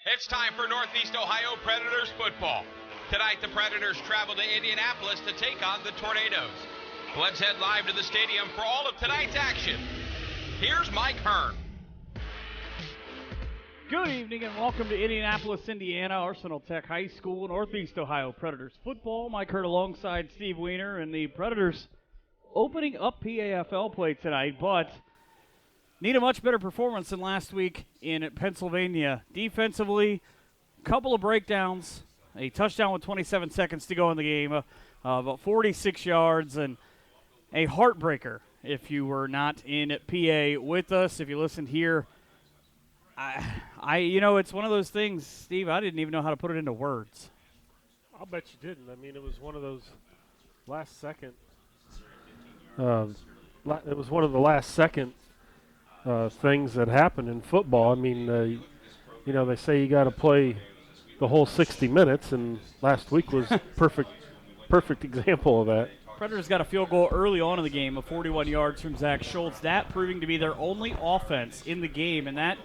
It's time for Northeast Ohio Predators football. Tonight, the Predators travel to Indianapolis to take on the Tornadoes. Let's head live to the stadium for all of tonight's action. Here's Mike Hearn. Good evening and welcome to Indianapolis, Indiana, Arsenal Tech High School, Northeast Ohio Predators football. Mike Hearn alongside Steve Weiner, and the Predators opening up PAFL play tonight, but need a much better performance than last week in Pennsylvania. Defensively, couple of breakdowns, a touchdown with 27 seconds to go in the game, about 46 yards, and a heartbreaker if you were not in PA with us. If you listened here, it's one of those things, Steve, I didn't even know how to put it into words. I'll bet you didn't. I mean, it was one of those last second. It was one of the last second things that happen in football. I mean, they say you got to play the whole 60 minutes, and last week was perfect example of that. Predators got a field goal early on in the game of 41 yards from Zach Schultz, that proving to be their only offense in the game, and that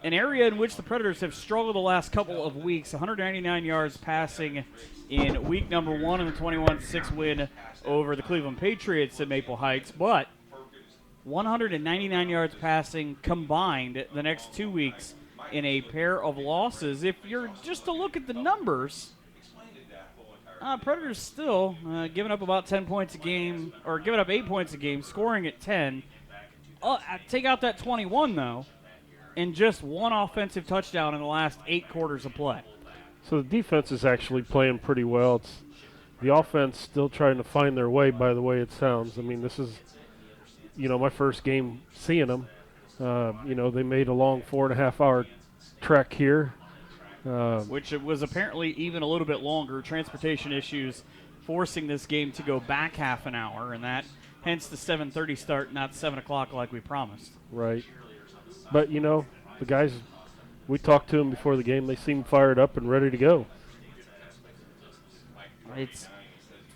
an area in which the Predators have struggled the last couple of weeks. 199 yards passing in week number 1 in the 21-6 win over the Cleveland Patriots at Maple Heights, but 199 yards passing combined the next 2 weeks in a pair of losses. If you're just to look at the numbers, Predators still giving up about 10 points a game, or giving up 8 points a game, scoring at 10. Take out that 21, though, and just one offensive touchdown in the last 8 quarters of play. So the defense is actually playing pretty well. It's the offense still trying to find their way, by the way it sounds. I mean, this is, my first game seeing them. They made a long 4.5-hour trek here. Which it was apparently even a little bit longer. Transportation issues forcing this game to go back half an hour, and that hence the 7:30 start, not 7 o'clock like we promised. Right. But, the guys, we talked to them before the game. They seem fired up and ready to go. It's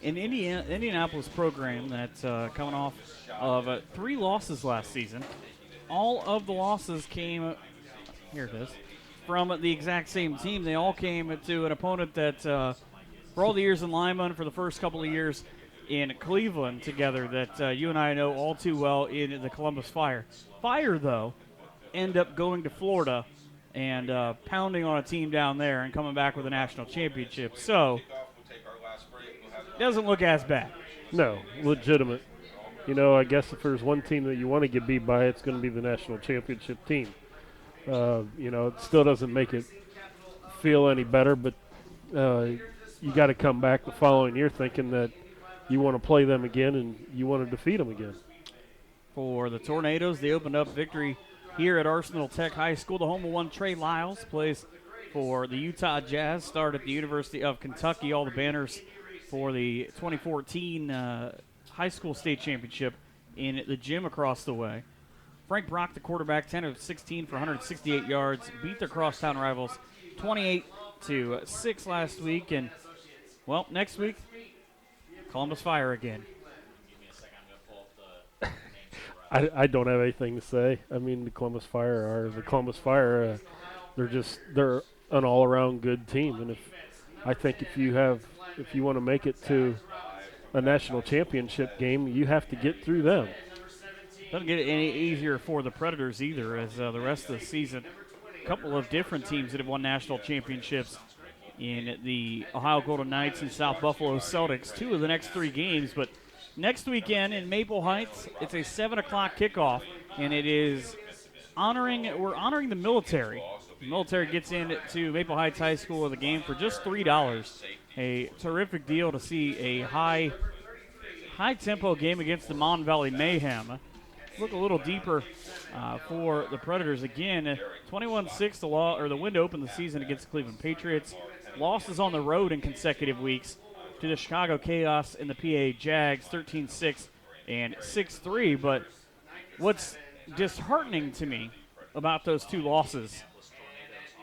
an Indianapolis program that's coming off of 3 losses last season. All of the losses came, here it is, from the exact same team. They all came to an opponent that, for all the years in Lima, for the first couple of years in Cleveland together, that you and I know all too well in the Columbus Fire. Fire, though, end up going to Florida and pounding on a team down there and coming back with a national championship. So, doesn't look as bad. No, legitimate. I guess if there's one team that you want to get beat by, it's going to be the national championship team. It still doesn't make it feel any better, but you got to come back the following year thinking that you want to play them again and you want to defeat them again. For the Tornadoes, they opened up victory here at Arsenal Tech High School. The home of one Trey Lyles plays for the Utah Jazz, start at the University of Kentucky. All the banners for the 2014 high school state championship in the gym across the way. Frank Brock, the quarterback, 10 of 16 for 168 yards, beat their crosstown rivals 28-6 last week. And, well, next week, Columbus Fire again. I don't have anything to say. I mean, the Columbus Fire are the Columbus Fire. They're an all-around good team, and if you want to make it to a national championship game, you have to get through them. Doesn't get any easier for the Predators either, as the rest of the season, a couple of different teams that have won national championships in the Ohio Golden Knights and South Buffalo Celtics. 2 of the next 3 games, but next weekend in Maple Heights, it's a 7 o'clock kickoff, and it is we're honoring the military. The military gets into Maple Heights High School with a game for just $3. A terrific deal to see a high-tempo game against the Mon Valley Mayhem. Look a little deeper for the Predators. Again, 21-6 the win to open the season against the Cleveland Patriots. Losses on the road in consecutive weeks to the Chicago Chaos and the PA Jags, 13-6 and 6-3. But what's disheartening to me about those 2 losses,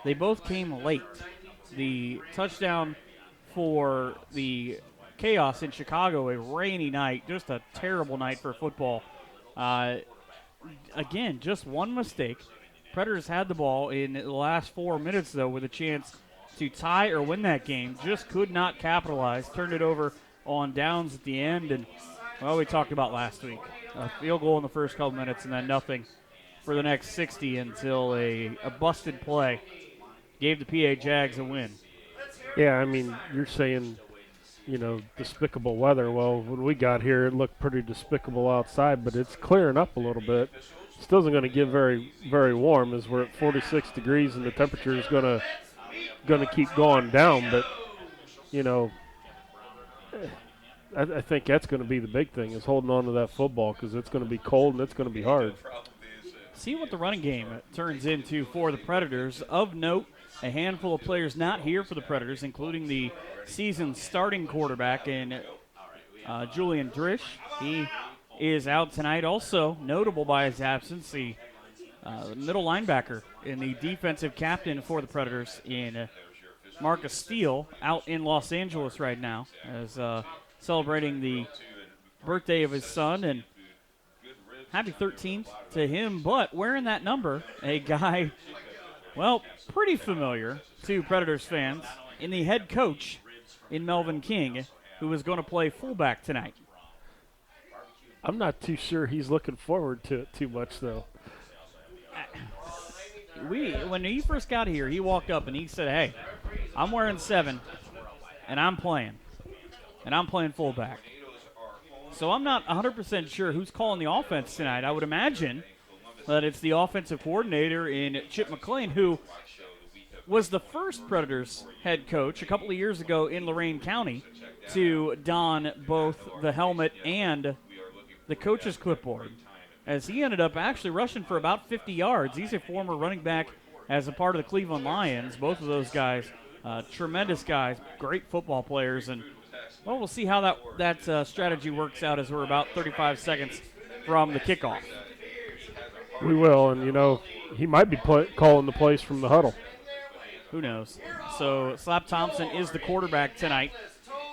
they both came late. The touchdown for the Chaos in Chicago, a rainy night, just a terrible night for football. Again, just one mistake Predators had the ball in the last 4 minutes, though, with a chance to tie or win that game. Just could not capitalize. Turned it over on downs at the end. And, well, we talked about last week. A field goal in the first couple minutes and then nothing for the next 60 until a busted play gave the PA Jags a win. Yeah, I mean, you're saying, despicable weather. Well, when we got here, it looked pretty despicable outside, but it's clearing up a little bit. Still isn't going to get very, very warm as we're at 46 degrees and the temperature is going to keep going down. But, I think that's going to be the big thing is holding on to that football because it's going to be cold and it's going to be hard. See what the running game turns into for the Predators. Of note, a handful of players not here for the Predators, including the season's starting quarterback in Julian Drish. He is out tonight. Also notable by his absence, the middle linebacker and the defensive captain for the Predators in Marcus Steele, out in Los Angeles right now as celebrating the birthday of his son, and happy 13th to him. But wearing that number, a guy, well, pretty familiar to Predators fans in the head coach in Melvin King, who is going to play fullback tonight. I'm not too sure he's looking forward to it too much, though. When he first got here, he walked up and he said, hey, I'm wearing 7, and I'm playing fullback. So I'm not 100% sure who's calling the offense tonight. I would imagine that it's the offensive coordinator in Chip McLean, who was the first Predators head coach a couple of years ago in Lorain County to don both the helmet and the coach's clipboard, as he ended up actually rushing for about 50 yards. He's a former running back as a part of the Cleveland Lions. Both of those guys, tremendous guys, great football players, and well, we'll see how that strategy works out as we're about 35 seconds from the kickoff. We will, and, he might be calling the plays from the huddle. Who knows? So Slap Thompson is the quarterback tonight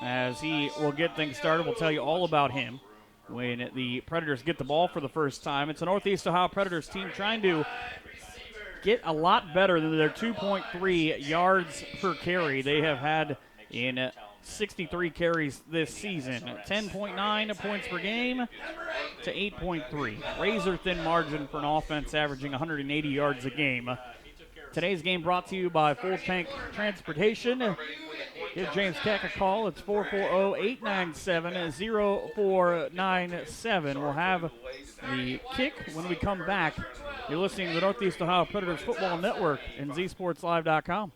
as he will get things started. We'll tell you all about him when the Predators get the ball for the first time. It's a Northeast Ohio Predators team trying to get a lot better than their 2.3 yards per carry they have had in 63 carries this season. 10.9 points per game to 8.3. Razor thin margin for an offense averaging 180 yards a game. Today's game brought to you by Full Tank Transportation. Give James Keck a call. It's 440-897-0497. We'll have the kick when we come back. You're listening to the Northeast Ohio Predators Football Network and ZSportsLive.com.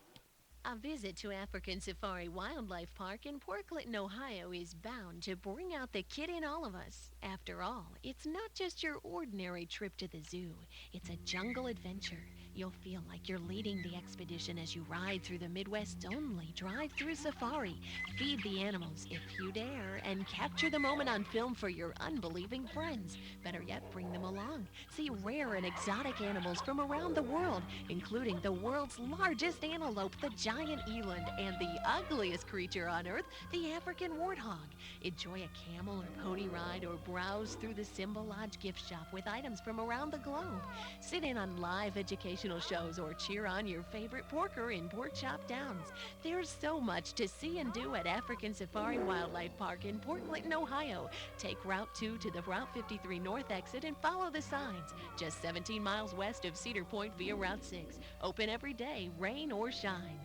A visit to African Safari Wildlife Park in Port Clinton, Ohio is bound to bring out the kid in all of us. After all, it's not just your ordinary trip to the zoo. It's a jungle adventure. You'll feel like you're leading the expedition as you ride through the Midwest's only drive-through safari. Feed the animals if you dare and capture the moment on film for your unbelieving friends. Better yet, bring them along. See rare and exotic animals from around the world, including the world's largest antelope, the giant eland, and the ugliest creature on earth, the African warthog. Enjoy a camel or pony ride or browse through the Simba Lodge gift shop with items from around the globe. Sit in on live educational shows or cheer on your favorite porker in Pork Chop Downs. There's so much to see and do at African Safari Wildlife Park in Port Clinton, Ohio. Take Route 2 to the Route 53 North exit and follow the signs. Just 17 miles west of Cedar Point via Route 6. Open every day, rain or shine.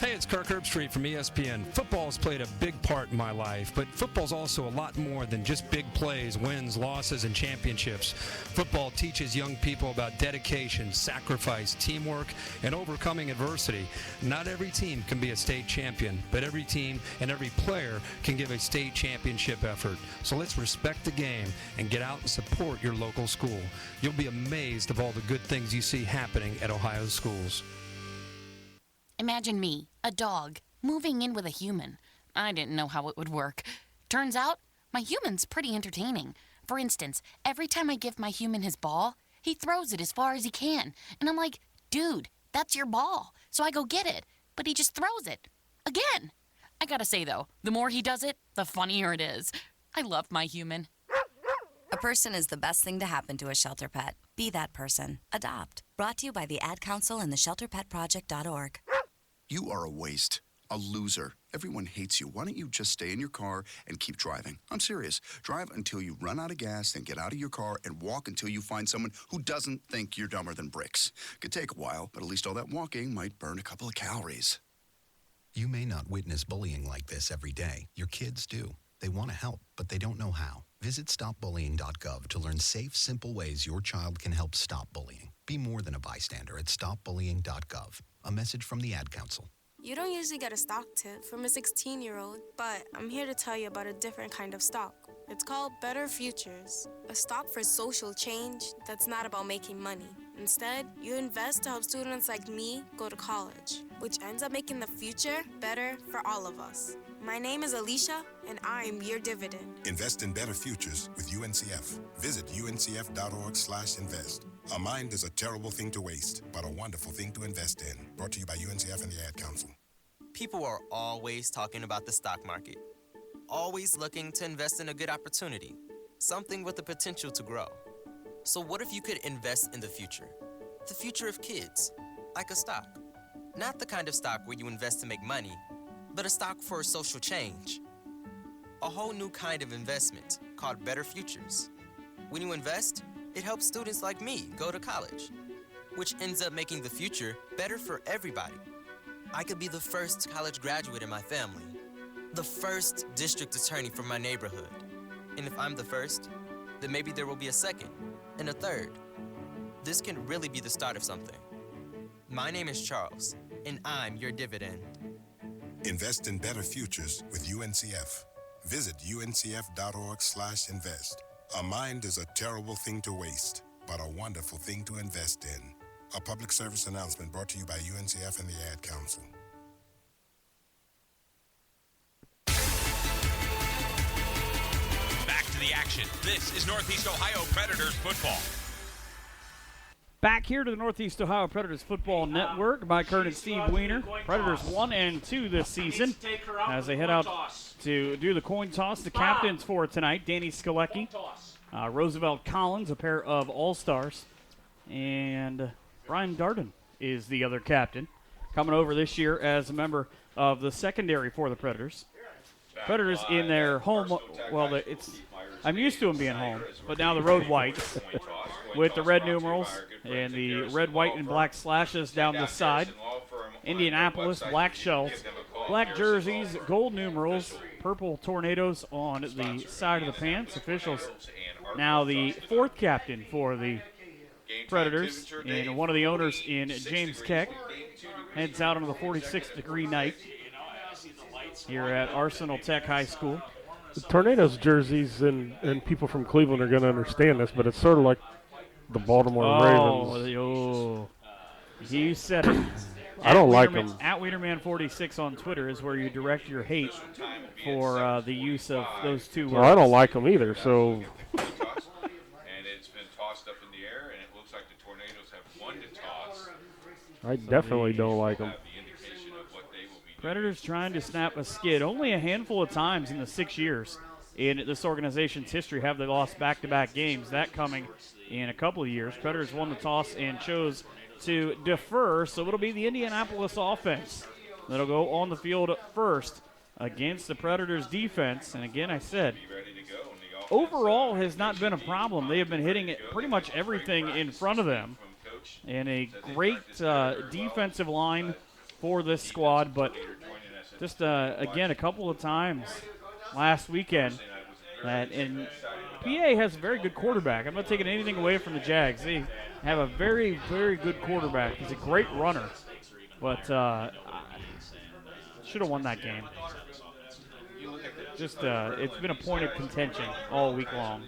Hey, it's Kirk Herbstreit from ESPN. Football has played a big part in my life, but football's also a lot more than just big plays, wins, losses, and championships. Football teaches young people about dedication, sacrifice, teamwork, and overcoming adversity. Not every team can be a state champion, but every team and every player can give a state championship effort. So let's respect the game and get out and support your local school. You'll be amazed of all the good things you see happening at Ohio's schools. Imagine me, a dog, moving in with a human. I didn't know how it would work. Turns out, my human's pretty entertaining. For instance, every time I give my human his ball, he throws it as far as he can. And I'm like, dude, that's your ball. So I go get it, but he just throws it. Again. I gotta say, though, the more he does it, the funnier it is. I love my human. A person is the best thing to happen to a shelter pet. Be that person. Adopt. Brought to you by the Ad Council and the ShelterPetProject.org. You are a waste. A loser. Everyone hates you. Why don't you just stay in your car and keep driving? I'm serious. Drive until you run out of gas, then get out of your car and walk until you find someone who doesn't think you're dumber than bricks. Could take a while, but at least all that walking might burn a couple of calories. You may not witness bullying like this every day. Your kids do. They want to help, but they don't know how. Visit stopbullying.gov to learn safe, simple ways your child can help stop bullying. Be more than a bystander at stopbullying.gov. A message from the Ad Council. You don't usually get a stock tip from a 16-year-old, but I'm here to tell you about a different kind of stock. It's called Better Futures, a stock for social change that's not about making money. Instead, you invest to help students like me go to college, which ends up making the future better for all of us. My name is Alicia, and I'm your dividend. Invest in better futures with UNCF. Visit uncf.org/invest. A mind is a terrible thing to waste, but a wonderful thing to invest in. Brought to you by UNCF and the Ad Council. People are always talking about the stock market. Always looking to invest in a good opportunity. Something with the potential to grow. So what if you could invest in the future? The future of kids, like a stock. Not the kind of stock where you invest to make money, but a stock for social change. A whole new kind of investment called Better Futures. When you invest, it helps students like me go to college, which ends up making the future better for everybody. I could be the first college graduate in my family, the first district attorney from my neighborhood. And if I'm the first, then maybe there will be a second and a third. This can really be the start of something. My name is Charles, and I'm your dividend. Invest in better futures with UNCF. Visit uncf.org/invest. A mind is a terrible thing to waste, but a wonderful thing to invest in. A public service announcement brought to you by UNCF and the Ad Council. Back to the action. This is Northeast Ohio Predators football. Back here to the Northeast Ohio Predators Football Network by Kurt and Steve Weiner. Predators 1-2 this season as they head out to do the coin toss. The captains for tonight, Danny Skalecki, Roosevelt Collins, a pair of All-Stars, and Brian Darden is the other captain, coming over this year as a member of the secondary for the Predators. Predators in their home, I'm used to them being home, but now the road whites with the red numerals and the red, white, and black slashes down the side. Indianapolis, black shells, black jerseys, gold numerals, purple tornadoes on the side of the pants. Officials now the fourth captain for the Predators, and one of the owners in James Keck heads out on the 46th-degree night here at Arsenal Tech High School. The Tornadoes jerseys and people from Cleveland are going to understand this, but it's sort of like the Baltimore Ravens. Oh, you said it. I don't like them. At Wienerman46 on Twitter is where you direct your hate for the use of those two words. Well, I don't like them either, so. And it's been tossed up in the air, and it looks like the Tornadoes have won the toss. I definitely don't like them. Predators trying to snap a skid. Only a handful of times in the 6 years in this organization's history have they lost back-to-back games. That coming in a couple of years. Predators won the toss and chose to defer, so it'll be the Indianapolis offense that'll go on the field first against the Predators defense. And again, I said, overall has not been a problem. They have been hitting it pretty much everything in front of them. And a great defensive line for this squad, but just, again, a couple of times last weekend and PA has a very good quarterback. I'm not taking anything away from the Jags. They have a very, very good quarterback. He's a great runner, but should have won that game. Just, it's been a point of contention all week long.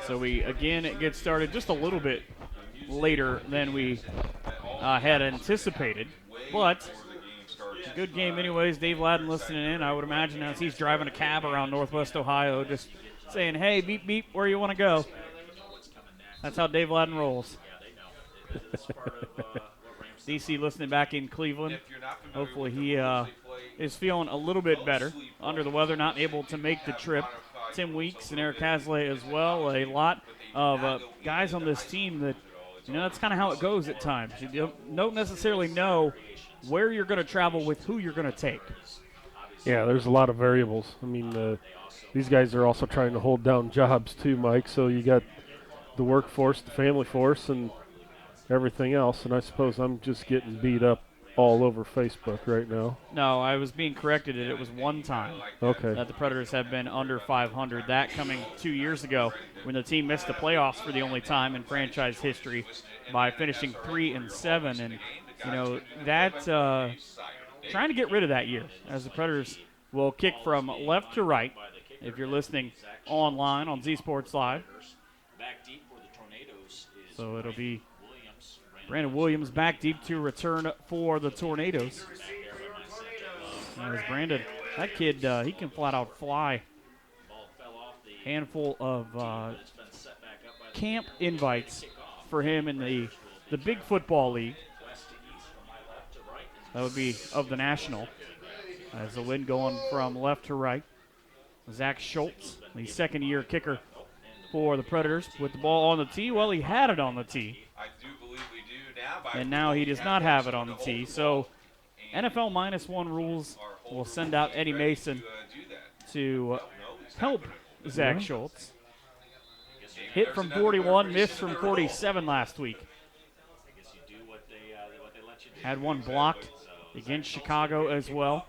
So we, again, get started just a little bit later than we had anticipated, but a good game anyways. Dave Ladden listening in, I would imagine, as he's driving a cab around Northwest Ohio, just saying, hey, beep, beep, where you want to go? That's how Dave Ladden rolls. DC listening back in Cleveland. Hopefully he is feeling a little bit better. Under the weather, not able to make the trip Tim Weeks and Eric Hasley as well. A lot of guys on this team that, that's kind of how it goes at times. You don't necessarily know where you're going to travel with who you're going to take. Yeah, there's a lot of variables. I mean, these guys are also trying to hold down jobs too, Mike. So you got the workforce, the family force, and everything else. And I suppose I'm just getting beat up all over Facebook right now. No, I was being corrected. It was one time that the Predators have been under 500. That coming 2 years ago when the team missed the playoffs for the only time in franchise history by finishing 3-7. And, that trying to get rid of that year as the Predators will kick from left to right. If you're listening online on Z Sports Live. So it'll be Brandon Williams back deep to return for the Tornadoes. As Brandon, that kid, he can flat out fly. Handful of camp invites for him in the big football league. That would be of the National. As the wind going from left to right. Zach Schultz, the second-year kicker for the Predators, with the ball on the tee. Well, he had it on the tee. I do believe we do now. And now he does not have it on the tee. So NFL -1 rules will send out Eddie Mason to help Zach Schultz. Hit from 41, missed from 47 last week. Had one blocked against Chicago as well.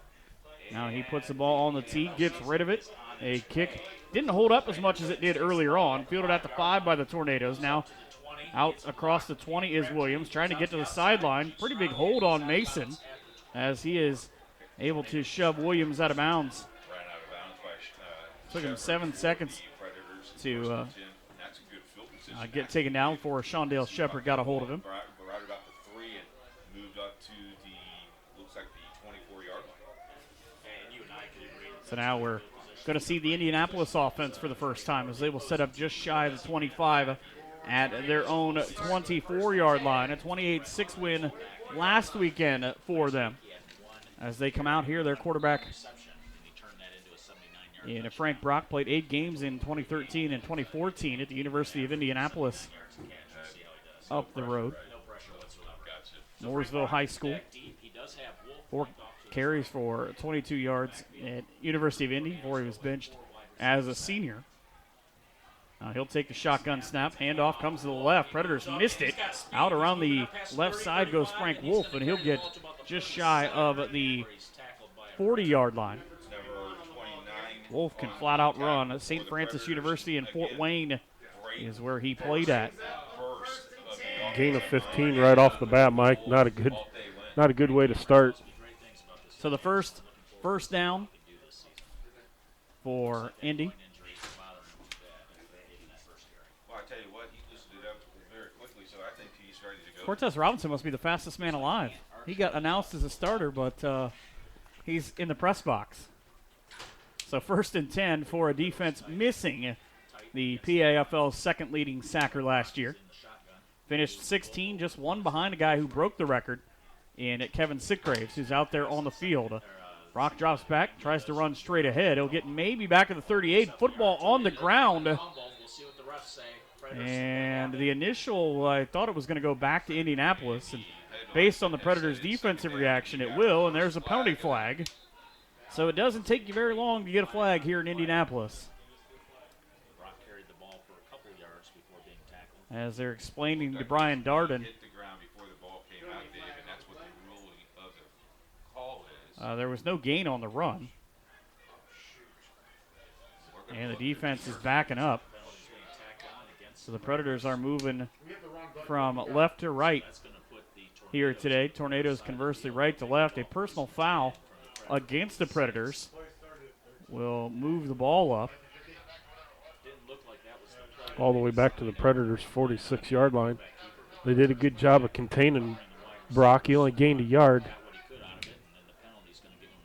Now he puts the ball on the tee, gets rid of it. A kick didn't hold up as much as it did earlier on. Fielded at the 5 by the Tornadoes. Now out across the 20 is Williams, trying to get to the sideline. Pretty big hold on Mason as he is able to shove Williams out of bounds. Took him 7 seconds to get taken down before Shondale Shepard got a hold of him. Right about the 3 and moved up to looks like the 24-yard line. So now we're going to see the Indianapolis offense for the first time as they will set up just shy of the 25 at their own 24-yard line. A 28-6 win last weekend for them. As they come out here, their quarterback Frank Brock played 8 games in 2013 and 2014 at the University of Indianapolis up the road. Mooresville High School. 4 carries for 22 yards at University of Indy before he was benched as a senior. He'll take the shotgun snap. Handoff comes to the left. Predators missed it. Out around the left side goes Frank Wolf, and he'll get just shy of the 40-yard line. Wolf can flat out run. St. Francis University in Fort Wayne is where he played at. Gain of 15 right off the bat, Mike. Not a good way to start. So the first down for Indy. Well, I tell you what, he listed it up very quickly, so I think he's ready to go. Cortez Robinson must be the fastest man alive. He got announced as a starter, but he's in the press box. So 1st and 10 for a defense missing the PAFL's second leading sacker last year. Finished 16, just one behind a guy who broke the record in Kevin Sitgraves, who's out there on the field. Brock drops back, tries to run straight ahead. He'll get maybe back to the 38. Football on the ground. And the initial, I thought it was going to go back to Indianapolis. And based on the Predators' defensive reaction, it will. And there's a penalty flag. So it doesn't take you very long to get a flag here in Indianapolis. As they're explaining to Brian Darden. There was no gain on the run. And the defense is backing up. So the Predators are moving from left to right here today. Tornadoes conversely right to left. A personal foul against the Predators will move the ball up. All the way back to the Predators' 46-yard line. They did a good job of containing Brock. He only gained a yard.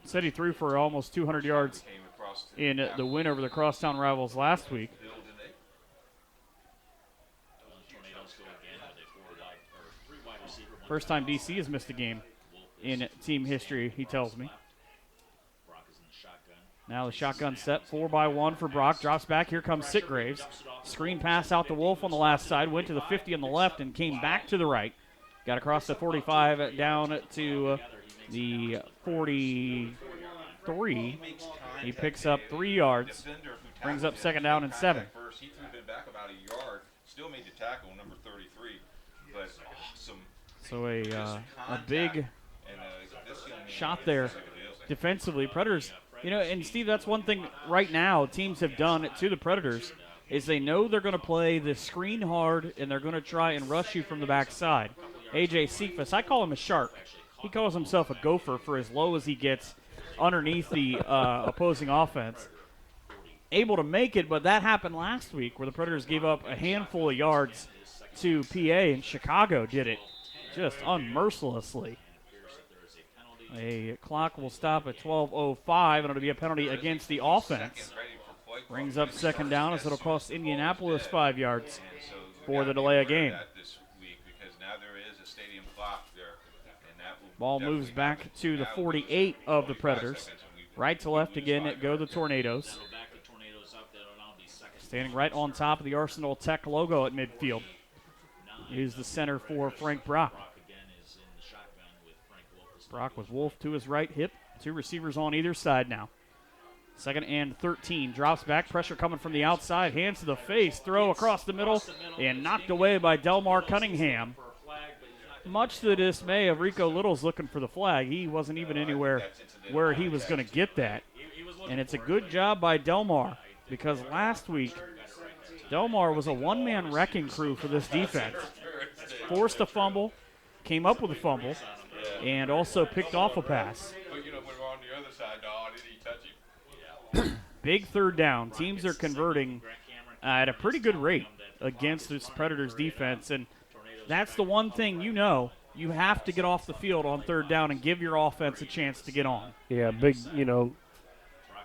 Said he threw for almost 200 yards in the win over the Crosstown Rivals last week. First time DC has missed a game in team history, he tells me. Now the shotgun set, 4-by-1 for Brock. Drops back. Here comes Sitgraves. Screen pass out to Wolf on the last side. Went to the 50 on the left and came back to the right. Got across the 45 down to the 43. He picks up 3 yards. Brings up second down and 7. He threw it back about a yard. Still made the tackle, number 33. But awesome. So a big shot there defensively. Predators, and Steve, that's one thing right now teams have done to the Predators is they know they're going to play the screen hard and they're going to try and rush you from the backside. A.J. Cephas, I call him a shark. He calls himself a gopher for as low as he gets underneath the opposing offense. Able to make it, but that happened last week where the Predators gave up a handful of yards to PA, and Chicago did it just unmercilessly. A clock will stop at 12:05, and it'll be a penalty against the offense. Brings up second down as it'll cost Indianapolis 5 yards for the delay of game. Ball moves back to the 48 of the Predators. Right to left again go the Tornadoes. Standing right on top of the Arsenal Tech logo at midfield is the center for Frank Brock. Brock with Wolf to his right hip. 2 receivers on either side now. 2nd and 13. Drops back. Pressure coming from the outside. Hands to the face. Throw across the middle. And knocked away by Delmar Cunningham. Much to the dismay of Rico Little's looking for the flag. He wasn't even anywhere where he was going to get that. And it's a good job by Delmar because last week Delmar was a one-man wrecking crew for this defense. Forced a fumble, came up with a fumble, and also picked off a pass. Big third down. Teams are converting at a pretty good rate against this Predators defense, and that's the one thing you have to get off the field on third down and give your offense a chance to get on. Yeah, big,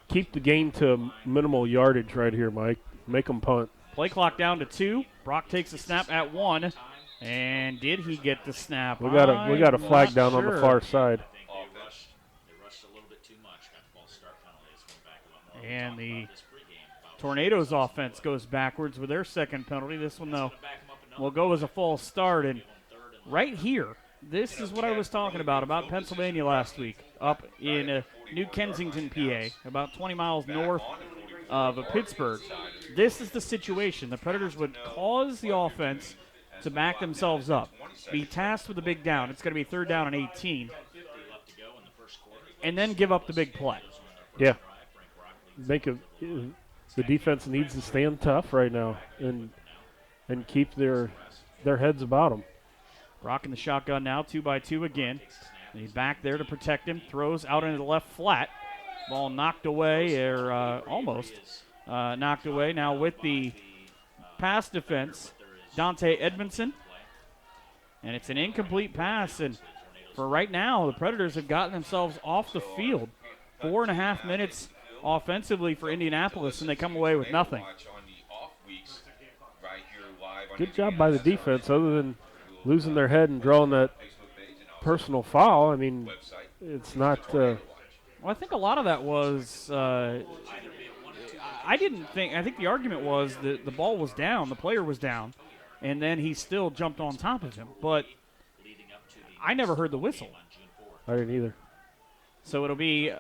keep the game to minimal yardage right here, Mike. Make them punt. Play clock down to 2. Brock takes a snap at 1. And did he get the snap? We got a flag down on the far side. And the Tornadoes offense goes backwards with their second penalty. This one, though, will go as a false start. And right here, this is what I was talking about Pennsylvania last week, up in New Kensington, PA, about 20 miles north of Pittsburgh. This is the situation. The Predators would cause the offense to back themselves up, be tasked with a big down. It's going to be third down and 18, and then give up the big play. Yeah. The defense needs to stand tough right now and keep their heads about them. Rocking the shotgun now, 2-by-2 again. And he's back there to protect him. Throws out into the left flat. Ball knocked away, or almost knocked away. Now with the pass defense, Dante Edmondson. And it's an incomplete pass. And for right now, the Predators have gotten themselves off the field. 4.5 minutes offensively for Indianapolis, and they come away with nothing. Good job by the defense, other than losing their head and drawing that personal foul. I mean, it's not. Well, I think a lot of that was. I think the argument was that the ball was down, the player was down, and then he still jumped on top of him. But I never heard the whistle. I didn't either. So it'll be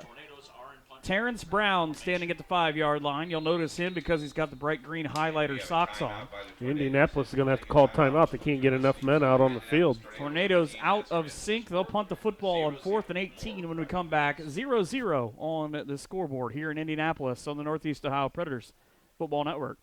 Terrence Brown standing at the 5-yard line. You'll notice him because he's got the bright green highlighter socks on. Indianapolis is going to have to call timeout. They can't get enough men out on the field. Tornadoes out of sync. They'll punt the football on 4th and 18 when we come back. 0-0 on the scoreboard here in Indianapolis on the Northeast Ohio Predators Football Network.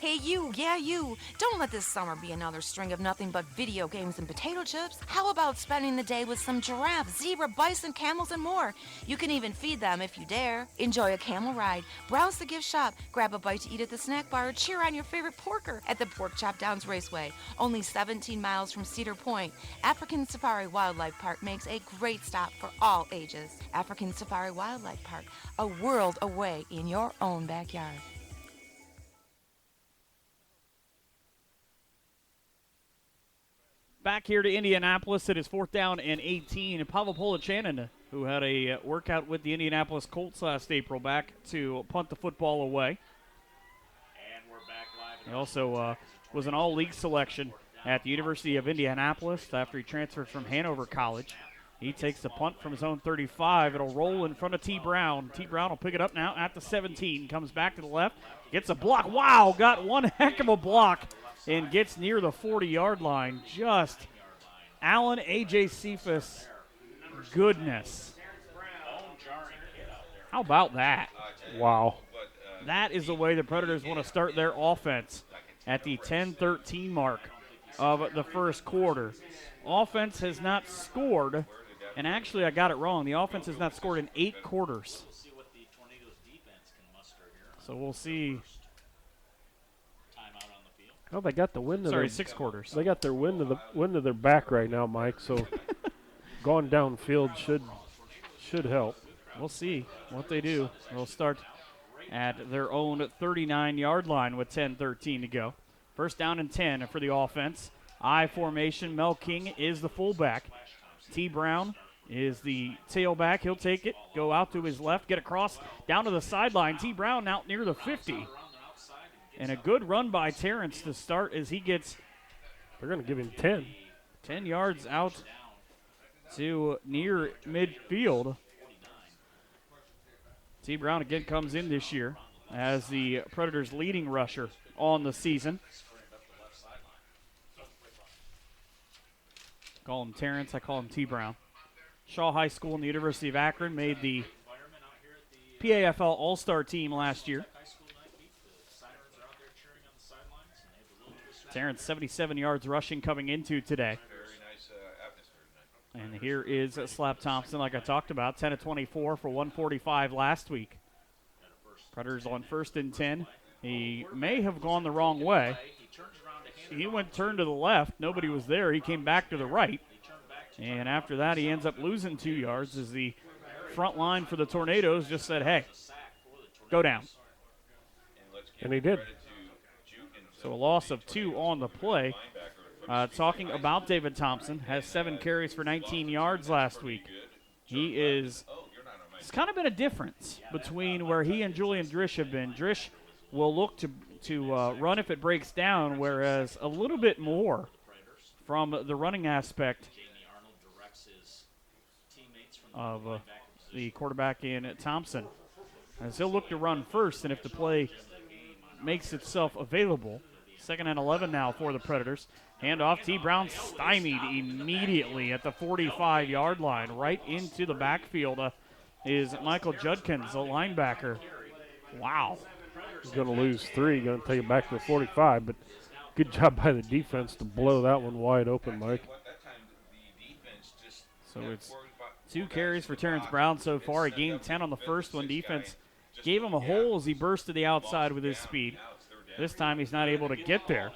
Hey, you, don't let this summer be another string of nothing but video games and potato chips. How about spending the day with some giraffe, zebra, bison, camels, and more? You can even feed them if you dare. Enjoy a camel ride, browse the gift shop, grab a bite to eat at the snack bar, or cheer on your favorite porker at the Pork Chop Downs Raceway, only 17 miles from Cedar Point. African Safari Wildlife Park makes a great stop for all ages. African Safari Wildlife Park, a world away in your own backyard. Back here to Indianapolis. It is 4th down and 18. And Pavel Polichanin who had a workout with the Indianapolis Colts last April, back to punt the football away. He also was an all-league selection at the University of Indianapolis after he transferred from Hanover College. He takes the punt from his own 35. It'll roll in front of T. Brown. T. Brown will pick it up now at the 17. Comes back to the left. Gets a block. Wow, got one heck of a block and gets near the 40-yard line. Just Allen A.J. Cephas goodness. How about that? Wow. That is the way the Predators want to start their offense at the 10-13 mark of the first quarter. Offense has not scored, and actually I got it wrong. The offense has not scored in 8 quarters. So we'll see. Oh, they got the wind of Sorry, 6 quarters. They got their wind of their back right now, Mike. So going downfield should help. We'll see what they do. They'll start at their own 39-yard line with 10-13 to go. First down and 10 for the offense. I formation. Mel King is the fullback. T. Brown is the tailback. He'll take it, go out to his left, get across, down to the sideline. T. Brown out near the 50. And a good run by Terrence to start as he gets... They're going to give him 10. 10 yards out to near midfield. T. Brown again comes in this year as the Predators' leading rusher on the season. Call him Terrence, I call him T. Brown. Shaw High School and the University of Akron made the PAFL All-Star team last year. Terrence, 77 yards rushing coming into today. And here is Slap Thompson, like I talked about, 10 of 24 for 145 last week. Predators on 1st and 10. He may have gone the wrong way. He turned to the left. Nobody was there. He came back to the right. And after that, he ends up losing 2 yards as the front line for the Tornadoes just said, hey, go down. And he did. So a loss of 2 on the play. Talking about David Thompson, has 7 carries for 19 yards last week. It's kind of been a difference between where he and Julian Drish have been. Drish will look to run if it breaks down, whereas a little bit more from the running aspect of the quarterback in Thompson. As he'll look to run first, and if the play makes itself available. 2nd and 11 now for the Predators. Handoff, T. Brown stymied immediately at the 45-yard line. Right into the backfield is Michael Judkins, a linebacker. Wow. He's going to lose 3, going to take it back to the 45, but good job by the defense to blow that one wide open, Mike. So it's 2 carries for Terrence Brown so far. He gained 10 on the first one. Defense gave him a hole as he burst to the outside with his speed. This time he's not able to get there.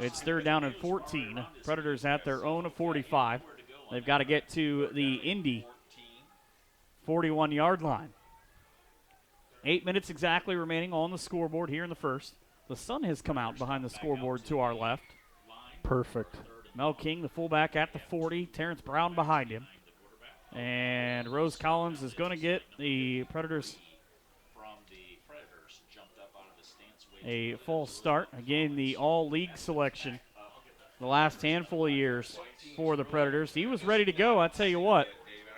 It's 3rd down and 14. Predators at their own 45. They've got to get to the Indy 41-yard line. 8 minutes exactly remaining on the scoreboard here in the first. The sun has come out behind the scoreboard to our left. Perfect. Mel King, the fullback, at the 40. Terrence Brown behind him. And Rose Collins is going to get the Predators a false start. Again, the all-league selection the last handful of years for the Predators. He was ready to go. I tell you what,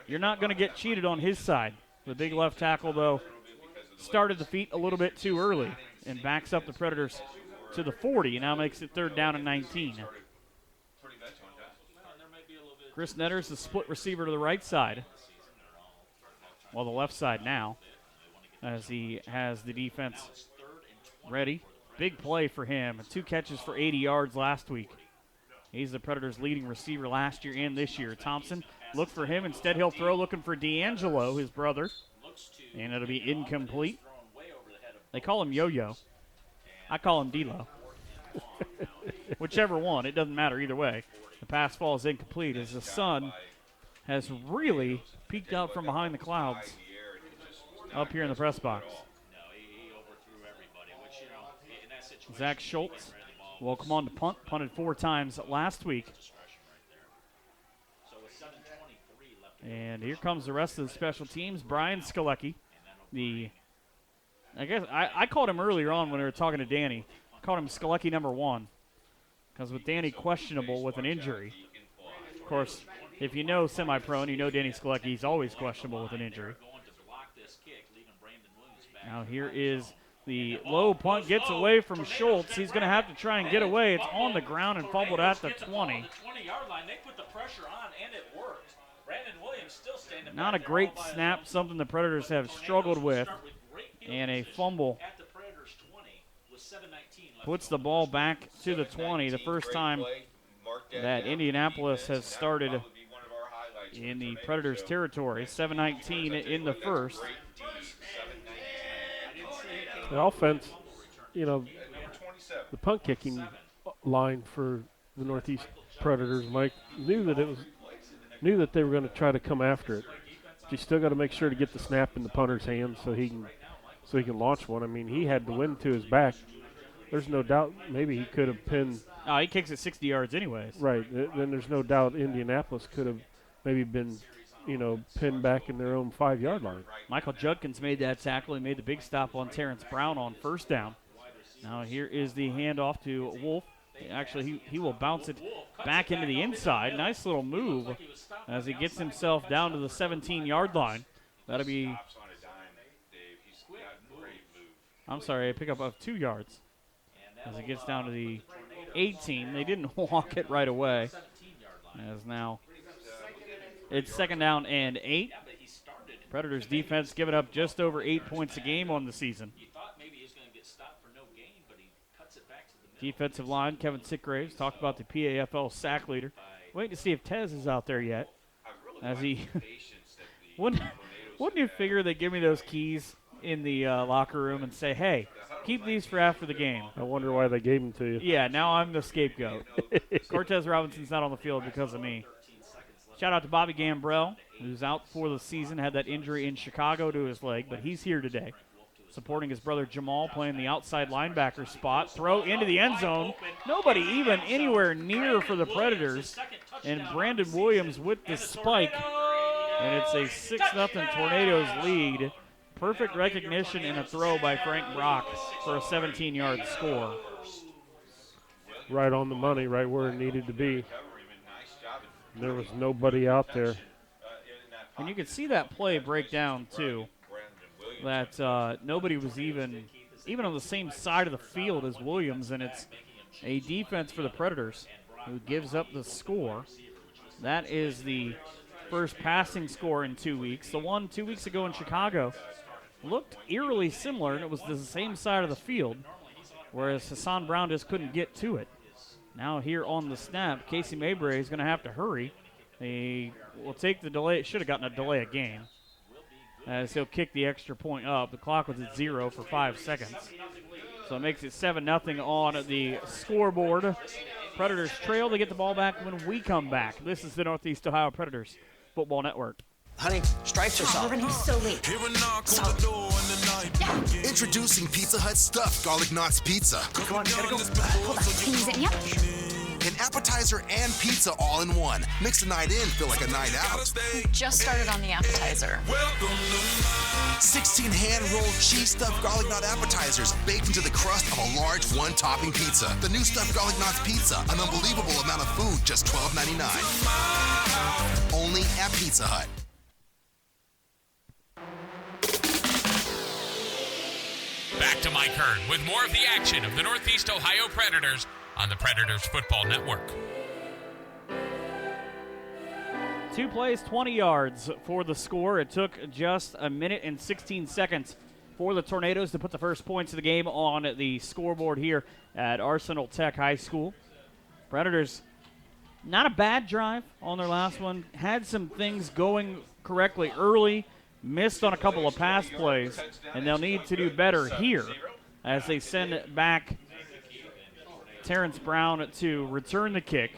you're not going to get cheated on his side. The big left tackle, though, started the feet a little bit too early and backs up the Predators to the 40 and now makes it 3rd down and 19. Chris Netters, the split receiver to the right side. Well, the left side now, as he has the defense ready. Big play for him. 2 catches for 80 yards last week. He's the Predators' leading receiver last year and this year. Thompson, look for him. Instead, he'll throw looking for D'Angelo, his brother. And it'll be incomplete. They call him Yo-Yo. I call him D-Lo. Whichever one. It doesn't matter either way. The pass falls incomplete as the sun has really peeked out from behind the clouds up here in the press box. Zach Schultz will come on to punt. Punted 4 times last week. And here comes the rest of the special teams. Brian Skalecki, I guess I called him earlier on when we were talking to Danny. I called him Skalecki number 1 because with Danny questionable with an injury. Of course, if you know semi-pro and you know Danny Skalecki, he's always questionable with an injury. Now here is the low punt, gets away from Schultz. He's going to have to try and get away. It's on the ground and fumbled at the 20. 20-yard line. They put the pressure on, and it worked. Brandon Williams still standing Not a great snap, something the Predators have struggled with. And a fumble puts the ball back to the 20. The first time that Indianapolis has started in the Predators' territory. 7:19 in the first. The offense, the punt kicking line for the Northeast Predators, Mike, knew that they were going to try to come after it. But you still got to make sure to get the snap in the punter's hands so he can launch one. I mean, he had the wind to his back. There's no doubt maybe he could have pinned. Oh, he kicks it 60 yards anyways. Right. Then there's no doubt Indianapolis could have maybe been pinned back in their own 5-yard line. Michael Judkins made that tackle. He made the big stop on Terrence Brown on first down. Now here is the handoff to Wolf. Actually, he will bounce it back into the inside. Nice little move as he gets himself down to the 17-yard line. That'll be, I'm sorry, a pickup of 2 yards as he gets down to the 18. They didn't walk it right away. As now it's 2nd down and 8. Predators defense giving up just over 8 points a game on the season. Defensive line, Kevin Sickgraves talked about the PAFL sack leader. Waiting to see if Tez is out there yet. As he wouldn't you figure they'd give me those keys in the locker room and say, hey, keep these for after the game. I wonder why they gave them to you. Yeah, now I'm the scapegoat. Cortez Robinson's not on the field because of me. Shout out to Bobby Gambrell, who's out for the season, had that injury in Chicago to his leg, but he's here today. Supporting his brother Jamal, playing the outside linebacker spot. Throw into the end zone. Nobody even anywhere near for the Predators. And Brandon Williams with the spike. And it's a 6-0 Tornadoes lead. Perfect recognition and a throw by Frank Brock for a 17-yard score. Right on the money, right where it needed to be. There was nobody out there. And you could see that play break down, too. That nobody was even on the same side of the field as Williams, and it's a defense for the Predators who gives up the score. That is the first passing score in 2 weeks. The one 2 weeks ago in Chicago looked eerily similar, and it was the same side of the field, whereas Hassan Brown just couldn't get to it. Now here on the snap, Casey Mabray is going to have to hurry. They will take the delay. Should have gotten a delay of game, as he'll kick the extra point up. The clock was at 0 for 5 seconds. So it makes it 7-0 on the scoreboard. Predators trail. They get the ball back when we come back. This is the Northeast Ohio Predators Football Network. Honey, stripes are soft. We're running so late. Introducing Pizza Hut Stuffed Garlic Knots Pizza. Come on, gotta go. Hold on. Can you zip me up? An appetizer and pizza all in one. Makes the night in feel like a night out. We just started on the appetizer. 16 hand-rolled cheese stuffed garlic knot appetizers baked into the crust of a large one-topping pizza. The new stuffed garlic knots pizza, an unbelievable amount of food, just $12.99. Only at Pizza Hut. Back to Mike Hearn with more of the action of the Northeast Ohio Predators on the Predators Football Network. 2 plays, 20 yards for the score. It took just a minute and 16 seconds for the Tornadoes to put the first points of the game on the scoreboard here at Arsenal Tech High School. Predators, not a bad drive on their last one. Had some things going correctly early. Missed on a couple of pass plays, and they'll need to do better here as they send it back Terrence Brown to return the kick.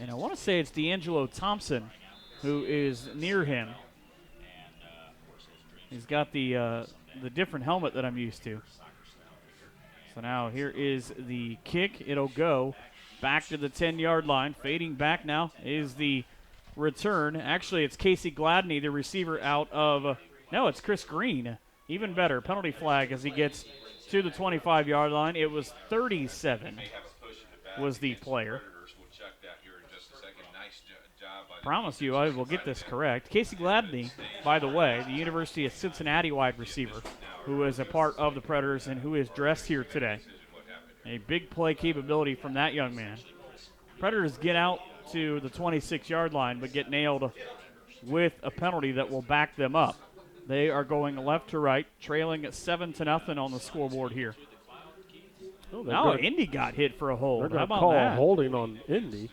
And I want to say it's D'Angelo Thompson who is near him. He's got the different helmet that I'm used to. So now here is the kick. It'll go back to the 10-yard line. Fading back now is the return. Actually, it's Casey Gladney, the receiver out of no, it's Chris Green. Even better. Penalty flag as he gets to the 25-yard line. It was 37 was the player. Promise you I will get this correct. Casey Gladney, by the way, the University of Cincinnati wide receiver, who is a part of the Predators and who is dressed here today. A big play capability from that young man. Predators get out to the 26-yard line but get nailed with a penalty that will back them up. They are going left to right, trailing at 7-0 on the scoreboard here. Oh, now Indy got hit for a hold. They're going How to about call that? a holding on Indy.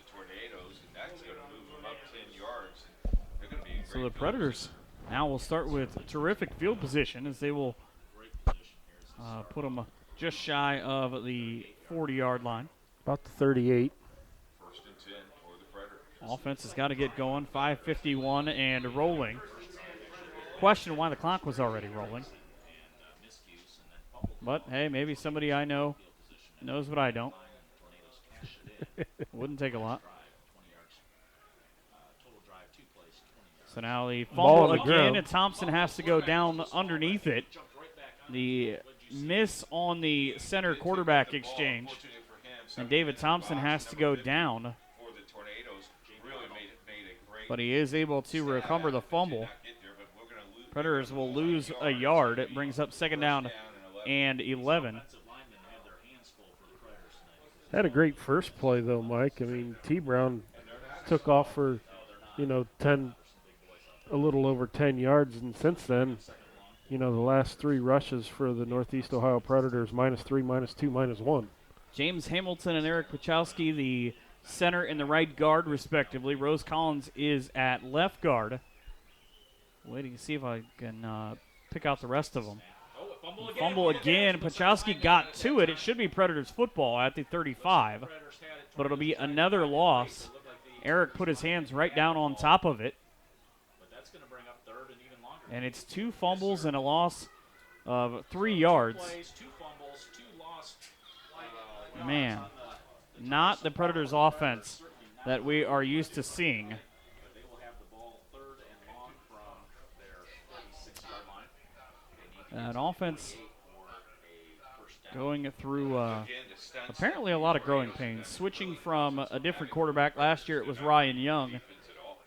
So the Predators now will start with terrific field position as they will put them just shy of the 40-yard line. About the 38. Offense has got to get going. 5:51 and rolling. Question why the clock was already rolling. But, hey, maybe somebody I know knows what I don't. Wouldn't take a lot. So now the fumble again, and Thompson has to go down underneath it. The miss on the center quarterback exchange. And David Thompson has to go down. But he is able to recover the fumble. Predators will lose a yard. It brings up 2nd down and 11. Had a great first play, though, Mike. I mean, T. Brown took off for, 10, a little over 10 yards, and since then, the last 3 rushes for the Northeast Ohio Predators, -3, -2, -1. James Hamilton and Eric Pachowski, the center and the right guard, respectively. Rose Collins is at left guard. Waiting to see if I can pick out the rest of them. Fumble again. Pachowski got to it. It should be Predators football at the 35, but it'll be another loss. Eric put his hands right down on top of it. And it's 2 fumbles and a loss of 3 yards. Man, not the Predators offense that we are used to seeing. An offense going through apparently a lot of growing pains. Switching from a different quarterback. Last year it was Ryan Young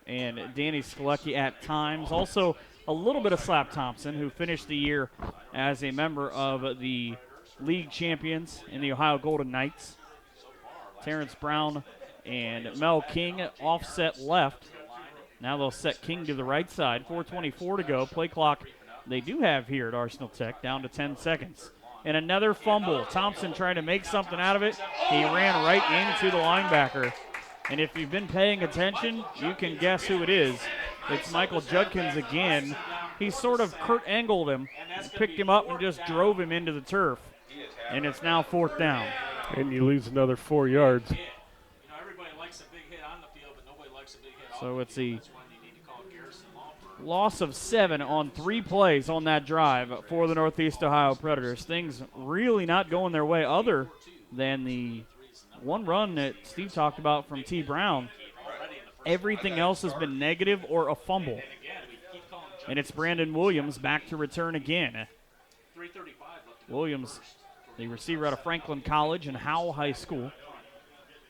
and Danny Skolecki at times. Also a little bit of Slap Thompson, who finished the year as a member of the league champions in the Ohio Golden Knights. Terrence Brown and Mel King offset left. Now they'll set King to the right side. 4:24 to go. Play clock they do have here at Arsenal Tech, down to 10 seconds. And another fumble. Thompson trying to make something out of it. He ran right into the linebacker. And if you've been paying attention, you can guess who it is. It's Michael Judkins again. He sort of Kurt Angled him, picked him up, and just drove him into the turf. And it's now 4th down. And you lose another 4 yards. So it's the loss of 7 on 3 plays on that drive for the Northeast Ohio Predators. Things really not going their way other than the one run that Steve talked about from T. Brown. Everything else has been negative or a fumble. And it's Brandon Williams back to return again. Williams, the receiver out of Franklin College and Howell High School.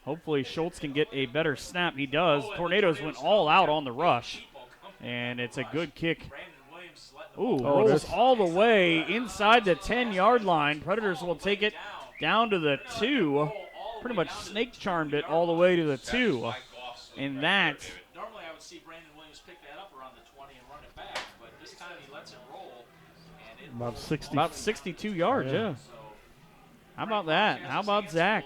Hopefully Schultz can get a better snap. He does. Tornadoes went all out on the rush. And it's a good kick. Ooh, rolls all the way inside the 10-yard line. Predators will take it down to the 2. Pretty much snake charmed it all the way to the 2. And that. Normally I would see Brandon Williams pick that up around the 20 and run it back, but this time he lets it roll. And it About 62 yards, yeah. How about that? How about Zach?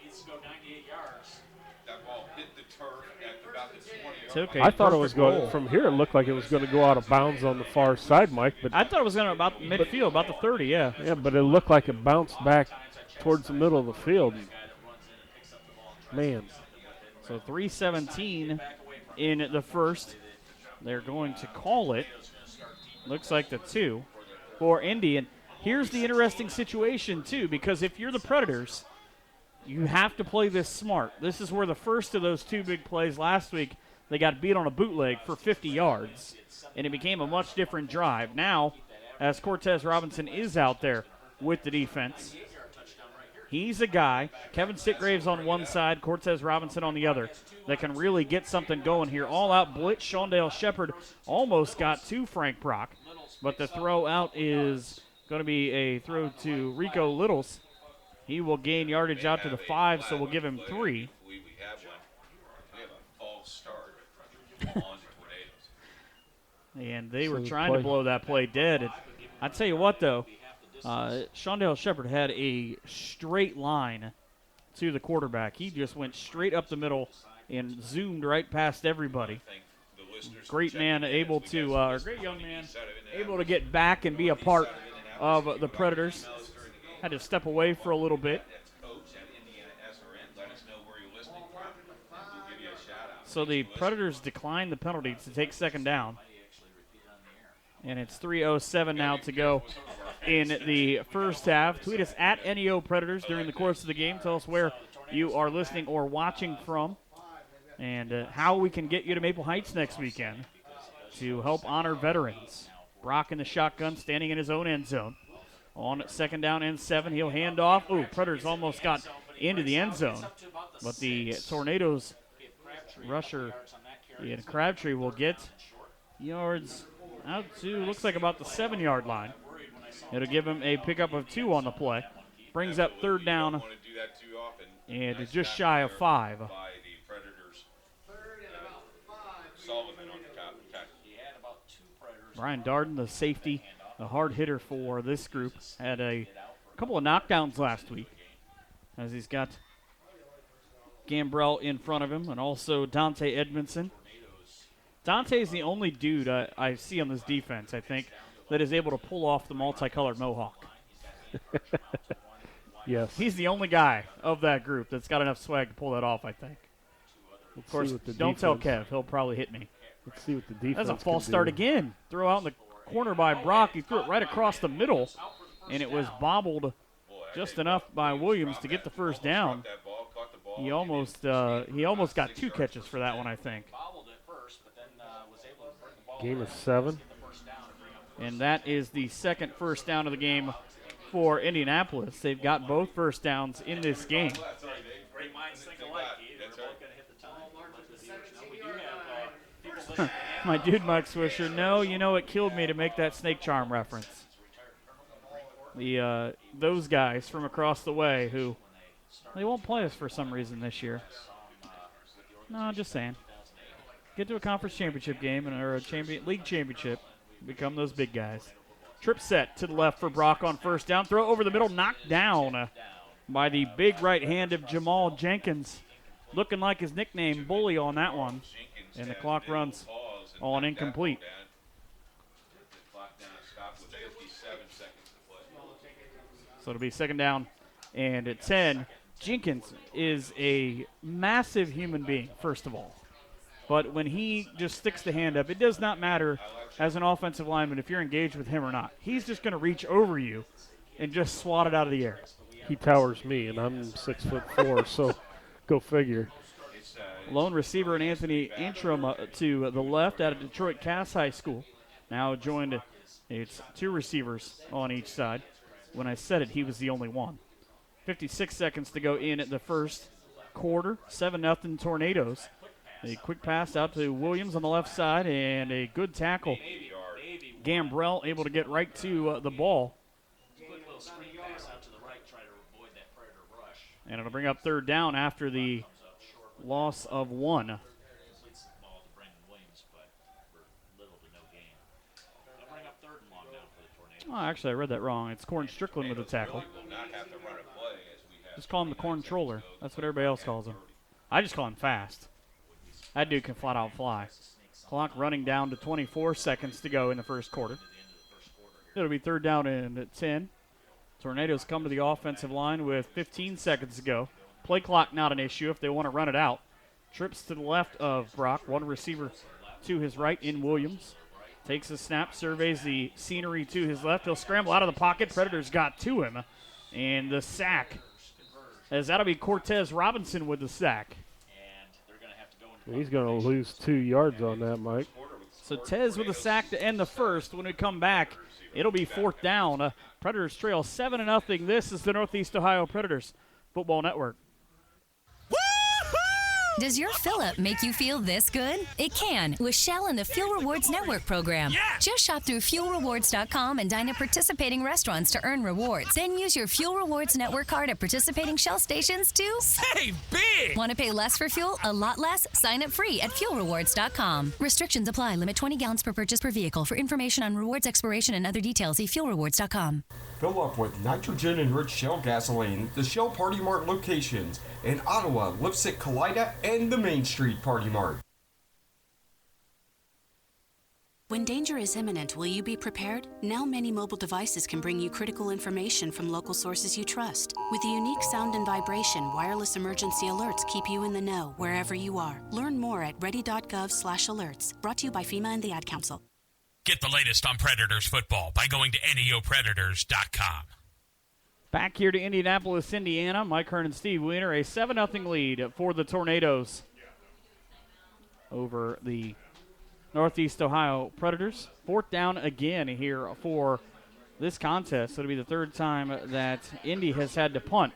Needs to go 98 yards. That ball hit the turf at about the 20. I thought it was going from here. It looked like it was going to go out of bounds on the far side, Mike. But I thought it was going to about midfield, about the 30, yeah. Yeah, but it looked like it bounced back towards the middle of the field. Man. So 3:17 in the first. They're going to call it. Looks like the 2 for Indy. And here's the interesting situation, too, because if you're the Predators, you have to play this smart. This is where the first of those two big plays last week, they got beat on a bootleg for 50 yards, and it became a much different drive. Now, as Cortez Robinson is out there with the defense, he's a guy, Kevin Sitgraves on one side, Cortez Robinson on the other, that can really get something going here. All-out blitz, Shondale Shepard almost got to Frank Brock, but the throw out is going to be a throw to Rico Littles. He will gain yardage out to the 5, so we'll give him 3. We have a false start on the Tornadoes. And they were trying to blow that play dead. And I tell you what, though, Shondale Shepard had a straight line to the quarterback. He just went straight up the middle and zoomed right past everybody. Great man, great young man, able to get back and be a part of the Predators. Had to step away for a little bit. So the Predators declined the penalty to take second down. And it's 3:07 now to go in the first half. Tweet us at NEO Predators during the course of the game. Tell us where you are listening or watching from and how we can get you to Maple Heights next weekend to help honor veterans. Brock in the shotgun, standing in his own end zone. On second down and 7, he'll hand off. Ooh, Predators almost got into the end zone. But the Tornadoes rusher, Ian Crabtree, will get yards out to, looks like about the 7-yard line. It'll give him a pickup of 2 on the play. Brings up third down and just shy of 5. Brian Darden, the safety, the hard hitter for this group, had a couple of knockdowns last week as he's got Gambrell in front of him and also Dante Edmondson. Dante's the only dude I see on this defense, I think, that is able to pull off the multicolored mohawk. Yes. He's the only guy of that group that's got enough swag to pull that off, I think. Of course, don't tell Kev. He'll probably hit me. Let's see what the defense That's a false start again. Throw out in the corner by Brock. He threw it right across the middle, and it was bobbled just enough by Williams to get the first down. He almost got 2 catches for that one, I think. Game of 7. And that is the second first down of the game for Indianapolis. They've got both first downs in this game. My dude, Mike Swisher. No, you know it killed me to make that snake charm reference. Those guys from across the way who they won't play us for some reason this year. No, I'm just saying. Get to a conference championship game or a league championship. Become those big guys. Trip set to the left for Brock on first down. Throw over the middle, knocked down by the big right hand of Jamal Jenkins. Looking like his nickname, Bully, on that one. And the clock runs on incomplete. So it'll be second down and at 10. Jenkins is a massive human being, first of all. But when he just sticks the hand up, it does not matter as an offensive lineman if you're engaged with him or not. He's just going to reach over you and just swat it out of the air. He towers me, and I'm 6'4", so go figure. Lone receiver and Anthony Antrim to the left out of Detroit Cass High School. Now joined, it's 2 receivers on each side. When I said it, he was the only one. 56 seconds to go in at the first quarter. 7-0 Tornadoes. A quick pass out to Williams on the left side and a good tackle. Gambrell able to get right to the ball. And it'll bring up third down after the loss of 1. Oh, actually, I read that wrong. It's Corn Strickland with the tackle. Just call him the Corn Troller. That's what everybody else calls him. I just call him fast. That dude can flat out fly. Clock running down to 24 seconds to go in the first quarter. It'll be third down and 10. Tornadoes come to the offensive line with 15 seconds to go. Play clock not an issue if they want to run it out. Trips to the left of Brock. One receiver to his right in Williams. Takes a snap, surveys the scenery to his left. He'll scramble out of the pocket. Predators got to him. And the sack as that'll be Cortez Robinson with the sack. He's going to lose 2 yards on that, Mike. So Tez with a sack to end the first. When we come back, it'll be 4th down. Predators trail 7-0. This is the Northeast Ohio Predators Football Network. Does your fill-up make you feel this good? It can with Shell and the Fuel Rewards Network program. Yeah. Just shop through fuelrewards.com and dine at participating restaurants to earn rewards. Then use your Fuel Rewards Network card at participating Shell stations to save big! Want to pay less for fuel? A lot less? Sign up free at fuelrewards.com. Restrictions apply. Limit 20 gallons per purchase per vehicle. For information on rewards expiration and other details, see fuelrewards.com. Fill up with nitrogen-enriched Shell gasoline at the Shell Party Mart locations in Ottawa, Lipstick, Kalida, and the Main Street Party Mart. When danger is imminent, will you be prepared? Now many mobile devices can bring you critical information from local sources you trust. With the unique sound and vibration, wireless emergency alerts keep you in the know wherever you are. Learn more at ready.gov/alerts. Brought to you by FEMA and the Ad Council. Get the latest on Predators football by going to neopredators.com. Back here to Indianapolis, Indiana. Mike Hearn and Steve Weiner, a 7-0 lead for the Tornadoes over the Northeast Ohio Predators. 4th down again here for this contest. It'll be the 3rd time that Indy has had to punt.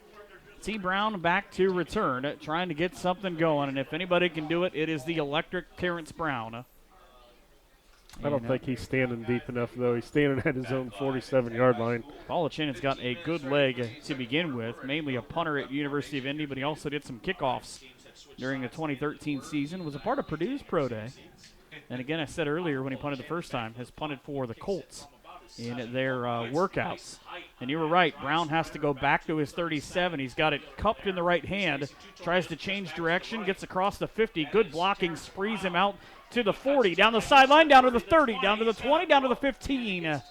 T. Brown back to return, trying to get something going, and if anybody can do it, it is the electric Terrence Brown. I don't think he's standing deep enough, though. He's standing at his own 47-yard line. Paul Chinon's got a good leg to begin with, mainly a punter at University of Indy, but he also did some kickoffs during the 2013 season, was a part of Purdue's Pro Day. And again, I said earlier when he punted the first time, has punted for the Colts in their workouts. And you were right, Brown has to go back to his 37. He's got it cupped in the right hand, tries to change direction, gets across the 50. Good blocking, sprees him out to the 40, down the sideline, down to the 30, down to the 20, down to the 15.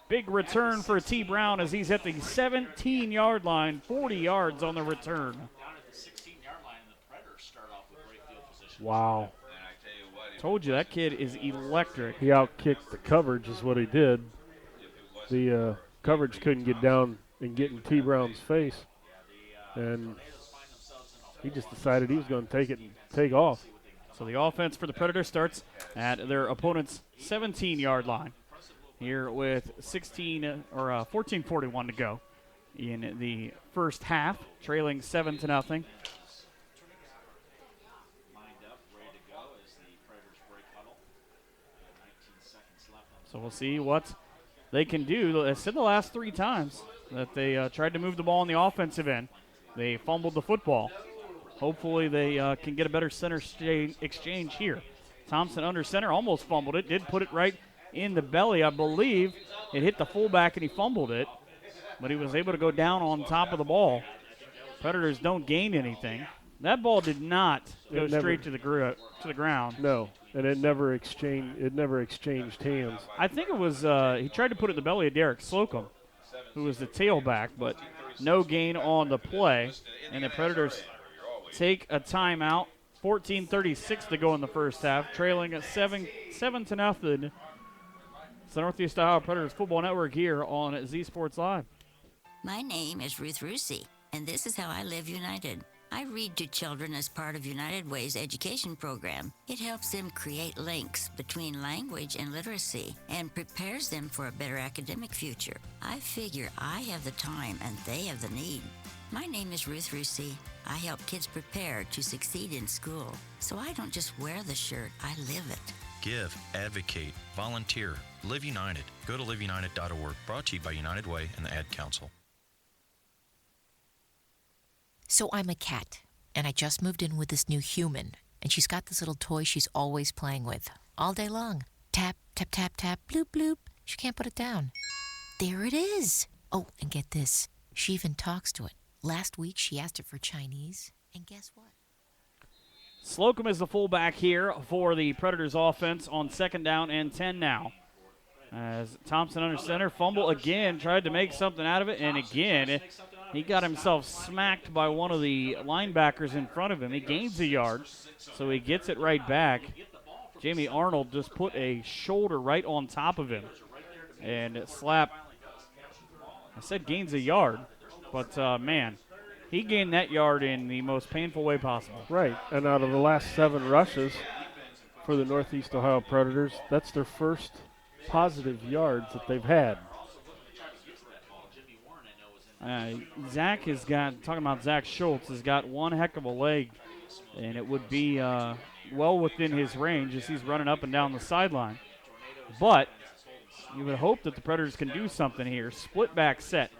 Big return for T. Brown as he's at the 17-yard line, 40 yards on the return. Wow. Told you, that kid is electric. He outkicked the coverage is what he did. The coverage couldn't get down and get in T. Brown's face. And he just decided he was going to take it and take off. So the offense for the Predators starts at their opponent's 17-yard line here with 14:41 to go in the first half, trailing 7-0. So we'll see what they can do. I said the last 3 times that they tried to move the ball on the offensive end. They fumbled the football. Hopefully they can get a better center exchange here. Thompson under center, almost fumbled it. Did put it right in the belly, I believe. It hit the fullback and he fumbled it. But he was able to go down on top of the ball. Predators don't gain anything. That ball did not go straight to the ground. No, and it never exchanged hands. I think it was he tried to put it in the belly of Derek Slocum, who was the tailback, but no gain on the play. And the Predators take a timeout. 14:36 to go in the first half, trailing at 7-0. It's the Northeast Ohio Predators Football Network here on Z Sports Live. My name is Ruth Rusi, and this is how I live united. I read to children as part of United Way's education program. It helps them create links between language and literacy and prepares them for a better academic future. I figure I have the time and they have the need. My name is Ruth Rusi. I help kids prepare to succeed in school. So I don't just wear the shirt, I live it. Give, advocate, volunteer, Live United. Go to liveunited.org. Brought to you by United Way and the Ad Council. So I'm a cat, and I just moved in with this new human, and she's got this little toy she's always playing with, all day long. Tap, tap, tap, tap, bloop, bloop. She can't put it down. There it is. Oh, and get this. She even talks to it. Last week, she asked it for Chinese, and guess what? Slocum is the fullback here for the Predators offense on 2nd down and 10 now. As Thompson under center, fumble again, tried to make something out of it, and again, he got himself smacked by one of the linebackers in front of him. He gains a yard, so he gets it right back. Jamie Arnold just put a shoulder right on top of him and slap. I said gains a yard, but man, He gained that yard in the most painful way possible. Right, and out of the last 7 rushes for the Northeast Ohio Predators, that's their first positive yards that they've had. Zach has got, talking about Zach Schultz, has got one heck of a leg, and it would be well within his range as he's running up and down the sideline. But you would hope that the Predators can do something here. Split back set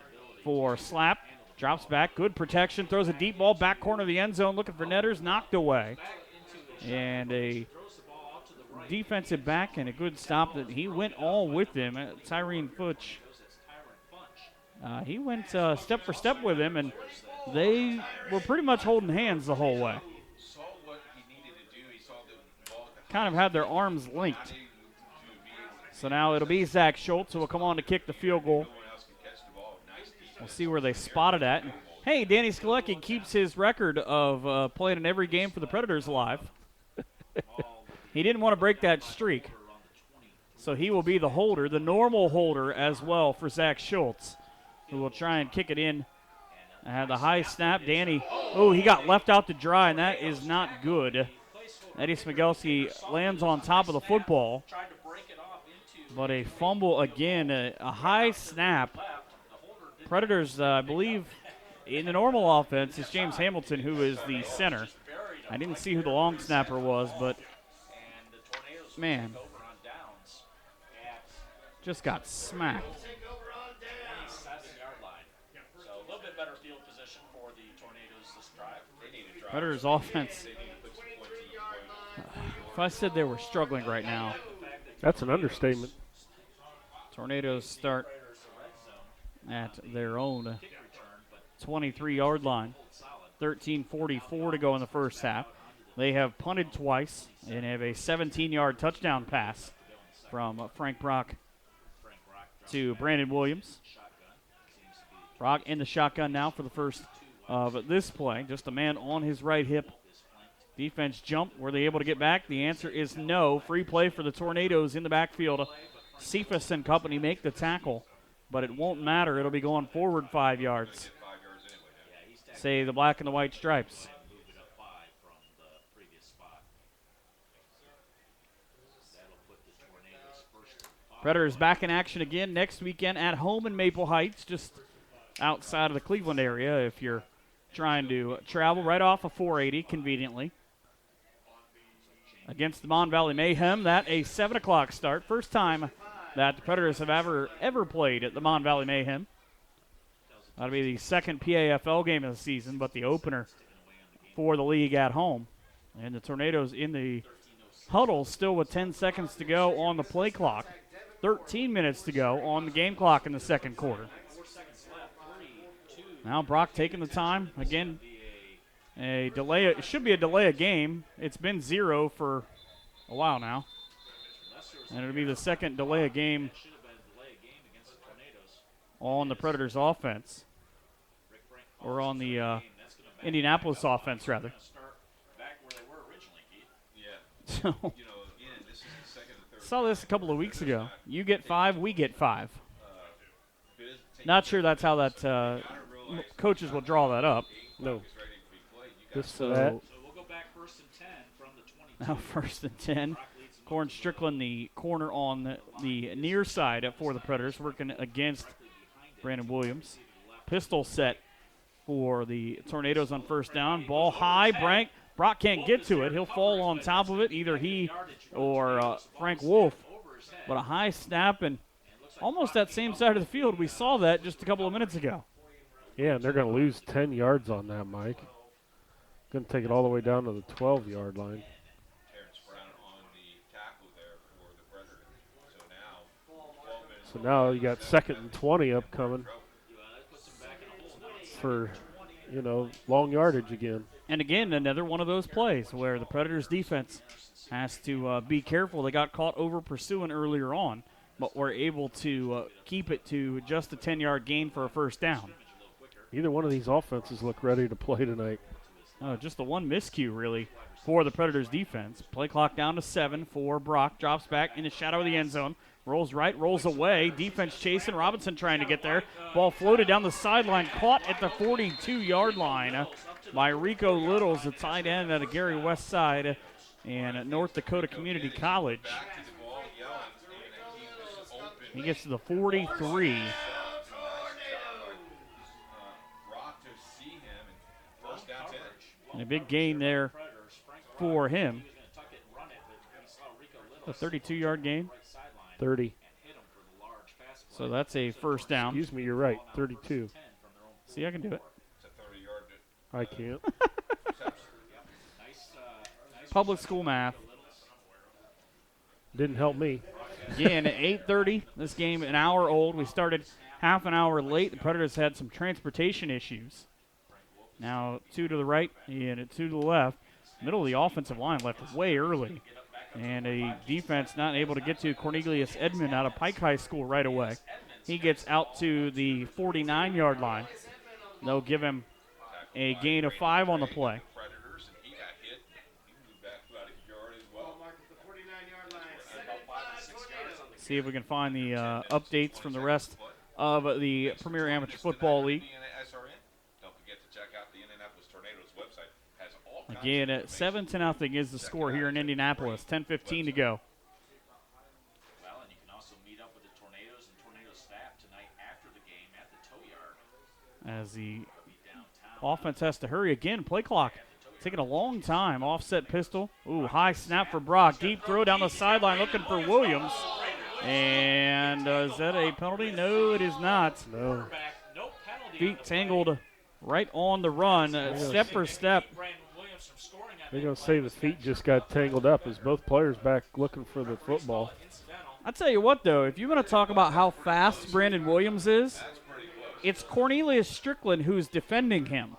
for Slap. Drops back, good protection, throws a deep ball, back corner of the end zone, looking for netters, knocked away. And a defensive back and a good stop that he went all with him. Tyrene Futch, he went step for step with him, and they were pretty much holding hands the whole way. Kind of had their arms linked. So now it'll be Zach Schultz who will come on to kick the field goal. We'll see where they spot it at. And, hey, Danny Skalecki keeps his record of playing in every game for the Predators alive. He didn't want to break that streak. So he will be the holder, the normal holder as well for Zach Schultz, who will try and kick it in. Had the high snap. Danny, he got left out to dry, and that is not good. Eddie Smigelski lands on top of the football. But a fumble again, a high snap. Predators, I believe, in the normal offense, is James Hamilton, who is the center. I didn't see who the long snapper was, but, man, just got smacked. Predators offense, if I said they were struggling right now. That's an understatement. Tornadoes start at their own 23-yard line. 13:44 to go in the first half. They have punted twice and have a 17-yard touchdown pass from Frank Brock to Brandon Williams. Brock in the shotgun now for the first of this play. Just a man on his right hip. Defense jump. Were they able to get back? The answer is no. Free play for the Tornadoes in the backfield. Cephas and company make the tackle, but it won't matter. It'll be going forward 5 yards. Say the black and the white stripes. Predators back in action again next weekend at home in Maple Heights, just outside of the Cleveland area if you're trying to travel right off of 480 conveniently. Against the Mon Valley Mayhem, that a 7 o'clock start. First time that the Predators have ever played at the Mon Valley Mayhem. That'll be the second PAFL game of the season, but the opener for the league at home. And the Tornadoes in the huddle still with 10 seconds to go on the play clock. 13 minutes to go on the game clock in the second quarter. Now Brock taking the time. Again, a delay. It should be a delay of game. It's been 0 for a while now. And it'll be the second delay of game on the Predators offense. Or on the Indianapolis offense, rather. So, saw this a couple of weeks ago. You get 5, we get 5. Not sure that's how that coaches will draw that up. No. So we'll go back first and 10 from the 22. Now first and 10. Corn Strickland, the corner on the near side for the Predators, working against Brandon Williams. Pistol set for the Tornadoes on first down. Ball high. Brock can't get to it. He'll fall on top of it, either he or Frank Wolf. But a high snap and almost that same side of the field. We saw that just a couple of minutes ago. Yeah, and they're going to lose 10 yards on that, Mike. Going to take it all the way down to the 12-yard line. So now you got 2nd and 20 upcoming for, long yardage again. And again, another one of those plays where the Predators defense has to be careful. They got caught over pursuing earlier on, but were able to keep it to just a 10-yard gain for a first down. Either one of these offenses look ready to play tonight. Just the one miscue, really, for the Predators defense. Play clock down to 7 for Brock. Drops back in the shadow of the end zone. Rolls right, rolls away. Defense chasing. Robinson trying to get there. Ball floated down the sideline, caught at the 42-yard line by Rico Littles, the tight end at Gary Westside and North Dakota Community College. He gets to the 43. And a big gain there for him. A 32-yard gain. 30. So that's a first down. Excuse me, you're right. 32. See, I can do it. I can't. Public school math. Didn't help me. Again, at 8:30, this game an hour old. We started half an hour late. The Predators had some transportation issues. Now 2 to the right and 2 to the left. Middle of the offensive line left way early. And a defense not able to get to Cornelius Edmond out of Pike High School right away. He gets out to the 49-yard line. They'll give him a gain of 5 on the play. See if we can find the updates from the rest of the Premier Amateur Football League. Again, at 7-0 is the score here in Indianapolis. 10:15 to go. Well, and you can also meet up with the Tornadoes and Tornado staff tonight after the game at the tow yard. As the offense has to hurry again. Play clock taking a long time. Offset pistol. Ooh, high snap for Brock. Deep throw down the sideline looking for Williams. And is that a penalty? No, it is not. No. Feet tangled right on the run. Step for step. They're going to say the feet just got tangled up as both players back looking for the football. I'll tell you what, though, if you want to talk about how fast Brandon Williams is, it's Cornelius Strickland who's defending him.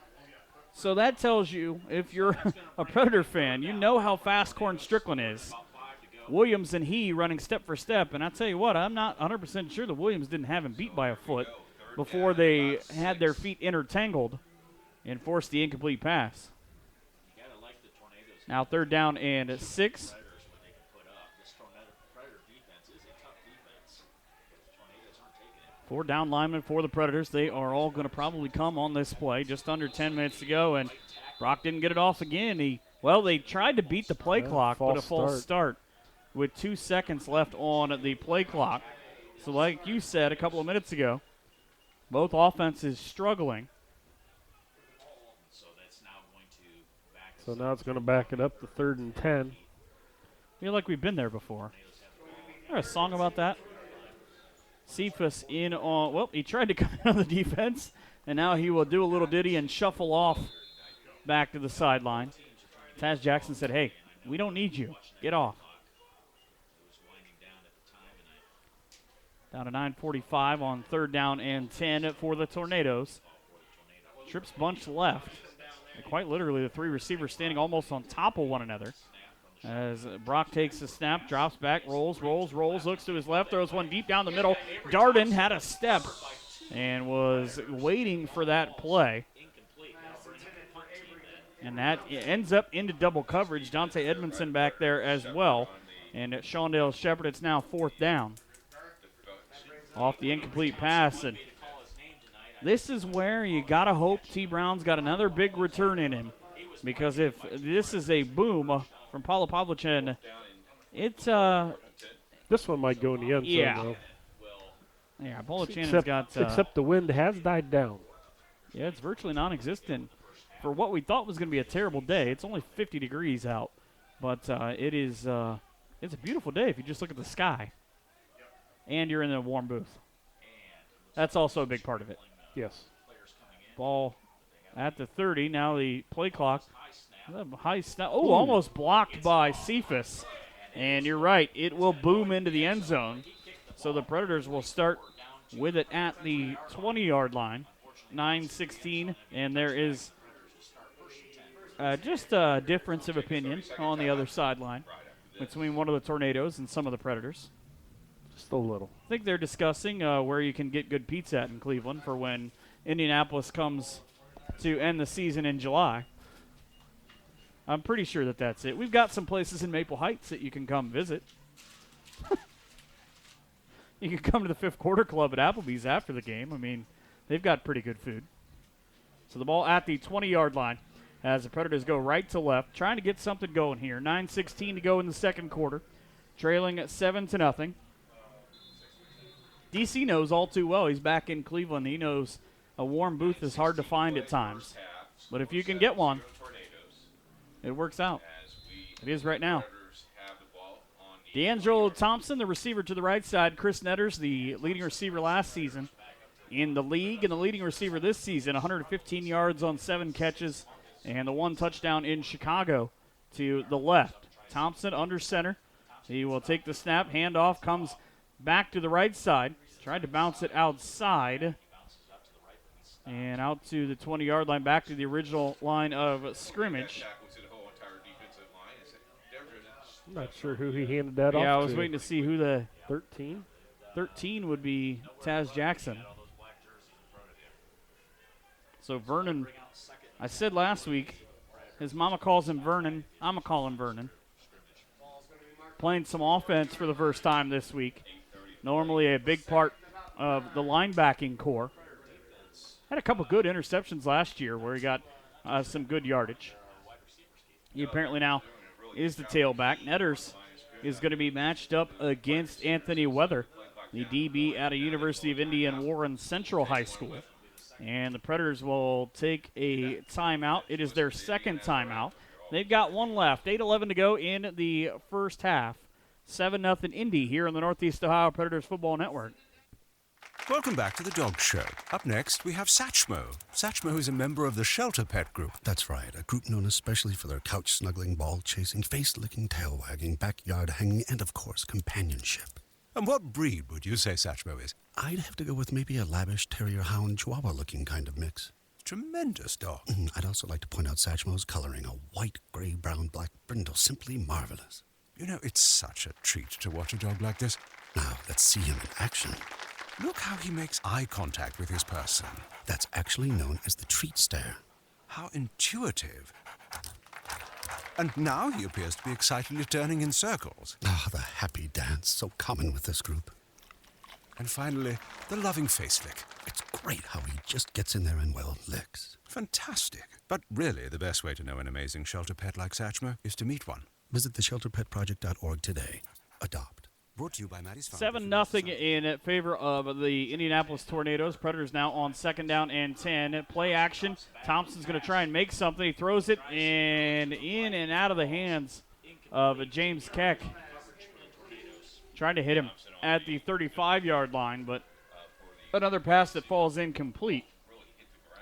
So that tells you, if you're a Predator fan, you know how fast Corn Strickland is. Williams and he running step for step, and I'll tell you what, I'm not 100% sure that Williams didn't have him beat by a foot before they had their feet intertangled and forced the incomplete pass. Now 3rd down and 6. Four down linemen for the Predators. They are all going to probably come on this play. Just under 10 minutes to go, and Brock didn't get it off again. They tried to beat the play clock, but a false start with 2 seconds left on the play clock. So like you said a couple of minutes ago, both offenses struggling. So now it's going to back it up to 3rd and 10. Feel like we've been there before. Is there a song about that? Cephas in on, well, he tried to come in on the defense, and now he will do a little ditty and shuffle off back to the sideline. Taz Jackson said, hey, we don't need you. Get off. Down to 9:45 on 3rd down and 10 for the Tornadoes. Trips bunch left. And quite literally, the 3 receivers standing almost on top of one another. As Brock takes the snap, drops back, rolls, looks to his left, throws one deep down the middle. Darden had a step and was waiting for that play. And that ends up into double coverage. Dante Edmondson back there as well. And at Shawndale Shepherd, it's now 4th down. Off the incomplete pass, and this is where you got to hope T. Brown's got another big return in him, because if this is a boom from Paolo Pavlichin, it's this one might go in the end zone, though. Yeah, Pavlichin's got except the wind has died down. Yeah, it's virtually non-existent for what we thought was going to be a terrible day. It's only 50 degrees out, but it is it's a beautiful day if you just look at the sky. And you're in a warm booth. That's also a big part of it. Yes. Ball at the 30. Now the play clock. High snap. Oh, almost blocked by Cephas. And you're right. It will boom into the end zone. So the Predators will start with it at the 20-yard line. 9:16. And there is just a difference of opinion on the other sideline between one of the Tornadoes and some of the Predators. Just a little. I think they're discussing where you can get good pizza at in Cleveland for when Indianapolis comes to end the season in July. I'm pretty sure that that's it. We've got some places in Maple Heights that you can come visit. You can come to the Fifth Quarter Club at Applebee's after the game. I mean, they've got pretty good food. So the ball at the 20-yard line as the Predators go right to left, trying to get something going here. 9:16 to go in the second quarter, trailing at 7-0. DC knows all too well. He's back in Cleveland. He knows a warm booth is hard to find at times. But if you can get one, it works out. It is right now. D'Angelo Thompson, the receiver to the right side. Chris Netters, the leading receiver last season in the league, and the leading receiver this season, 115 yards on 7 catches, and the 1 touchdown in Chicago to the left. Thompson under center. He will take the snap. Handoff comes back to the right side. Tried to bounce it outside. And out to the 20-yard line, back to the original line of scrimmage. I'm not sure who he handed that off to. Yeah, I was waiting to see who the 13. 13 would be Taz Jackson. So Vernon, I said last week, his mama calls him Vernon. I'm going to call him Vernon. Playing some offense for the first time this week. Normally a big part of the linebacking core. Had a couple good interceptions last year where he got some good yardage. He apparently now is the tailback. Netters is going to be matched up against Anthony Weather, the DB out of University of Indiana Warren Central High School. And the Predators will take a timeout. It is their second timeout. They've got one left. 8:11 to go in the first half. 7-0 Indy here on the Northeast Ohio Predators Football Network. Welcome back to the Dog Show. Up next, we have Satchmo. Satchmo is a member of the Shelter Pet Group. That's right, a group known especially for their couch-snuggling, ball-chasing, face-licking, tail-wagging, backyard-hanging, and, of course, companionship. And what breed would you say Satchmo is? I'd have to go with maybe a lavish terrier-hound chihuahua-looking kind of mix. Tremendous dog. I'd also like to point out Satchmo's coloring, a white, gray, brown, black brindle, simply marvelous. You know, it's such a treat to watch a dog like this. Now, let's see him in action. Look how he makes eye contact with his person. That's actually known as the treat stare. How intuitive. And now he appears to be excitedly turning in circles. Ah, the happy dance, so common with this group. And finally, the loving face lick. It's great how he just gets in there and, well, licks. Fantastic. But really, the best way to know an amazing shelter pet like Satchmo is to meet one. Visit theshelterpetproject.org today. Adopt. Brought to you by Maddie's 7-0 in favor of the Indianapolis Tornadoes. Predators now on 2nd down and 10. Play action. Thompson's going to try and make something. He throws it in and out of the hands of James Keck. Trying to hit him at the 35-yard line, but another pass that falls incomplete.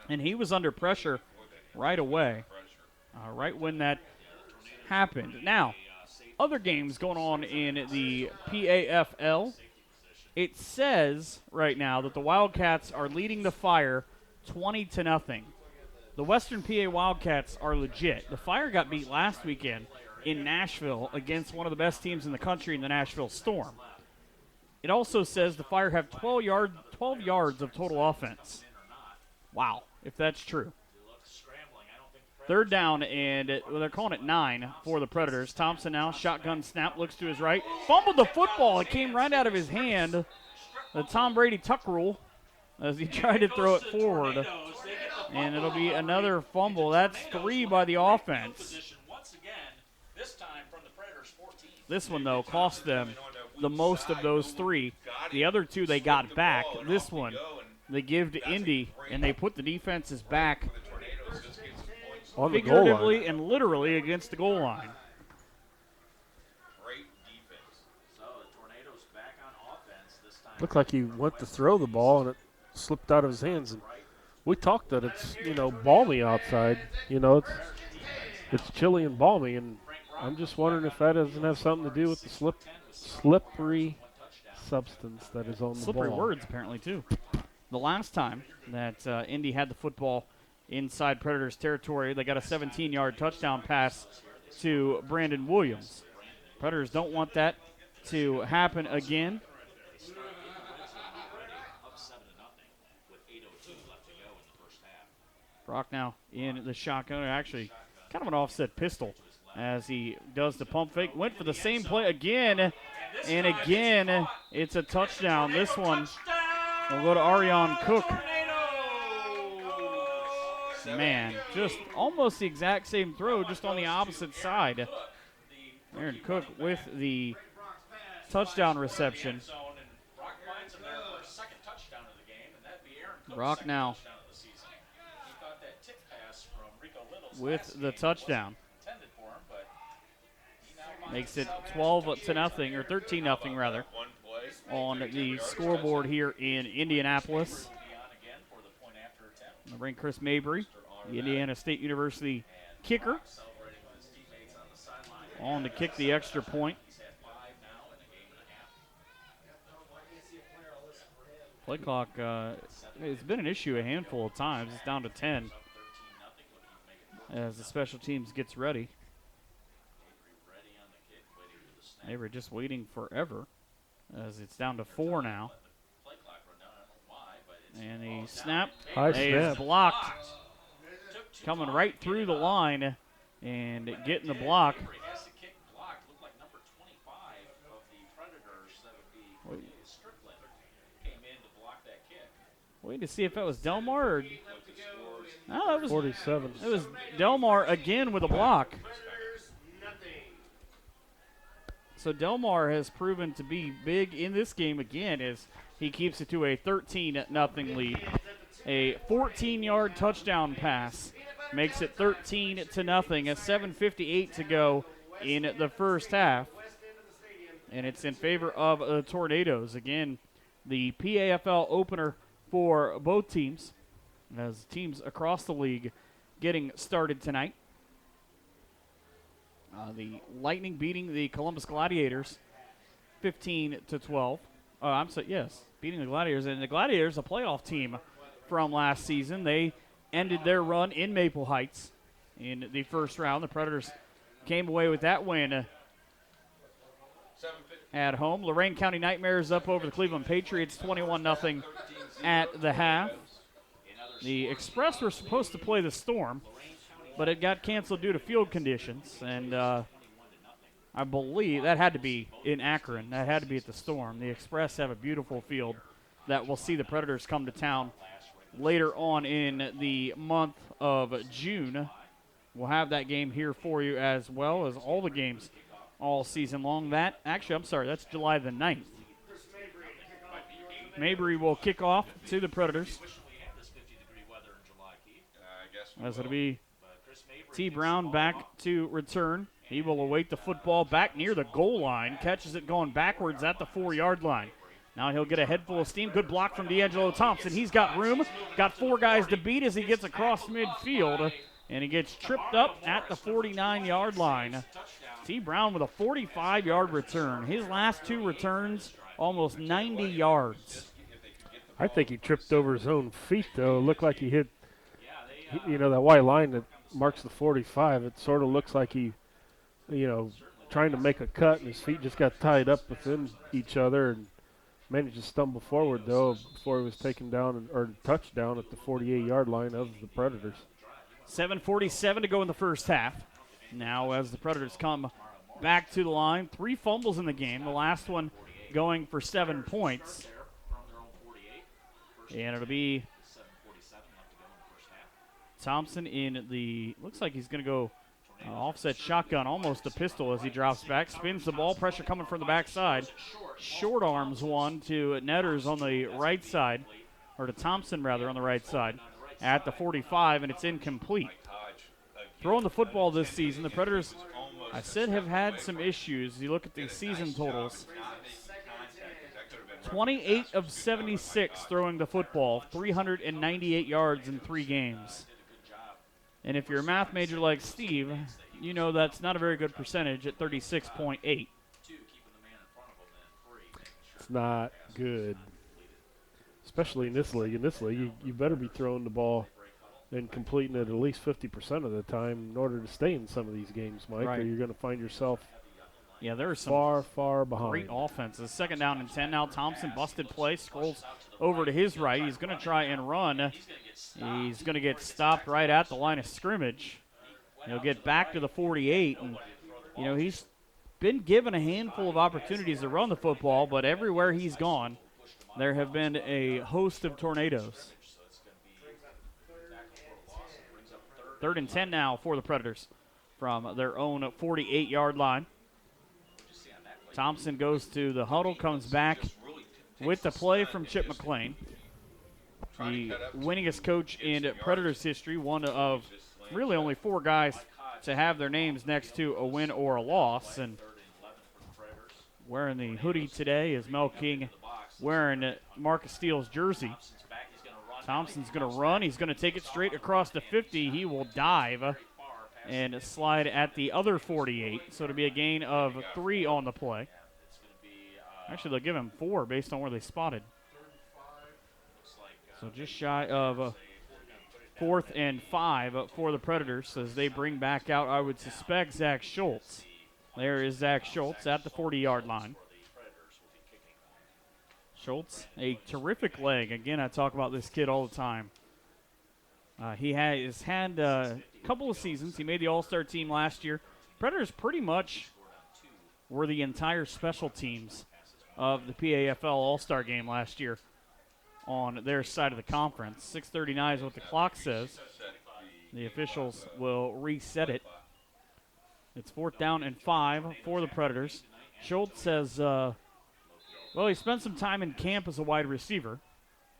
And he was under pressure right away, right when that happened. Now, other games going on in the PAFL. It says right now that the Wildcats are leading the Fire 20-0. The Western PA Wildcats are legit. The Fire got beat last weekend in Nashville against one of the best teams in the country in the Nashville Storm. It also says the Fire have 12 yards of total offense. Wow, if that's true. 3rd down, and they're calling it 9 for the Predators. Thompson now, shotgun snap, looks to his right. Fumbled the football. It came right out of his hand. The Tom Brady tuck rule as he tried to throw it forward. And it'll be another fumble. That's 3 by the offense. This one, though, cost them the most of those 3. The other 2 they got back. This one they give to Indy, and they put the defenses back on the goal line. Figuratively and literally against the goal line. Great defense. So the Tornadoes back on offense this time. Looked like he went to throw the ball and it slipped out of his hands. And we talked that it's, balmy outside. It's chilly and balmy, and I'm just wondering if that doesn't have something to do with the slippery substance that is on the ball. Slippery words, apparently, too. The last time that Indy had the football inside Predators territory, they got a 17-yard touchdown pass to Brandon Williams. Predators don't want that to happen again. Brock now in the shotgun. Actually, kind of an offset pistol as he does the pump fake. Went for the same play again, And again, it's a touchdown. This one will go to Ariane Cook. Man, just almost the exact same throw, just on the opposite side. Aaron Cook with the touchdown reception. Brock now with the touchdown. Makes it 12-0, or 13-0 rather, on the scoreboard here in Indianapolis. I'll bring Chris Mabry, the Indiana State University kicker, on to kick the extra point. Play clock, it's been an issue a handful of times. It's down to 10 as the special teams gets ready. They were just waiting forever as it's down to 4 now. And the snap is blocked. Coming right through the line and getting the block. Waiting to see if that was Delmar or... No, that was 47. It was Delmar again with a block. So Delmar has proven to be big in this game again as he keeps it to a 13-0 lead. A 14-yard touchdown pass makes it 13-0. A 7:58 to go in the first half. And it's in favor of the Tornadoes. Again, the PAFL opener for both teams as teams across the league getting started tonight. The Lightning beating the Columbus Gladiators 15-12. Beating the Gladiators. And the Gladiators, a playoff team from last season. They ended their run in Maple Heights in the first round. The Predators came away with that win at home. Lorain County Nightmares up over the Cleveland Patriots 21-0 at the half. The Express were supposed to play the Storm, but it got canceled due to field conditions, and I believe that had to be in Akron. That had to be at the Storm. The Express have a beautiful field that will see the Predators come to town later on in the month of June. We'll have that game here for you as well as all the games all season long. That's July the 9th. Mabry will kick off to the Predators. As it'll be T. Brown back to return. He will await the football back near the goal line. Catches it going backwards at the 4-yard line. Now he'll get a head full of steam. Good block from D'Angelo Thompson. He's got room. Got 4 guys to beat as he gets across midfield. And he gets tripped up at the 49-yard line. T. Brown with a 45-yard return. His last 2 returns, almost 90 yards. I think he tripped over his own feet, though. It looked like he hit, that white line that marks the 45. It sort of looks like he, trying to make a cut, and his feet just got tied up within each other and managed to stumble forward, though, before he was taken down or touchdown at the 48-yard line of the Predators. 7:47 to go in the first half. Now as the Predators come back to the line, 3 fumbles in the game, the last one going for 7 points. And it'll be Thompson in the, looks like he's going to go offset shotgun, almost a pistol as he drops back. Spins the ball, pressure coming from the backside. Short arms one to Netters on the right side, or to Thompson rather on the right side at the 45, and it's incomplete. Throwing the football this season, the Predators, I said, have had some issues. You look at the season totals. 28 of 76 throwing the football, 398 yards in 3 games. And if you're a math major like Steve, you know that's not a very good percentage at 36.8. It's not good, especially in this league. In this league, you better be throwing the ball and completing it at least 50% of the time in order to stay in some of these games, Mike, Right. or you're going to find yourself there's some far behind. Great offenses. 2nd down and 10 now. Thompson busted play, scrolls over to his right. He's going to try and run. He's going to get stopped right at the line of scrimmage. He'll get back to the 48, and he's been given a handful of opportunities to run the football, but everywhere he's gone, there have been a host of tornadoes. 3rd and 10 now for the Predators from their own 48-yard line. Thompson goes to the huddle, comes back with the play from Chip McLean, the winningest coach in Predators history, one of really only 4 guys to have their names next to a win or a loss. And wearing the hoodie today is Mel King wearing Marcus Steele's jersey. Thompson's going to run. He's going to take it straight across the 50. He will dive and slide at the other 48. So it'll be a gain of 3 on the play. Actually, they'll give him 4 based on where they spotted. So just shy of 4th and 5 for the Predators as they bring back out, I would suspect, Zach Schultz. There is Zach Schultz at the 40-yard line. Schultz, a terrific leg. Again, I talk about this kid all the time. He has had a couple of seasons. He made the All-Star team last year. Predators pretty much were the entire special teams of the PAFL All-Star game last year on their side of the conference. 6:39 is what the clock says. The officials will reset it. It's 4th down and 5 for the Predators. Schultz says, well, he spent some time in camp as a wide receiver,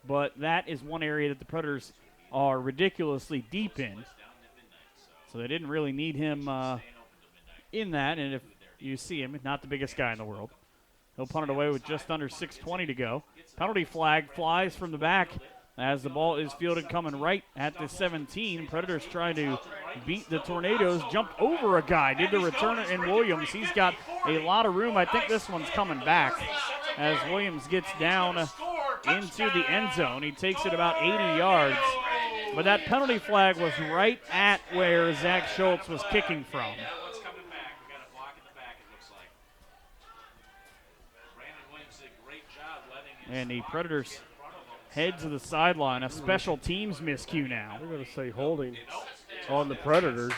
but that is one area that the Predators are ridiculously deep in. So they didn't really need him in that, and if you see him, not the biggest guy in the world. He'll punt it away with just under 6:20 to go. Penalty flag flies from the back as the ball is fielded coming right at the 17. Predators trying to beat the Tornadoes. Jumped over a guy. Did the returner in Williams. He's got a lot of room. I think this one's coming back as Williams gets down into the end zone. He takes it about 80 yards. But that penalty flag was right at where Zach Schultz was kicking from. And the Predators head to the sideline. A special teams miscue now. They're going to say holding on the Predators. It was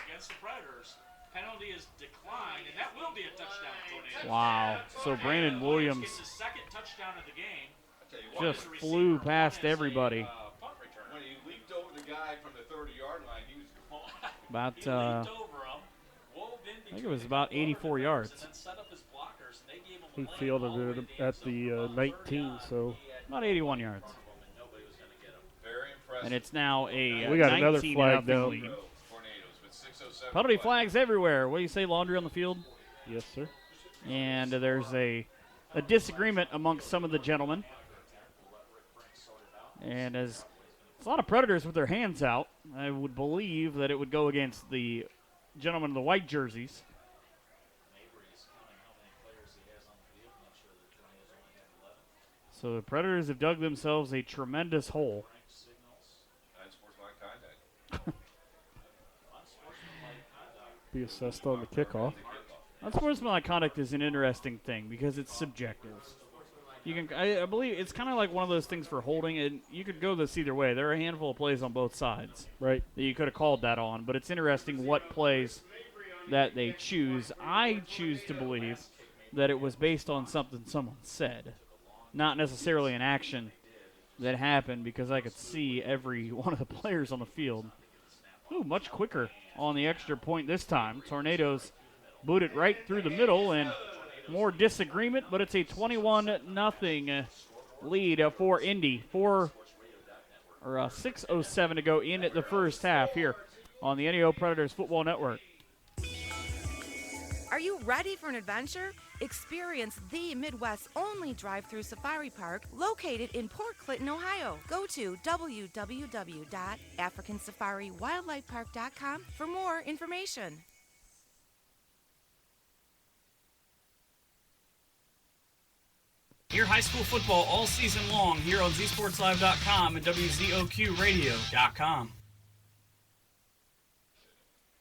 against the Predators. Penalty is declined, and that will be a touchdown Tornadoes. Wow. So Brandon Williams Gets his 2nd touchdown of the game. just flew past everybody. When he leaped over the guy from the 30-yard line, he was gone. About, I think it was about 84 yards. He fielded it at the 19, so about 81 yards. Very impressive. And it's now a we got another 19-0 flag down. lead. Tornadoes with 6:07 Penalty flags everywhere. What do you say, Laundry on the field? Yes, sir. And there's a disagreement amongst some of the gentlemen. And as a lot of Predators with their hands out, I would believe that it would go against the gentlemen in the white jerseys. So the Predators have dug themselves a tremendous hole. Be assessed on the kickoff. Unsportsmanlike conduct is an interesting thing because it's subjective. You can, I believe, it's kind of like one of those things for holding, and you could go this either way. There are a handful of plays on both sides, right, that you could have called that on. But it's interesting what plays that they choose. I choose to believe that it was based on something someone said, not necessarily an action that happened, because I could see every one of the players on the field. Ooh, much quicker on the extra point this time. Tornadoes boot it right through the middle, and more disagreement, but it's a 21-0 lead for Indy. 6:07 to go in at the first half here on the NEO Predators Football Network. Are you ready for an adventure? Experience the Midwest's only drive-through safari park located in Port Clinton, Ohio. Go to www.africansafariwildlifepark.com for more information. Hear high school football all season long here on zsportslive.com and WZOQradio.com.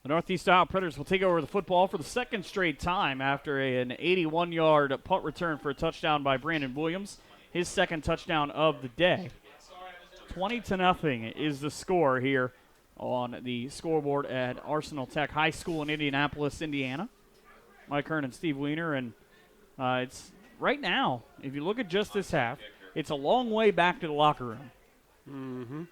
The Northeast Ohio Predators will take over the football for the second straight time after an 81-yard punt return for a touchdown by Brandon Williams, his second touchdown of the day. 20-0 is the score here on the scoreboard at Arsenal Tech High School in Indianapolis, Indiana. Mike Hearn and Steve Weiner, and it's right now, if you look at just this half, it's a long way back to the locker room. Mm-hmm.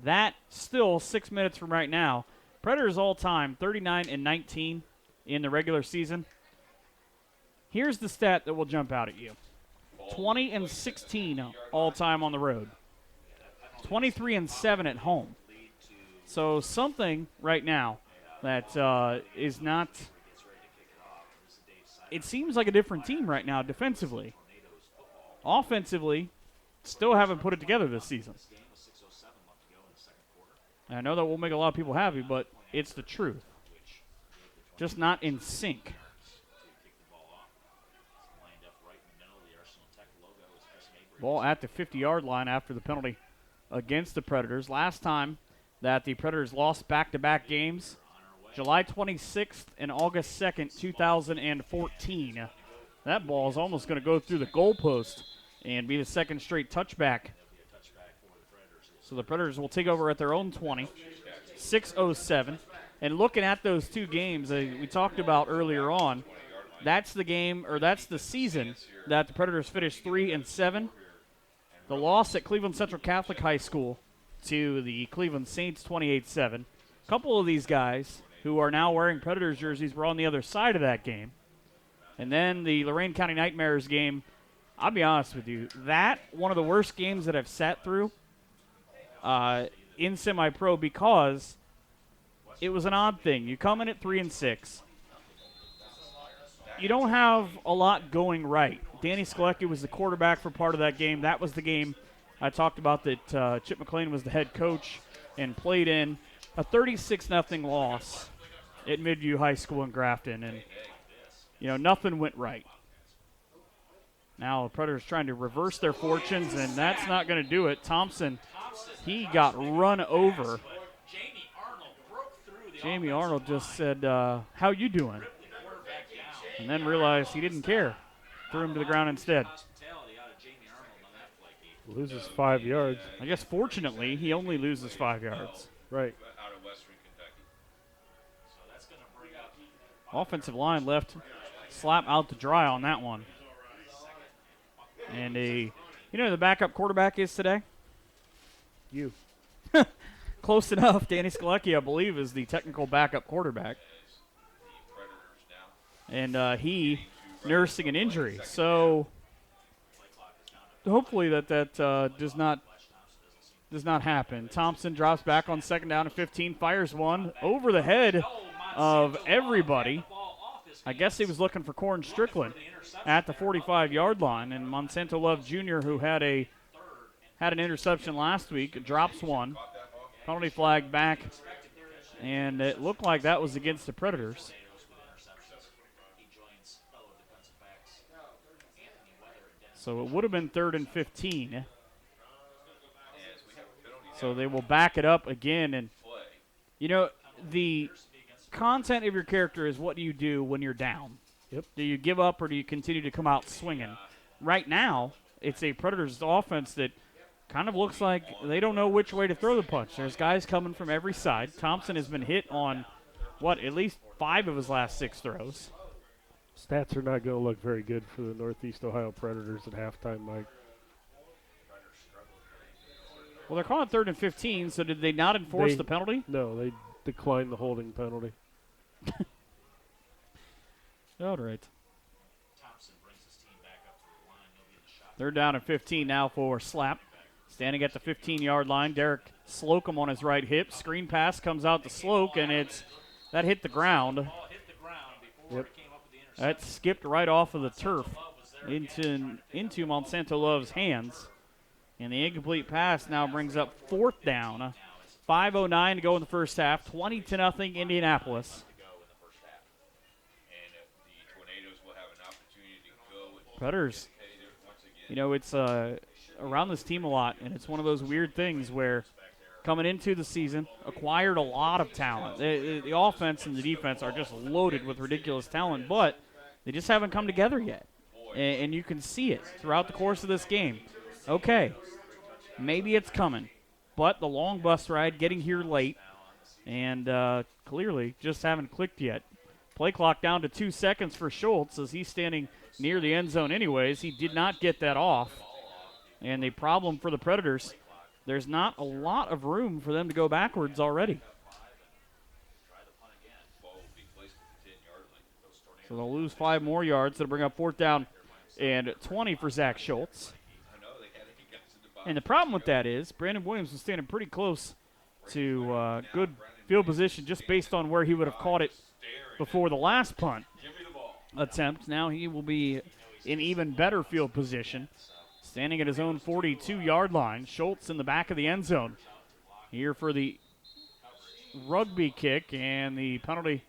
That still 6 minutes from right now. Predators all time 39-19 in the regular season. Here's the stat that will jump out at you: 20-16 all time on the road, 23-7 at home. So something right now that is not. It seems like a different team right now defensively. Offensively, still haven't put it together this season. I know that will make a lot of people happy, but it's the truth. Just not in sync. Ball at the 50-yard line after the penalty against the Predators. Last time that the Predators lost back-to-back games, July 26th and August 2nd, 2014. That ball is almost going to go through the goalpost and be the second straight touchback. So the Predators will take over at their own 20, 6:07. And looking at those two games we talked about earlier on, that's the game, or that's the season that the Predators finished 3-7. The loss at Cleveland Central Catholic High School to the Cleveland Saints, 28-7. A couple of these guys who are now wearing Predators jerseys were on the other side of that game. And then the Lorain County Nightmares game, I'll be honest with you, that one of the worst games that I've sat through in semi-pro, because it was an odd thing. You come in at 3-6. You don't have a lot going right. Danny Skalecki was the quarterback for part of that game. That was the game I talked about that Chip McLean was the head coach and played in. A 36-0 loss at Midview High School in Grafton, and nothing went right. Now the Predators trying to reverse their fortunes, and that's not going to do it. Thompson, he got run over. Jamie Arnold just said, how you doing? And then realized he didn't care. Threw him to the ground instead. Loses 5 yards. I guess fortunately he only loses 5 yards. Right. Offensive line left slap out to dry on that one. And who the backup quarterback is today? You. Close enough. Danny Skalecki, I believe, is the technical backup quarterback. And he nursing an injury. So hopefully that does not happen. Thompson drops back on second down and 15, fires one over the head of everybody. I guess he was looking for Corn Strickland at the 45-yard line, and Monsanto Love Jr., who had an interception last week, drops one. Penalty flag back, and it looked like that was against the Predators. So it would have been 3rd and 15. So they will back it up again. And, the content of your character is what do you do when you're down. Yep. Do you give up or do you continue to come out swinging? Right now, it's a Predators offense that kind of looks like they don't know which way to throw the punch. There's guys coming from every side. Thompson has been hit on, at least 5 of his last 6 throws. Stats are not going to look very good for the Northeast Ohio Predators at halftime, Mike. Well, they're calling 3rd and 15, so did they not enforce the penalty? No, they declined the holding penalty. All right. 3rd down and 15 now for Slap. Standing at the 15-yard line, Derek Slocum on his right hip. Screen pass comes out to Sloke, and that hit the ground. Yep. That skipped right off of the turf into Monsanto Love's hands. And the incomplete pass now brings up 4th down. 5:09 to go in the first half. 20-0 Indianapolis. Predators, it's around this team a lot, and it's one of those weird things where coming into the season, acquired a lot of talent. The offense and the defense are just loaded with ridiculous talent, but they just haven't come together yet. And you can see it throughout the course of this game. Okay, maybe it's coming, but the long bus ride getting here late and clearly just haven't clicked yet. Play clock down to 2 seconds for Schultz as he's standing near the end zone anyways. He did not get that off. And the problem for the Predators, there's not a lot of room for them to go backwards already. So they'll lose 5 more yards. That'll bring up 4th down and 20 for Zach Schultz. And the problem with that is Brandon Williams was standing pretty close to good field position just based on where he would have caught it before the last punt attempt. Now he will be in even better field position, standing at his own 42-yard line. Schultz in the back of the end zone here for the rugby kick, and the penalty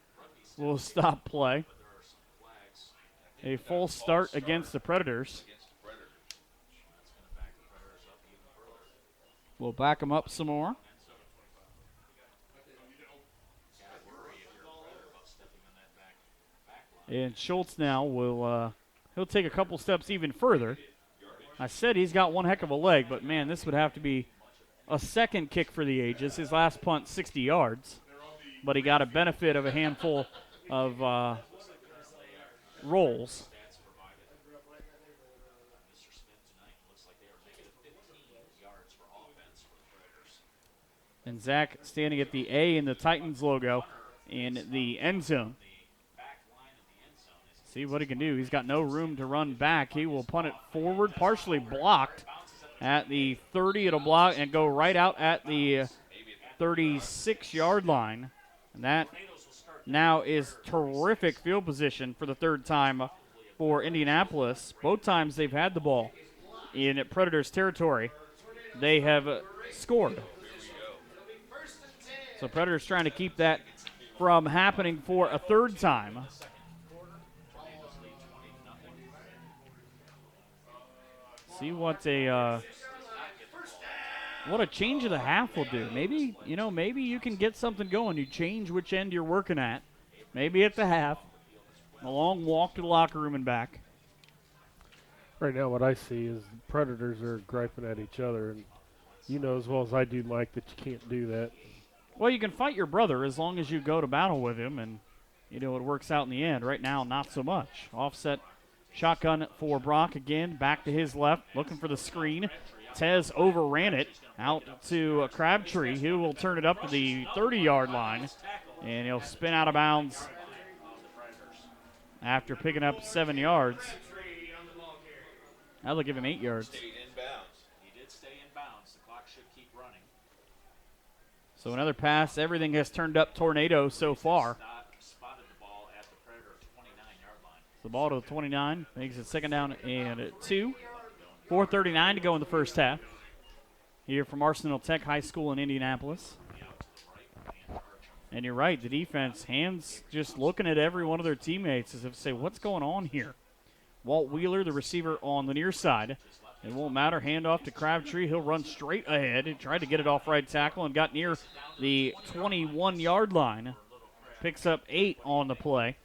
will stop play. A full start against the Predators. We'll back them up some more. And Schultz now will he'll take a couple steps even further. I said he's got one heck of a leg, but man, this would have to be a second kick for the ages. His last punt, 60 yards, but he got a benefit of a handful of rolls. And Zach standing at the A in the Titans logo in the end zone. See what he can do. He's got no room to run back. He will punt it forward, partially blocked at the 30. It'll block and go right out at the 36-yard line. And that now is terrific field position for the 3rd time for Indianapolis. Both times they've had the ball in Predators territory, they have scored. So Predators trying to keep that from happening for a 3rd time. See what a change of the half will do. Maybe you can get something going. You change which end you're working at. Maybe at the half. A long walk to the locker room and back. Right now what I see is the Predators are griping at each other, and you know as well as I do, Mike, that you can't do that. Well, you can fight your brother as long as you go to battle with him, and it works out in the end. Right now, not so much. Offset shotgun for Brock again, back to his left, looking for the screen. Tez overran it out to Crabtree, who will turn it up to the 30-yard line, and he'll spin out of bounds after picking up 7 yards. That'll give him 8 yards. He did stay in bounds. The clock should keep running. So another pass. Everything has turned up tornado so far. Spotted the ball at the Predator 29-yard line. The ball to the 29 makes it 2nd down and 2. 4:39 to go in the first half. Here from Arsenal Tech High School in Indianapolis. And you're right, the defense, hands just looking at every one of their teammates as if to say, what's going on here? Walt Wheeler, the receiver on the near side. It won't matter. Handoff to Crabtree. He'll run straight ahead. He tried to get it off right tackle and got near the 21-yard line. Picks up 8 on the play.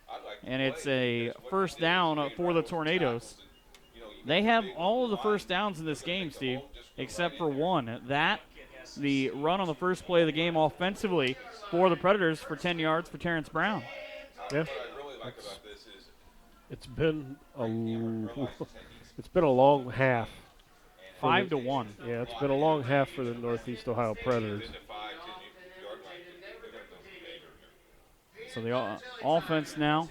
And it's a 1st down for the Tornadoes. They have all of the 1st downs in this game, Steve, except for one. The run on the first play of the game offensively for the Predators for 10 yards for Terrence Brown. Yeah. It's been a long half. 5-1. Yeah, it's been a long half for the Northeast Ohio Predators. So the offense now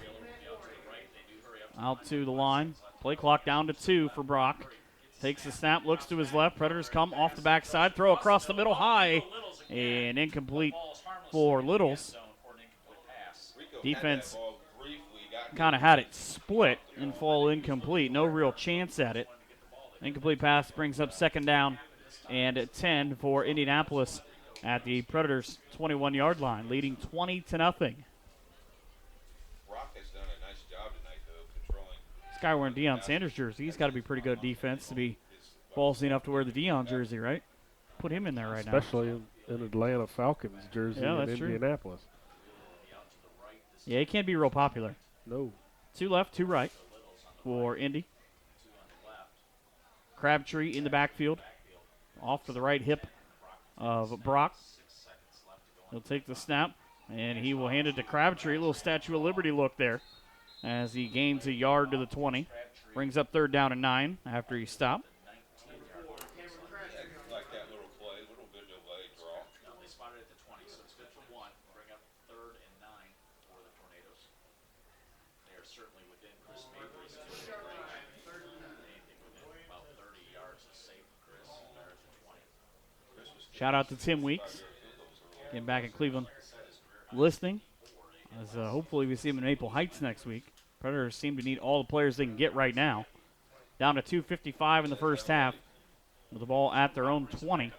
out to the line. Play clock down to 2 for Brock. Takes the snap, looks to his left. Predators come off the backside, throw across the middle high, and incomplete for Littles. Defense kind of had it split and fall incomplete. No real chance at it. Incomplete pass brings up 2nd down and 10 for Indianapolis at the Predators' 21-yard line, leading 20-0. Brock has done a nice job tonight, though, controlling. This guy wearing Deion Sanders' jersey, he's got to be pretty good at defense to be ballsy enough to wear the Deion jersey, right? Put him in there right now. Especially in Atlanta Falcons jersey in Indianapolis. True. Yeah, he can't be real popular. No. 2 left, 2 right for Indy. Crabtree in the backfield. Off to the right hip of Brock. He'll take the snap. And he will hand it to Crabtree. A little Statue of Liberty look there as he gains a yard to the 20. Brings up 3rd down and 9 after he stopped. Like that little play, little bit delay draw. No, they spotted at the 20, so it's good for 1. Bring up 3rd and 9 for the Tornadoes. They are certainly within Chris Mabry's field range. Anything within about 30 yards is safe for Chris. There's the 20. Shout out to Tim Weeks. Getting back in Cleveland listening. As hopefully we see him in Maple Heights next week. Predators seem to need all the players they can get right now. Down to 2:55 in the first half with the ball at their own 20.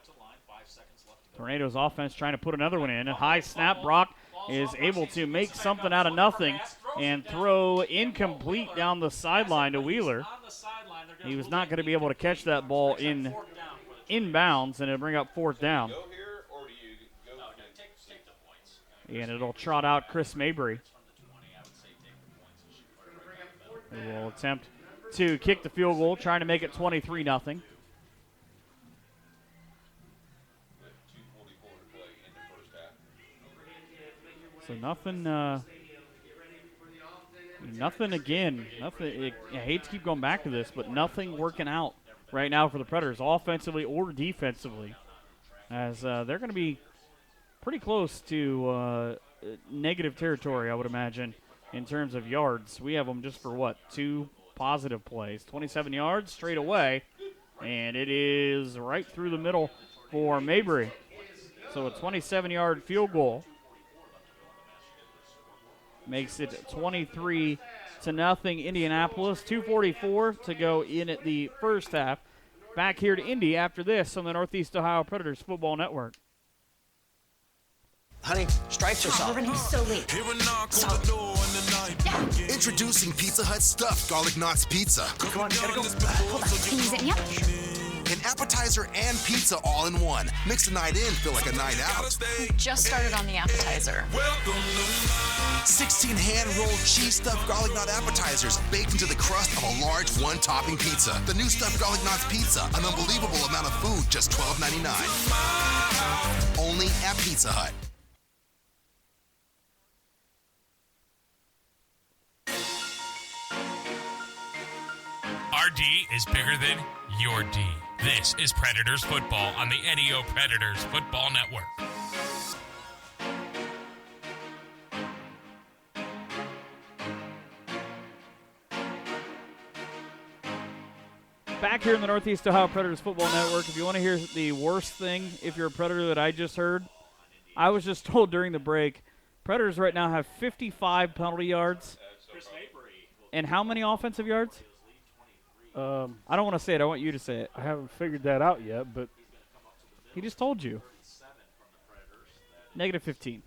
Tornadoes offense trying to put another one in. A high snap. Brock is able to make something out of nothing and throw incomplete down the sideline to Wheeler. He was not going to be able to catch that ball inbounds, and it'll bring up 4th down. And it'll trot out Chris Mabry, who will attempt to kick the field goal, trying to make it 23-0. So nothing again. Nothing. I hate to keep going back to this, but nothing working out right now for the Predators, offensively or defensively, as they're going to be pretty close to negative territory, I would imagine, in terms of yards. We have them just for, what, 2 positive plays. 27 yards straight away, and it is right through the middle for Mabry. So a 27-yard field goal makes it 23-0 Indianapolis. 2:44 to go in at the first half. Back here to Indy after this on the Northeast Ohio Predators Football Network. Honey, stripes are soft. So late. Introducing Pizza Hut Stuffed Garlic Knots Pizza. Come on, gotta go. Hold on. Can you zip me up? An appetizer and pizza all in one. Makes the night in feel like a night out. Just started on the appetizer. 16 hand-rolled cheese-stuffed garlic knot appetizers baked into the crust of a large one-topping pizza. The new stuffed garlic knots pizza, an unbelievable amount of food, just $12.99. Only at Pizza Hut. Our D is bigger than your D. This is Predators Football on the NEO Predators Football Network. Back here in the Northeast Ohio Predators Football Network, if you want to hear the worst thing, if you're a Predator, that I just heard, I was just told during the break, Predators right now have 55 penalty yards. And how many offensive yards? I don't want to say it. I want you to say it. I haven't figured that out yet, but he just told you. Negative 15.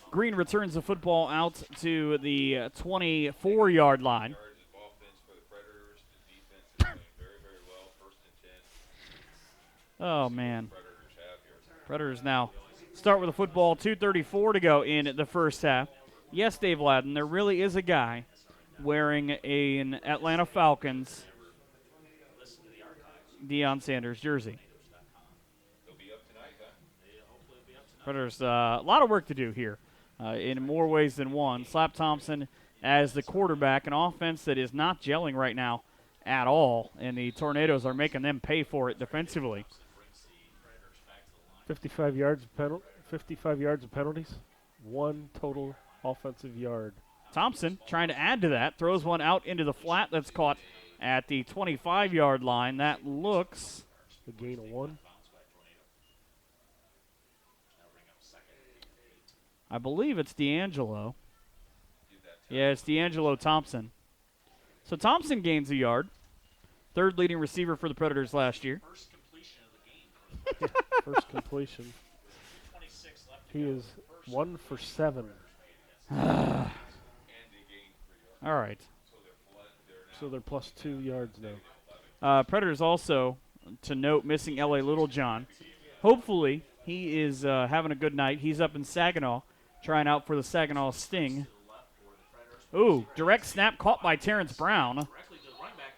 Green returns the football out to the 24-yard line. Oh, man. Predators now start with the football. 2:34 to go in the first half. Yes, Dave Ladden, there really is a guy wearing an Atlanta Falcons Deion Sanders jersey. Predators, a lot of work to do here in more ways than one. Slap Thompson as the quarterback, an offense that is not gelling right now at all, and the Tornadoes are making them pay for it defensively. 55 yards of penalties, 1 total offensive yard. Thompson trying to add to that, throws one out into the flat that's caught at the 25-yard line. That looks a gain of 1. I believe it's D'Angelo. Yeah, it's D'Angelo Thompson. So Thompson gains a yard. 3rd leading receiver for the Predators last year. First completion. He is 1 for 7. All right. So they're plus 2 yards now. Predators also, to note, missing L.A. Littlejohn. Hopefully, he is having a good night. He's up in Saginaw, trying out for the Saginaw Sting. Ooh, direct snap caught by Terrence Brown.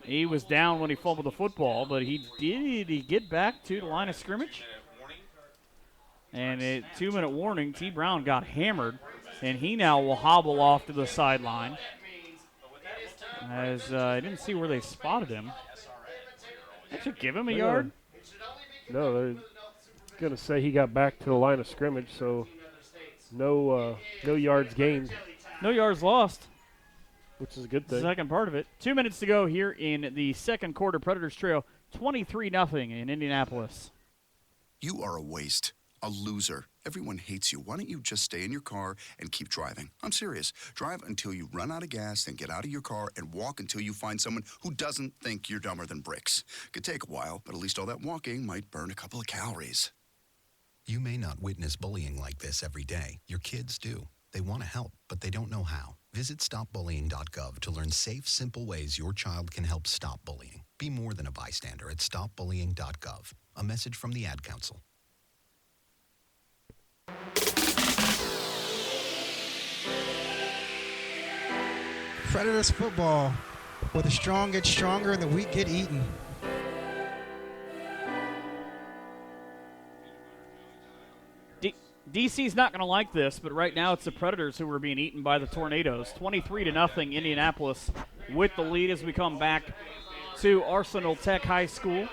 He was down when he fumbled the football, but did he get back to the line of scrimmage? And a 2-minute warning, T. Brown got hammered, and he now will hobble off to the sideline. As I didn't see where they spotted him. They should give him a yard. No, they're going to say he got back to the line of scrimmage, so no yards gained. No yards lost. Which is a good thing. Second part of it. 2 minutes to go here in the second quarter. Predators trail 23-0 in Indianapolis. You are a waste, a loser. Everyone hates you. Why don't you just stay in your car and keep driving? I'm serious. Drive until you run out of gas, then get out of your car and walk until you find someone who doesn't think you're dumber than bricks. Could take a while, but at least all that walking might burn a couple of calories. You may not witness bullying like this every day. Your kids do. They want to help, but they don't know how. Visit stopbullying.gov to learn safe, simple ways your child can help stop bullying. Be more than a bystander at stopbullying.gov. A message from the Ad Council. Predators football, where the strong get stronger and the weak get eaten. DC's not going to like this, but right now it's the Predators who are being eaten by the Tornadoes. 23-0 Indianapolis with the lead as we come back to Arsenal Tech High School,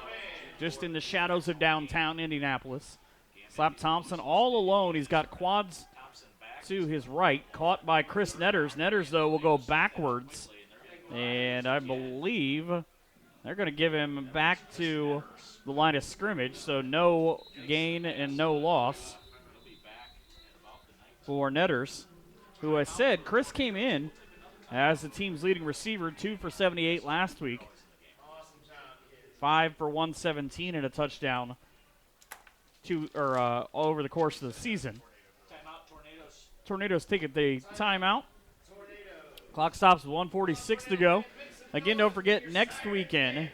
just in the shadows of downtown Indianapolis. Slap Thompson all alone. He's got quads to his right, caught by Chris Netters. Netters, though, will go backwards, and I believe they're going to give him back to the line of scrimmage, so no gain and no loss for Netters, who I said Chris came in as the team's leading receiver, 2 for 78 last week, 5 for 117 and a touchdown over the course of the season. Tornadoes take the timeout. Clock stops with 1:46 to go. Again, don't forget, next weekend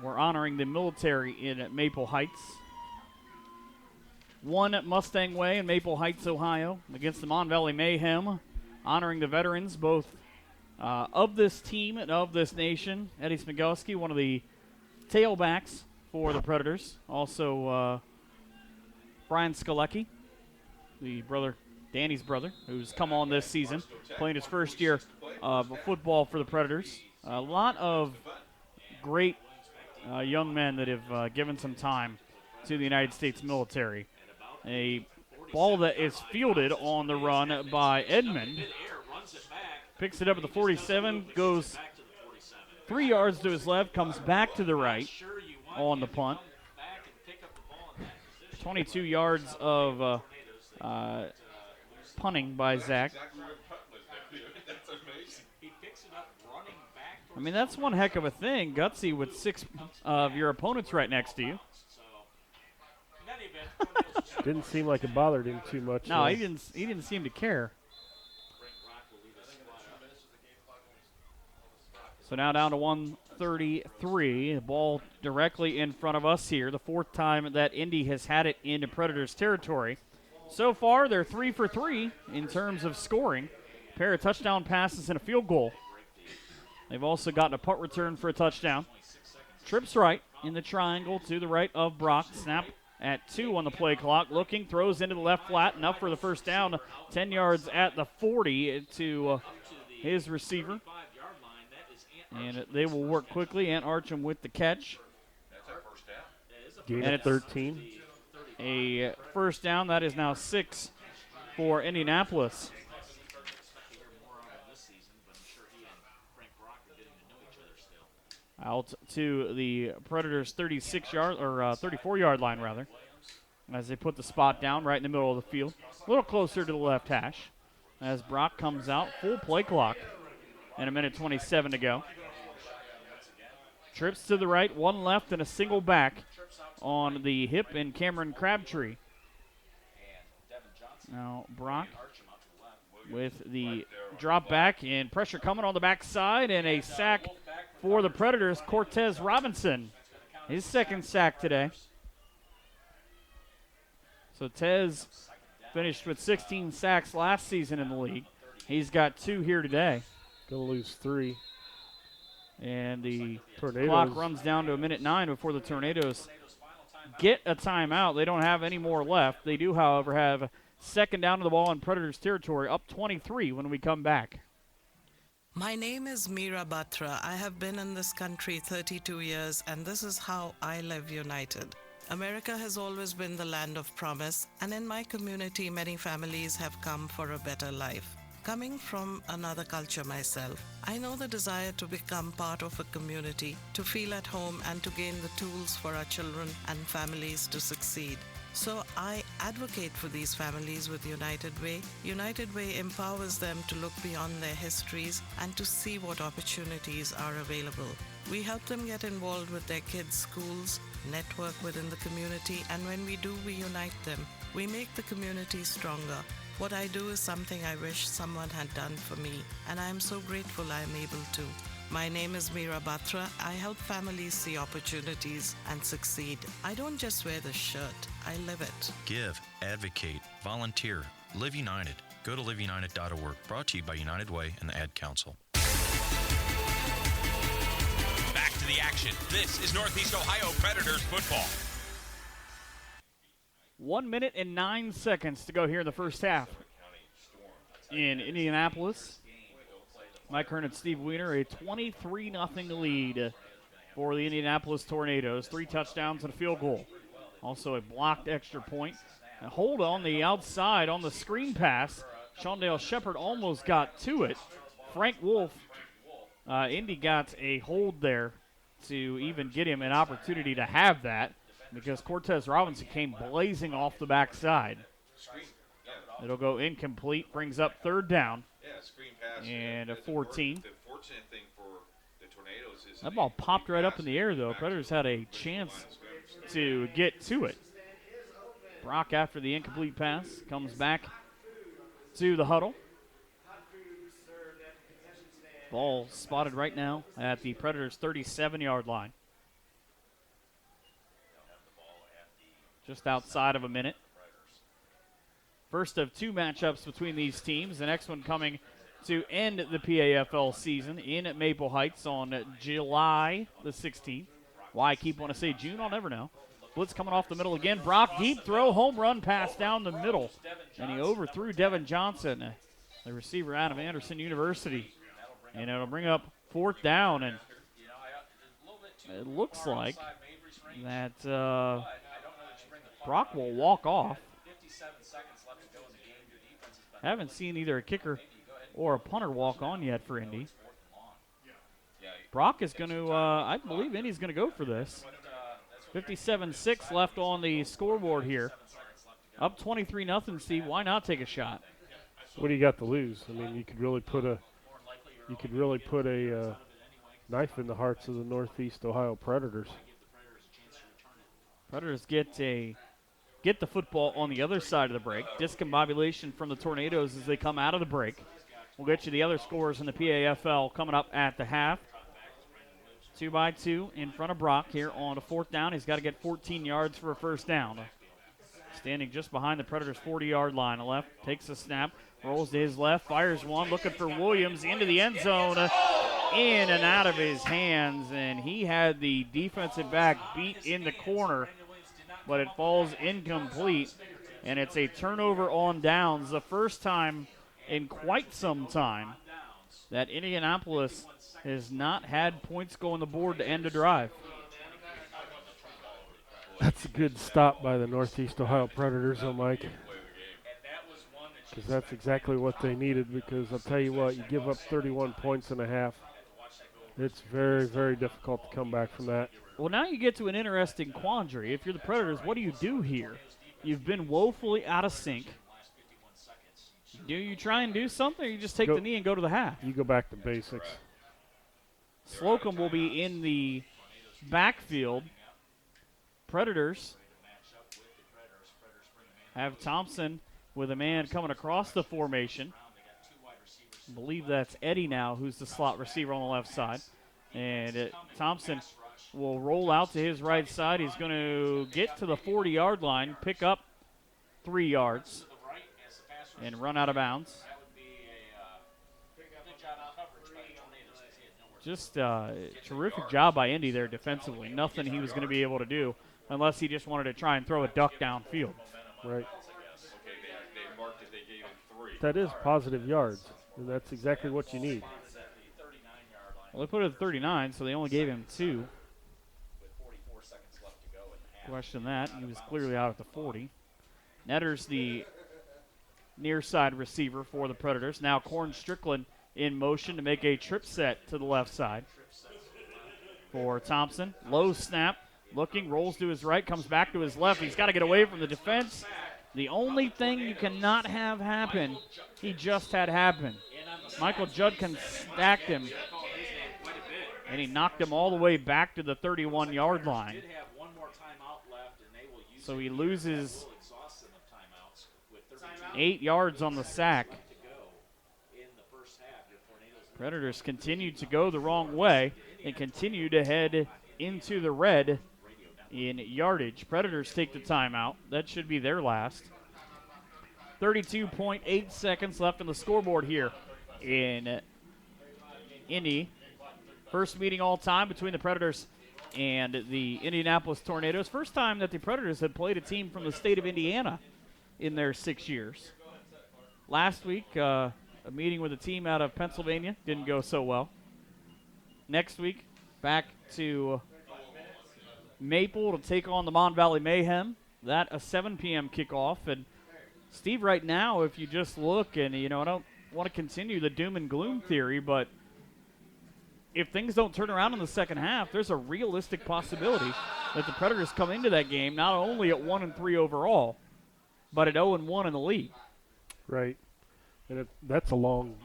we're honoring the military in Maple Heights. 1 Mustang Way in Maple Heights, Ohio, against the Mon Valley Mayhem, honoring the veterans both of this team and of this nation. Eddie Smigowski, one of the tailbacks for the Predators. Also, Brian Skalecki, the brother, Danny's brother, who's come on this season, playing his first year of football for the Predators. A lot of great young men that have given some time to the United States military. A ball that is fielded on the run by Edmond. Picks it up at the 47, goes 3 yards to his left, comes back to the right on the punt. 22 yards of punting by Zach. I mean, that's one heck of a thing, Gutsy, with 6 of your opponents right next to you. Didn't seem like it bothered him too much. No, he didn't seem to care. So now down to 133. The ball directly in front of us here. The 4th time that Indy has had it into Predators territory. So far, they're 3 for 3 in terms of scoring. A pair of touchdown passes and a field goal. They've also gotten a punt return for a touchdown. Trips right in the triangle to the right of Brock. Snap at 2 on the play clock. Looking, throws into the left flat. Enough for the first down. 10 yards at the 40 to his receiver. And they will work quickly. Ant Archam with the catch. Gain of 13. A first down. That is now 6 for Indianapolis. Out to the Predators' 34-yard line, rather, as they put the spot down right in the middle of the field. A little closer to the left hash as Brock comes out. Full play clock and 1:27 to go. Trips to the right, 1 left, and a single back on the hip in Cameron Crabtree. Now Brock with the drop back and pressure coming on the backside and a sack for the Predators. Cortez Robinson, his 2nd sack today. So Tez finished with 16 sacks last season in the league. He's got 2 here today. Gonna lose 3. And the Tornadoes. clock runs down to 1:09 before the Tornadoes get a timeout. They don't have any more left. They do, however, have second down to the ball in Predators territory, up 23 when we come back. My name is Meera Batra. I have been in this country 32 years, and this is how I live united. America has always been the land of promise, and in my community, many families have come for a better life. Coming from another culture myself, I know the desire to become part of a community, to feel at home, and to gain the tools for our children and families to succeed. So I advocate for these families with United Way. United Way empowers them to look beyond their histories and to see what opportunities are available. We help them get involved with their kids' schools, network within the community, and when we do, we unite them. We make the community stronger. What I do is something I wish someone had done for me, and I am so grateful I am able to. My name is Meera Batra. I help families see opportunities and succeed. I don't just wear the shirt, I live it. Give, advocate, volunteer, Live United. Go to liveunited.org. Brought to you by United Way and the Ad Council. Back to the action. This is Northeast Ohio Predators football. 1 minute and 9 seconds to go here in the first half. In Indianapolis, Mike Hearn and Steve Weiner, a 23-0 lead for the Indianapolis Tornadoes. 3 touchdowns and a field goal. Also a blocked extra point. A hold on the outside on the screen pass. Shawndale Shepard almost got to it. Frank Wolf, Indy got a hold there to even get him an opportunity to have that, because Cortez Robinson came blazing off the backside. It'll go incomplete, brings up third down. Screen pass. And a 14. The fortunate thing for the Tornadoes is that ball popped right up in the air, though. Predators had a chance to get to it. Brock, after the incomplete pass, comes back to the huddle. Ball spotted right now at the Predators' 37-yard line. Just outside of a minute. First of 2 matchups between these teams. The next one coming to end the PAFL season in Maple Heights on July the 16th. Why I keep wanting to say June, I'll never know. Blitz coming off the middle again. Brock, deep throw, home run pass down the middle. And he overthrew Devin Johnson, the receiver out of Anderson University. And it'll bring up fourth down. And it looks like that Brock will walk off. Haven't seen either a kicker or a punter walk on yet for Indy. Brock is going to, I believe Indy's going to go for this. 57-6 left on the scoreboard here. Up 23-0, Steve. Why not take a shot? What do you got to lose? I mean, you could really put a knife in the hearts of the Northeast Ohio Predators. Predators get the football on the other side of the break. Discombobulation from the Tornadoes as they come out of the break. We'll get you the other scores in the PAFL coming up at the half. 2-by-2 in front of Brock here on a fourth down. He's got to get 14 yards for a first down. Standing just behind the Predators' 40-yard line. Left, takes a snap, rolls to his left, fires one, looking for Williams into the end zone. In and out of his hands, and he had the defensive back beat in the corner, but it falls incomplete, and it's a turnover on downs. The first time in quite some time that Indianapolis has not had points go on the board to end a drive. That's a good stop by the Northeast Ohio Predators, though, Mike. Because that's exactly what they needed, because I'll tell you what, you give up 31 points and a half. It's very, very difficult to come back from that. Well, now you get to an interesting quandary. If you're the Predators, what do you do here? You've been woefully out of sync. Do you try and do something, or you just take the knee and go to the half? You go back to basics. Slocum will be in the backfield. Predators have Thompson with a man coming across the formation. I believe that's Eddie now, who's the slot receiver on the left side. And Thompson will roll out to his right side. He's going to get to the 40-yard line, pick up 3 yards, and run out of bounds. Just a terrific job by Indy there defensively. Nothing he was going to be able to do unless he just wanted to try and throw a duck downfield. Right. Okay, they marked it. They gave him 3. That is positive yards, and that's exactly what you need. Well, they put it at 39, so they only gave him 2. Question that. He was clearly out at the 40. Netter's the near side receiver for the Predators. Now Corn Strickland in motion to make a trip set to the left side for Thompson. Low snap, looking, rolls to his right, comes back to his left. He's got to get away from the defense. The only thing you cannot have happen, he just had happen. Michael Judkin stacked him, and he knocked him all the way back to the 31-yard line. So he loses 8 yards on the sack. Predators continue to go the wrong way and continue to head into the red in yardage. Predators take the timeout. That should be their last. 32.8 seconds left on the scoreboard here in Indy. First meeting all time between the Predators and the Indianapolis Tornadoes. First time that the Predators had played a team from the state of Indiana in their 6 years. Last week, a meeting with a team out of Pennsylvania didn't go so well. Next week, back to Maple to take on the Mon Valley Mayhem. That a 7 p.m. kickoff. And Steve, right now, if you just look, and I don't want to continue the doom and gloom theory, but if things don't turn around in the second half, there's a realistic possibility that the Predators come into that game not only at 1-3 overall, but at 0-1 in the league. Right. And that's a long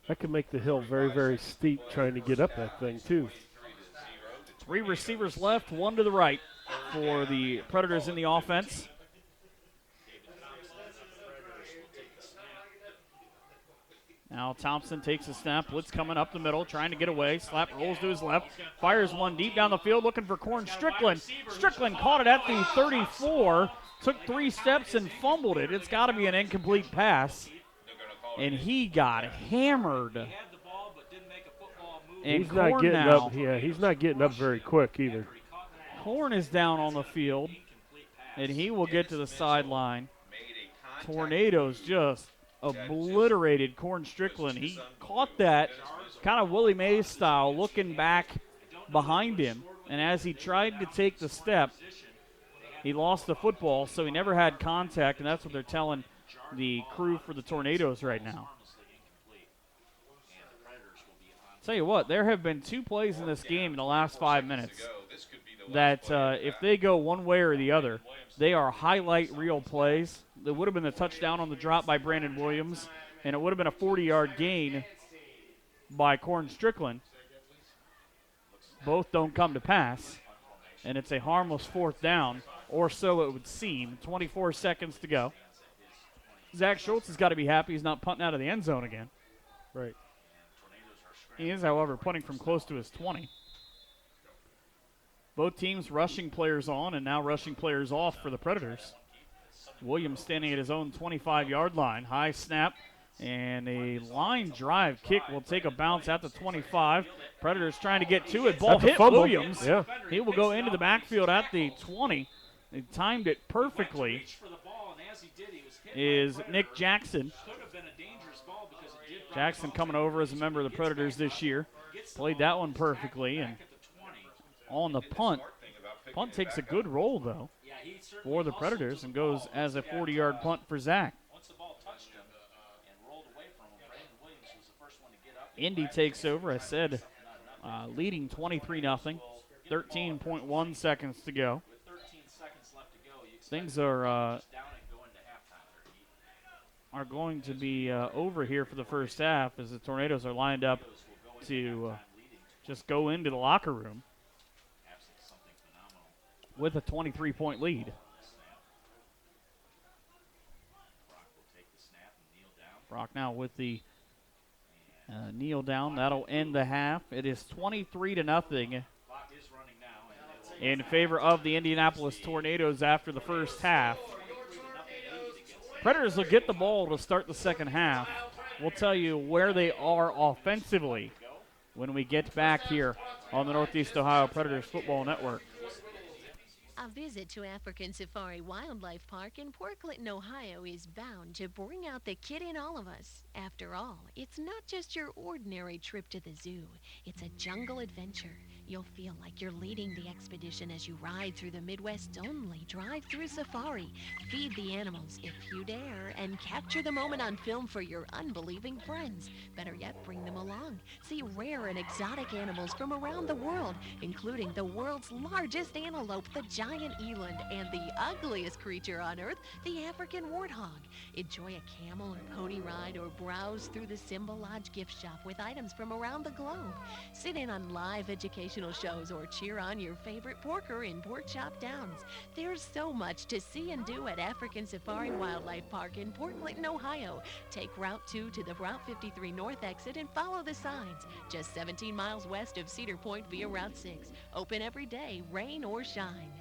that could make the hill very, very steep trying to get up that thing, too. 3 receivers left, 1 to the right for the Predators in the offense. Now Thompson takes a snap. Blitz coming up the middle, trying to get away. Slap rolls to his left. Fires one deep down the field, looking for Corn Strickland. Strickland caught it at the 34. Took 3 steps and fumbled it. It's got to be an incomplete pass. And he got hammered. And he's not getting up. Yeah, he's not getting up very quick either. Corn is down on the field, and he will get to the sideline. Tornadoes just obliterated Corn Strickland. He caught that kind of Willie Mays style, looking back behind him. And as he tried to take the step, he lost the football, so he never had contact, and that's what they're telling the crew for the Tornadoes right now. Tell you what, there have been 2 plays in this game in the last 5 minutes that if they go one way or the other, they are highlight reel plays. There would have been a touchdown on the drop by Brandon Williams, and it would have been a 40-yard gain by Corn Strickland. Both don't come to pass, and it's a harmless 4th down, or so it would seem. 24 seconds to go. Zach Schultz has got to be happy he's not punting out of the end zone again. Right. He is, however, punting from close to his 20. Both teams rushing players on and now rushing players off for the Predators. Williams standing at his own 25-yard line. High snap and a line drive kick will take a bounce at the 25. Predators trying to get to it. Ball hit Williams. Yeah. He will go into the backfield at the 20. He timed it perfectly. Is Nick Jackson. Jackson coming over as a member of the Predators this year. Played that one perfectly. And on the punt. Punt takes a good roll, though, for the Predators and goes as a 40-yard punt for Zach. Indy takes over, I said, leading 23-0. 13.1 seconds to go. Things are going to be over here for the first half as the Tornadoes are lined up to just go into the locker room with a 23-point lead. Brock now with the kneel down. That'll end the half. It is 23-0 in favor of the Indianapolis Tornadoes after the first half. Predators will get the ball to start the second half. We'll tell you where they are offensively when we get back here on the Northeast Ohio Predators Football Network. A visit to African Safari Wildlife Park in Port Clinton, Ohio is bound to bring out the kid in all of us. After all, it's not just your ordinary trip to the zoo. It's a jungle adventure. You'll feel like you're leading the expedition as you ride through the Midwest's only drive-through safari. Feed the animals if you dare, and capture the moment on film for your unbelieving friends. Better yet, bring them along. See rare and exotic animals from around the world, including the world's largest antelope, the giant eland, and the ugliest creature on earth, the African warthog. Enjoy a camel or pony ride, or browse through the Simba Lodge gift shop with items from around the globe. Sit in on live educational shows or cheer on your favorite porker in Pork Chop Downs. There's so much to see and do at African Safari Wildlife Park in Port Clinton, Ohio. Take Route 2 to the Route 53 North exit and follow the signs. Just 17 miles west of Cedar Point via Route 6. Open every day, rain or shine.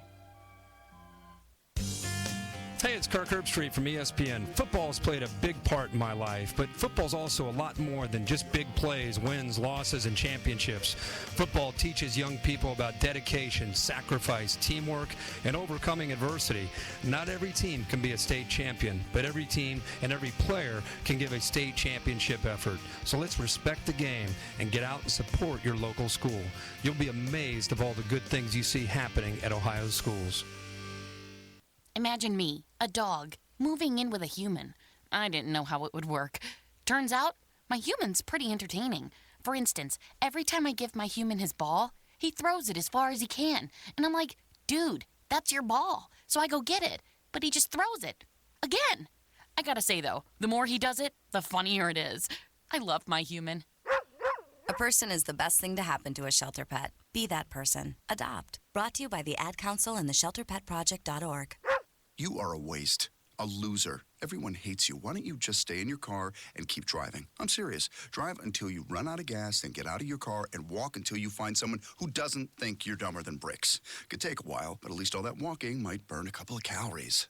Hey, it's Kirk Herbstreit from ESPN. Football's played a big part in my life, but football's also a lot more than just big plays, wins, losses, and championships. Football teaches young people about dedication, sacrifice, teamwork, and overcoming adversity. Not every team can be a state champion, but every team and every player can give a state championship effort. So let's respect the game and get out and support your local school. You'll be amazed of all the good things you see happening at Ohio's schools. Imagine me, a dog, moving in with a human. I didn't know how it would work. Turns out, my human's pretty entertaining. For instance, every time I give my human his ball, he throws it as far as he can. And I'm like, dude, that's your ball. So I go get it, but he just throws it. Again. I gotta say, though, the more he does it, the funnier it is. I love my human. A person is the best thing to happen to a shelter pet. Be that person. Adopt. Brought to you by the Ad Council and the ShelterPetProject.org. You are a waste, a loser. Everyone hates you. Why don't you just stay in your car and keep driving? I'm serious. Drive until you run out of gas, then get out of your car and walk until you find someone who doesn't think you're dumber than bricks. Could take a while, but at least all that walking might burn a couple of calories.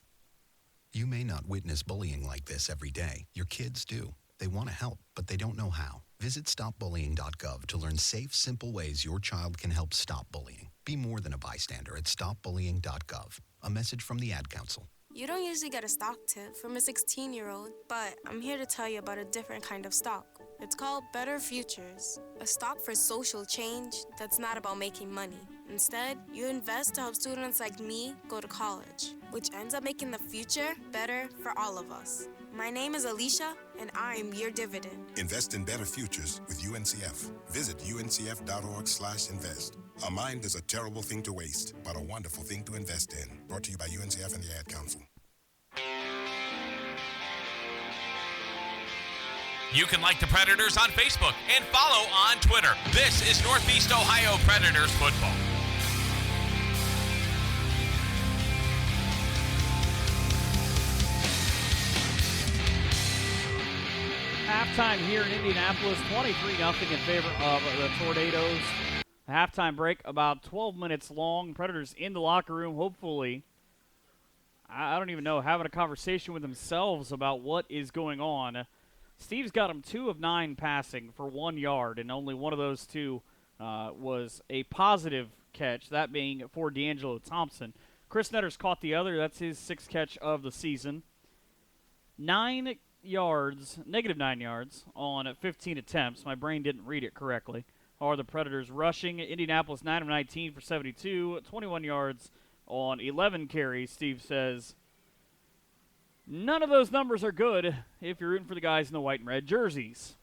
You may not witness bullying like this every day. Your kids do. They want to help, but they don't know how. Visit StopBullying.gov to learn safe, simple ways your child can help stop bullying. Be more than a bystander at StopBullying.gov. A message from the Ad Council. You don't usually get a stock tip from a 16-year-old, but I'm here to tell you about a different kind of stock. It's called Better Futures, a stock for social change that's not about making money. Instead, you invest to help students like me go to college, which ends up making the future better for all of us. My name is Alicia, and I'm your dividend. Invest in better futures with UNCF. Visit uncf.org/invest. A mind is a terrible thing to waste, but a wonderful thing to invest in. Brought to you by UNCF and the Ad Council. You can like the Predators on Facebook and follow on Twitter. This is Northeast Ohio Predators football. Halftime here in Indianapolis, 23-0 in favor of the Tornadoes. Halftime break about 12 minutes long. Predators in the locker room, hopefully, I don't even know, having a conversation with themselves about what is going on. Steve's got him 2 of 9 passing for 1 yard, and only one of those 2 was a positive catch, that being for D'Angelo Thompson. Chris Netter's caught the other. That's his 6th catch of the season. -9 yards on 15 attempts. My brain didn't read it correctly. Are the Predators rushing? Indianapolis 9 of 19 for 72, 21 yards on 11 carries. Steve says none of those numbers are good if you're rooting for the guys in the white and red jerseys.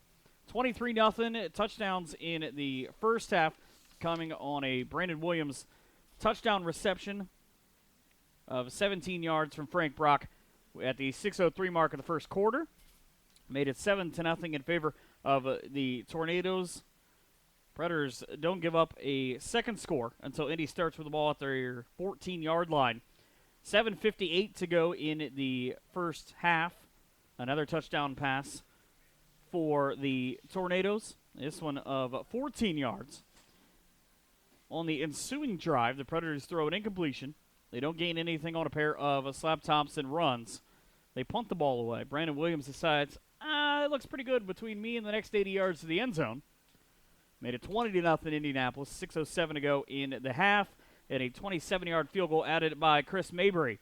23-0, touchdowns in the first half, coming on a Brandon Williams touchdown reception of 17 yards from Frank Brock at the 6:03 mark of the first quarter. Made it 7-0 in favor of the Tornadoes. Predators don't give up a second score until Indy starts with the ball at their 14-yard line. 7:58 to go in the first half. Another touchdown pass for the Tornadoes. This one of 14 yards. On the ensuing drive, the Predators throw an incompletion. They don't gain anything on a pair of Slap Thompson runs. They punt the ball away. Brandon Williams decides, it looks pretty good between me and the next 80 yards to the end zone. Made it 20-0 Indianapolis. 6:07 to go in the half. and a 27-yard field goal added by Chris Mabry.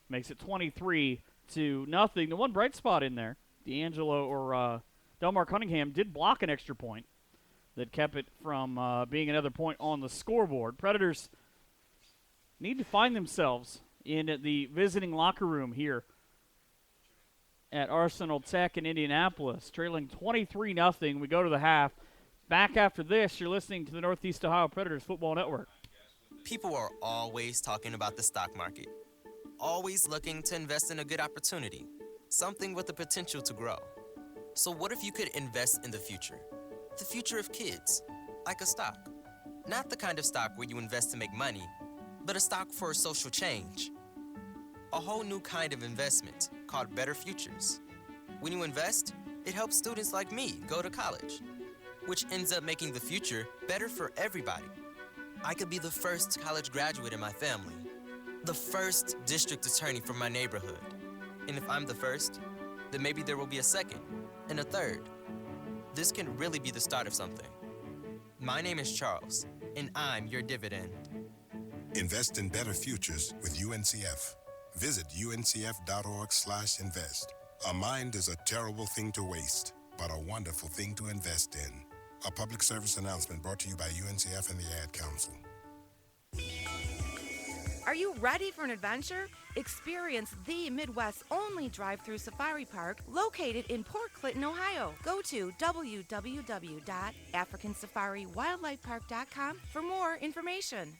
Makes it 23-0. The one bright spot in there, Delmar Cunningham did block an extra point that kept it from being another point on the scoreboard. Predators need to find themselves in the visiting locker room here at Arsenal Tech in Indianapolis, trailing 23-0. We go to the half. Back after this, you're listening to the Northeast Ohio Predators Football Network. People are always talking about the stock market, always looking to invest in a good opportunity, something with the potential to grow. So what if you could invest in the future of kids, like a stock? Not the kind of stock where you invest to make money, but a stock for social change. A whole new kind of investment called Better Futures. When you invest, it helps students like me go to college, which ends up making the future better for everybody. I could be the first college graduate in my family, the first district attorney from my neighborhood. And if I'm the first, then maybe there will be a second and a third. This can really be the start of something. My name is Charles, and I'm your dividend. Invest in better futures with UNCF. Visit uncf.org/invest. A mind is a terrible thing to waste, but a wonderful thing to invest in. A public service announcement brought to you by UNCF and the Ad Council. Are you ready for an adventure? Experience the Midwest's only drive-through safari park located in Port Clinton, Ohio. Go to www.africansafariwildlifepark.com for more information.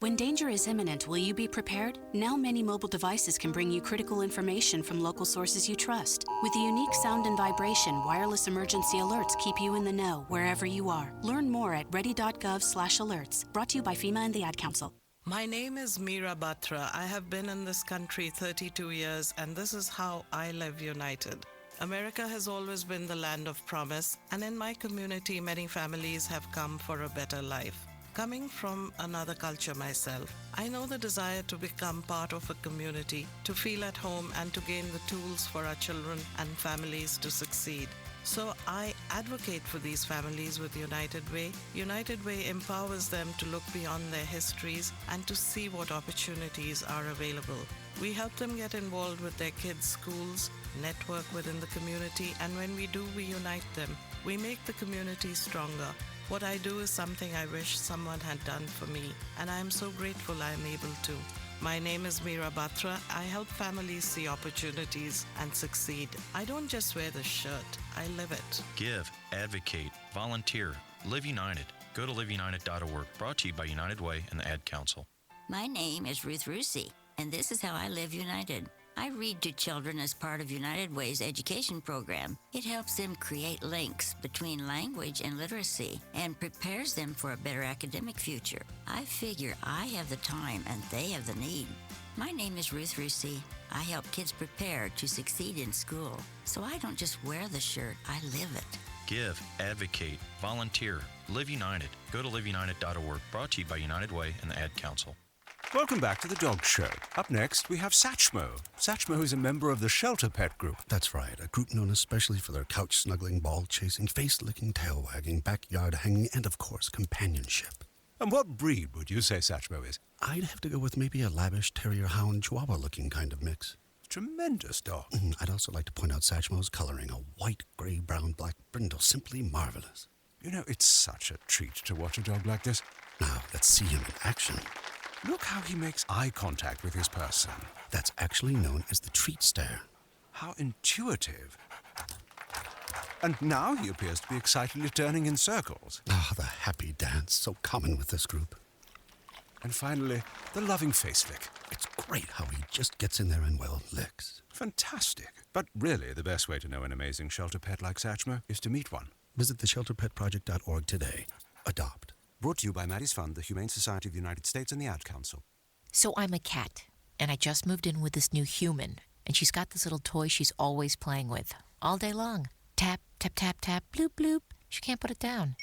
When danger is imminent, will you be prepared? Now many mobile devices can bring you critical information from local sources you trust. With the unique sound and vibration, wireless emergency alerts keep you in the know wherever you are. Learn more at ready.gov/alerts. Brought to you by FEMA and the Ad Council. My name is Meera Batra. I have been in this country 32 years, and this is how I live united. America has always been the land of promise, and in my community, many families have come for a better life. Coming from another culture myself, I know the desire to become part of a community, to feel at home, and to gain the tools for our children and families to succeed. So I advocate for these families with United Way. United Way empowers them to look beyond their histories and to see what opportunities are available. We help them get involved with their kids' schools, network within the community, and when we do, we unite them. We make the community stronger. What I do is something I wish someone had done for me, and I am so grateful I am able to. My name is Meera Batra. I help families see opportunities and succeed. I don't just wear the shirt, I live it. Give, advocate, volunteer, Live United. Go to liveunited.org. Brought to you by United Way and the Ad Council. My name is Ruth Rusi, and this is how I live united. I read to children as part of United Way's education program. It helps them create links between language and literacy and prepares them for a better academic future. I figure I have the time and they have the need. My name is Ruth Rusi. I help kids prepare to succeed in school. So I don't just wear the shirt, I live it. Give, advocate, volunteer, Live United. Go to liveunited.org. Brought to you by United Way and the Ad Council. Welcome back to the Dog Show. Up next, we have Satchmo. Satchmo is a member of the Shelter Pet Group. That's right, a group known especially for their couch-snuggling, ball-chasing, face-licking, tail-wagging, backyard-hanging, and, of course, companionship. And what breed would you say Satchmo is? I'd have to go with maybe a lavish terrier-hound chihuahua-looking kind of mix. Tremendous dog. I'd also like to point out Satchmo's coloring, a white, gray, brown, black brindle, simply marvelous. You know, it's such a treat to watch a dog like this. Now, let's see him in action. Look how he makes eye contact with his person. That's actually known as the treat stare. How intuitive. And now he appears to be excitedly turning in circles. Ah, the happy dance, so common with this group. And finally, the loving face lick. It's great how he just gets in there and, well, licks. Fantastic. But really, the best way to know an amazing shelter pet like Satchmo is to meet one. Visit theshelterpetproject.org today. Adopt. Brought to you by Maddie's Fund, the Humane Society of the United States, and the Ad Council. So I'm a cat, and I just moved in with this new human, and she's got this little toy she's always playing with, all day long. Tap, tap, tap, tap, bloop, bloop. She can't put it down.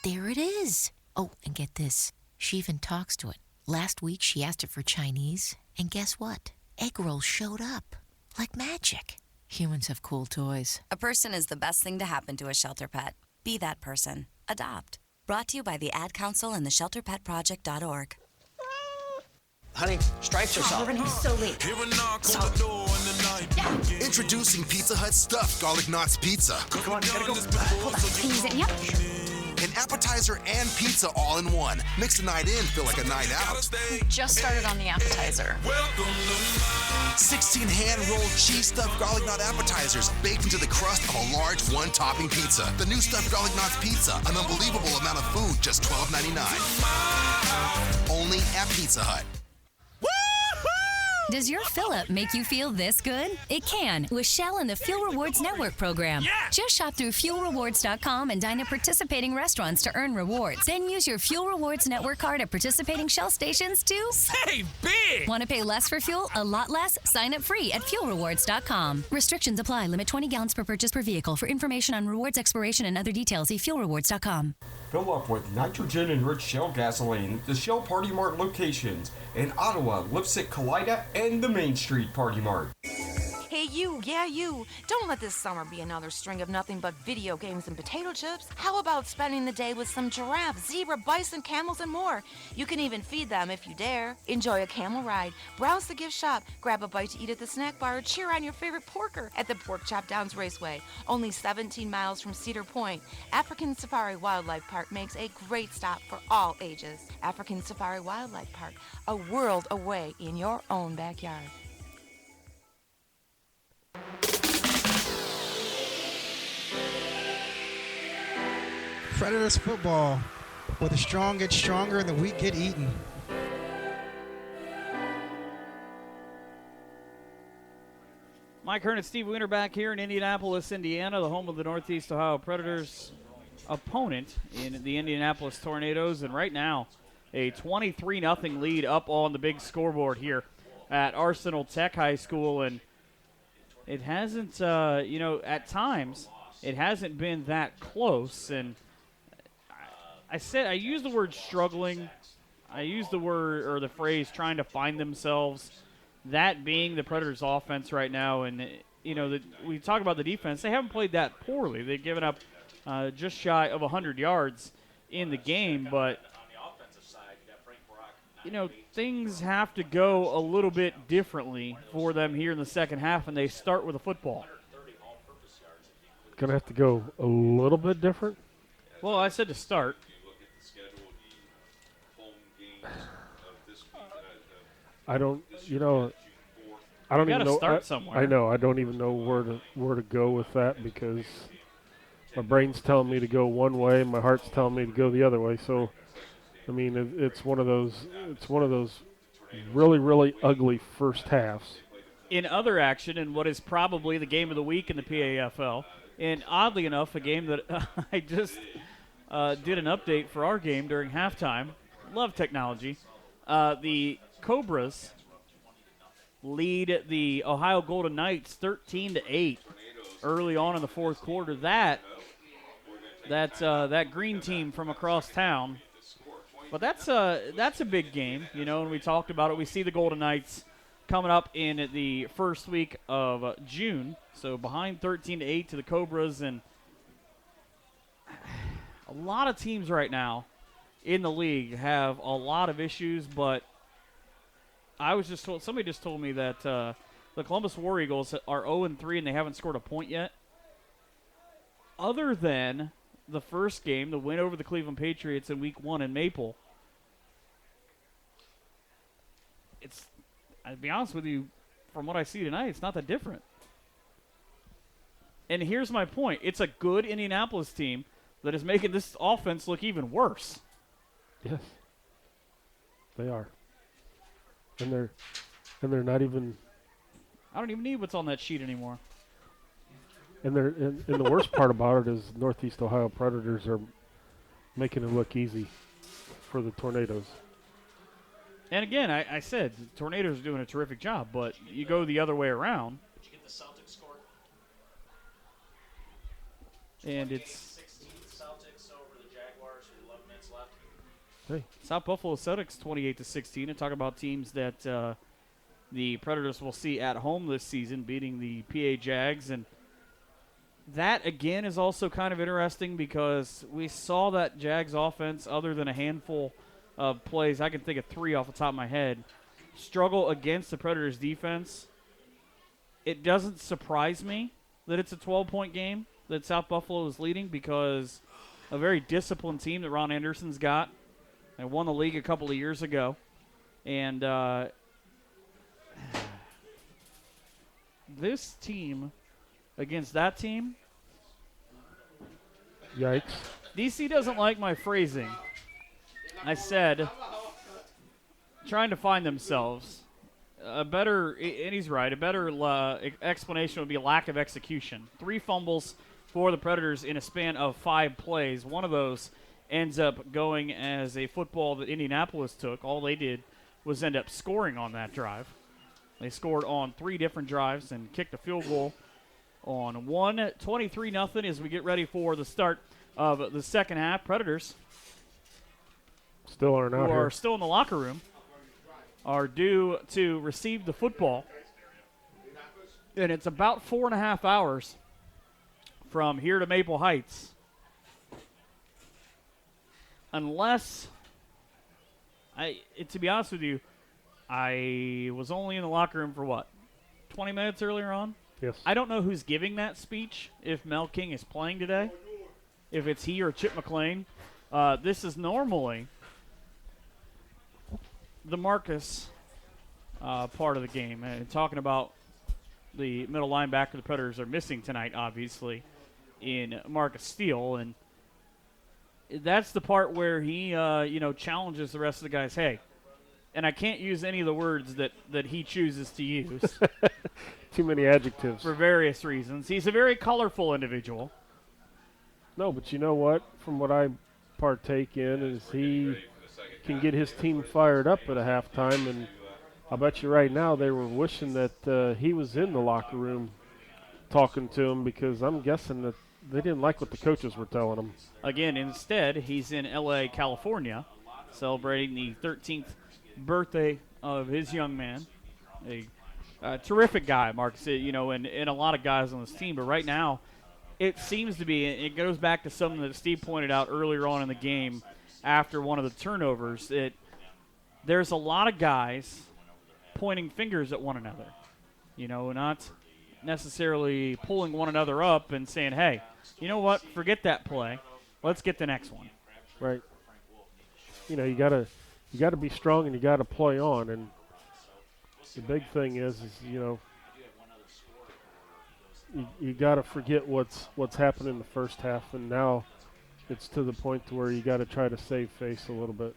There it is. Oh, and get this. She even talks to it. Last week, she asked it for Chinese, and guess what? Egg rolls showed up. Like magic. Humans have cool toys. A person is the best thing to happen to a shelter pet. Be that person. Adopt. Brought to you by the Ad Council and the ShelterPetProject.org. Honey, stripes are soft. He's so late. Introducing Pizza Hut Stuffed Garlic Knots Pizza. Come on, gotta go. Hold on. Can you zip me up? An appetizer and pizza all in one. Makes the night in feel like a night out. Just started on the appetizer. 16 hand-rolled cheese stuffed garlic knot appetizers baked into the crust of a large one-topping pizza. The new stuffed garlic knots pizza, an unbelievable amount of food, just $12.99. Only at Pizza Hut. Does your fill-up make you feel this good? It can with Shell and the Fuel Rewards Network program. Yeah! Just shop through fuelrewards.com and dine at participating restaurants to earn rewards. Then use your Fuel Rewards Network card at participating Shell stations to save big! Want to pay less for fuel? A lot less? Sign up free at fuelrewards.com. Restrictions apply. Limit 20 gallons per purchase per vehicle. For information on rewards expiration and other details, see fuelrewards.com. Fill up with nitrogen-enriched Shell gasoline at the Shell Party Mart locations in Ottawa, Lipstick, Kalida, and the Main Street Party Mart. Hey, you, yeah, you. Don't let this summer be another string of nothing but video games and potato chips. How about spending the day with some giraffes, zebra, bison, camels, and more? You can even feed them if you dare. Enjoy a camel ride, browse the gift shop, grab a bite to eat at the snack bar, or cheer on your favorite porker at the Pork Chop Downs Raceway. Only 17 miles from Cedar Point, African Safari Wildlife Park makes a great stop for all ages. African Safari Wildlife Park, a world away in your own backyard. Predators football, where the strong get stronger and the weak get eaten. Mike Hearn and Steve Winter back here in Indianapolis, Indiana, the home of the Northeast Ohio Predators opponent in the Indianapolis Tornadoes. And right now, a 23-0 lead up on the big scoreboard here at Arsenal Tech High School. And it hasn't, at times, it hasn't been that close. And I used the word struggling. I used the word or the phrase trying to find themselves. That being the Predators' offense right now. And, we talk about the defense. They haven't played that poorly. They've given up just shy of 100 yards in the game. But, things have to go a little bit differently for them here in the second half, and they start with a football. Going to have to go a little bit different? Well, I said to start. I don't even know. Start somewhere. I know. I don't even know where to go with that because my brain's telling me to go one way, my heart's telling me to go the other way. So, I mean, it's one of those really, really ugly first halves. In other action, in what is probably the game of the week in the PAFL, and oddly enough, a game that I just did an update for our game during halftime. Love technology. The Cobras lead the Ohio Golden Knights 13-8 early on in the fourth quarter. That green team from across town. But that's a big game, and we talked about it. We see the Golden Knights coming up in the first week of June. So behind 13-8 to the Cobras, and a lot of teams right now in the league have a lot of issues, but I was just told, somebody just told me that the Columbus War Eagles are 0-3 and they haven't scored a point yet. Other than the first game, the win over the Cleveland Patriots in Week 1 in Maple, I'll be honest with you, from what I see tonight, it's not that different. And here's my point. It's a good Indianapolis team that is making this offense look even worse. Yes. They are. And they're not even. I don't even need what's on that sheet anymore. And the worst part about it is Northeast Ohio Predators are making it look easy for the Tornadoes. And again, I said the Tornadoes are doing a terrific job, but you go the other way around. Did you get the Celtics score? And it's 16 Celtics over the Jaguars with 11 minutes left. Hey. South Buffalo Celtics 28-16, and talk about teams that the Predators will see at home this season, beating the PA Jags. And that, again, is also kind of interesting because we saw that Jags offense, other than a handful of plays, I can think of 3 off the top of my head, struggle against the Predators' defense. It doesn't surprise me that it's a 12-point game that South Buffalo is leading because a very disciplined team that Ron Anderson's got and won the league a couple of years ago. And this team against that team, yikes. DC doesn't like my phrasing. I said trying to find themselves. A better, and he's right, a better explanation would be lack of execution. 3 fumbles for the Predators in a span of 5 plays. One of those ends up going as a football that Indianapolis took. All they did was end up scoring on that drive. They scored on 3 different drives and kicked a field goal on one. 23-0 as we get ready for the start of the second half. Predators, still aren't out who here, are still in the locker room, are due to receive the football. And it's about 4.5 hours from here to Maple Heights. Unless, to be honest with you, I was only in the locker room for 20 minutes earlier on? Yes. I don't know who's giving that speech, if Mel King is playing today, if it's he or Chip McLean. This is normally the Marcus part of the game. And talking about the middle linebacker the Predators are missing tonight, obviously, in Marcus Steele. And that's the part where he, challenges the rest of the guys. Hey, and I can't use any of the words that he chooses to use. Too many adjectives. For various reasons. He's a very colorful individual. No, but you know what? From what I partake in is he can get his team fired up at a halftime, and I'll bet you right now they were wishing that he was in the locker room talking to him, because I'm guessing that they didn't like what the coaches were telling them. Again, instead, he's in L.A., California, celebrating the 13th birthday of his young man. A terrific guy, Marcus, and a lot of guys on this team. But right now, it seems to be, it goes back to something that Steve pointed out earlier on in the game after one of the turnovers. There's a lot of guys pointing fingers at one another, not necessarily pulling one another up and saying, hey, you know what, forget that play. Let's get the next one. Right. You gotta be strong and you gotta play on. And the big thing is you got to forget what's happened in the first half, and now it's to the point to where you got to try to save face a little bit.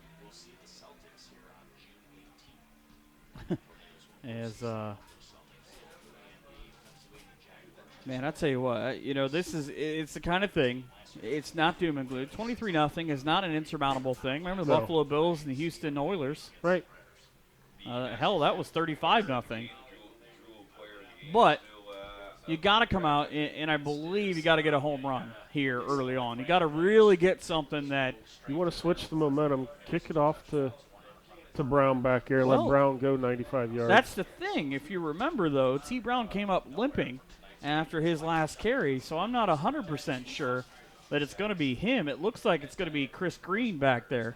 Man, I tell you what, it's the kind of thing. It's not doom and gloom. 23-0 is not an insurmountable thing. Remember the Buffalo Bills and the Houston Oilers? Right. Hell, that was 35-0. But you got to come out, and I believe you got to get a home run here early on. You got to really get something that you want to switch the momentum, kick it off to Brown back here, let Brown go 95 yards. That's the thing. If you remember, though, T. Brown came up limping after his last carry, so I'm not 100% sure that it's going to be him. It looks like it's going to be Chris Green back there,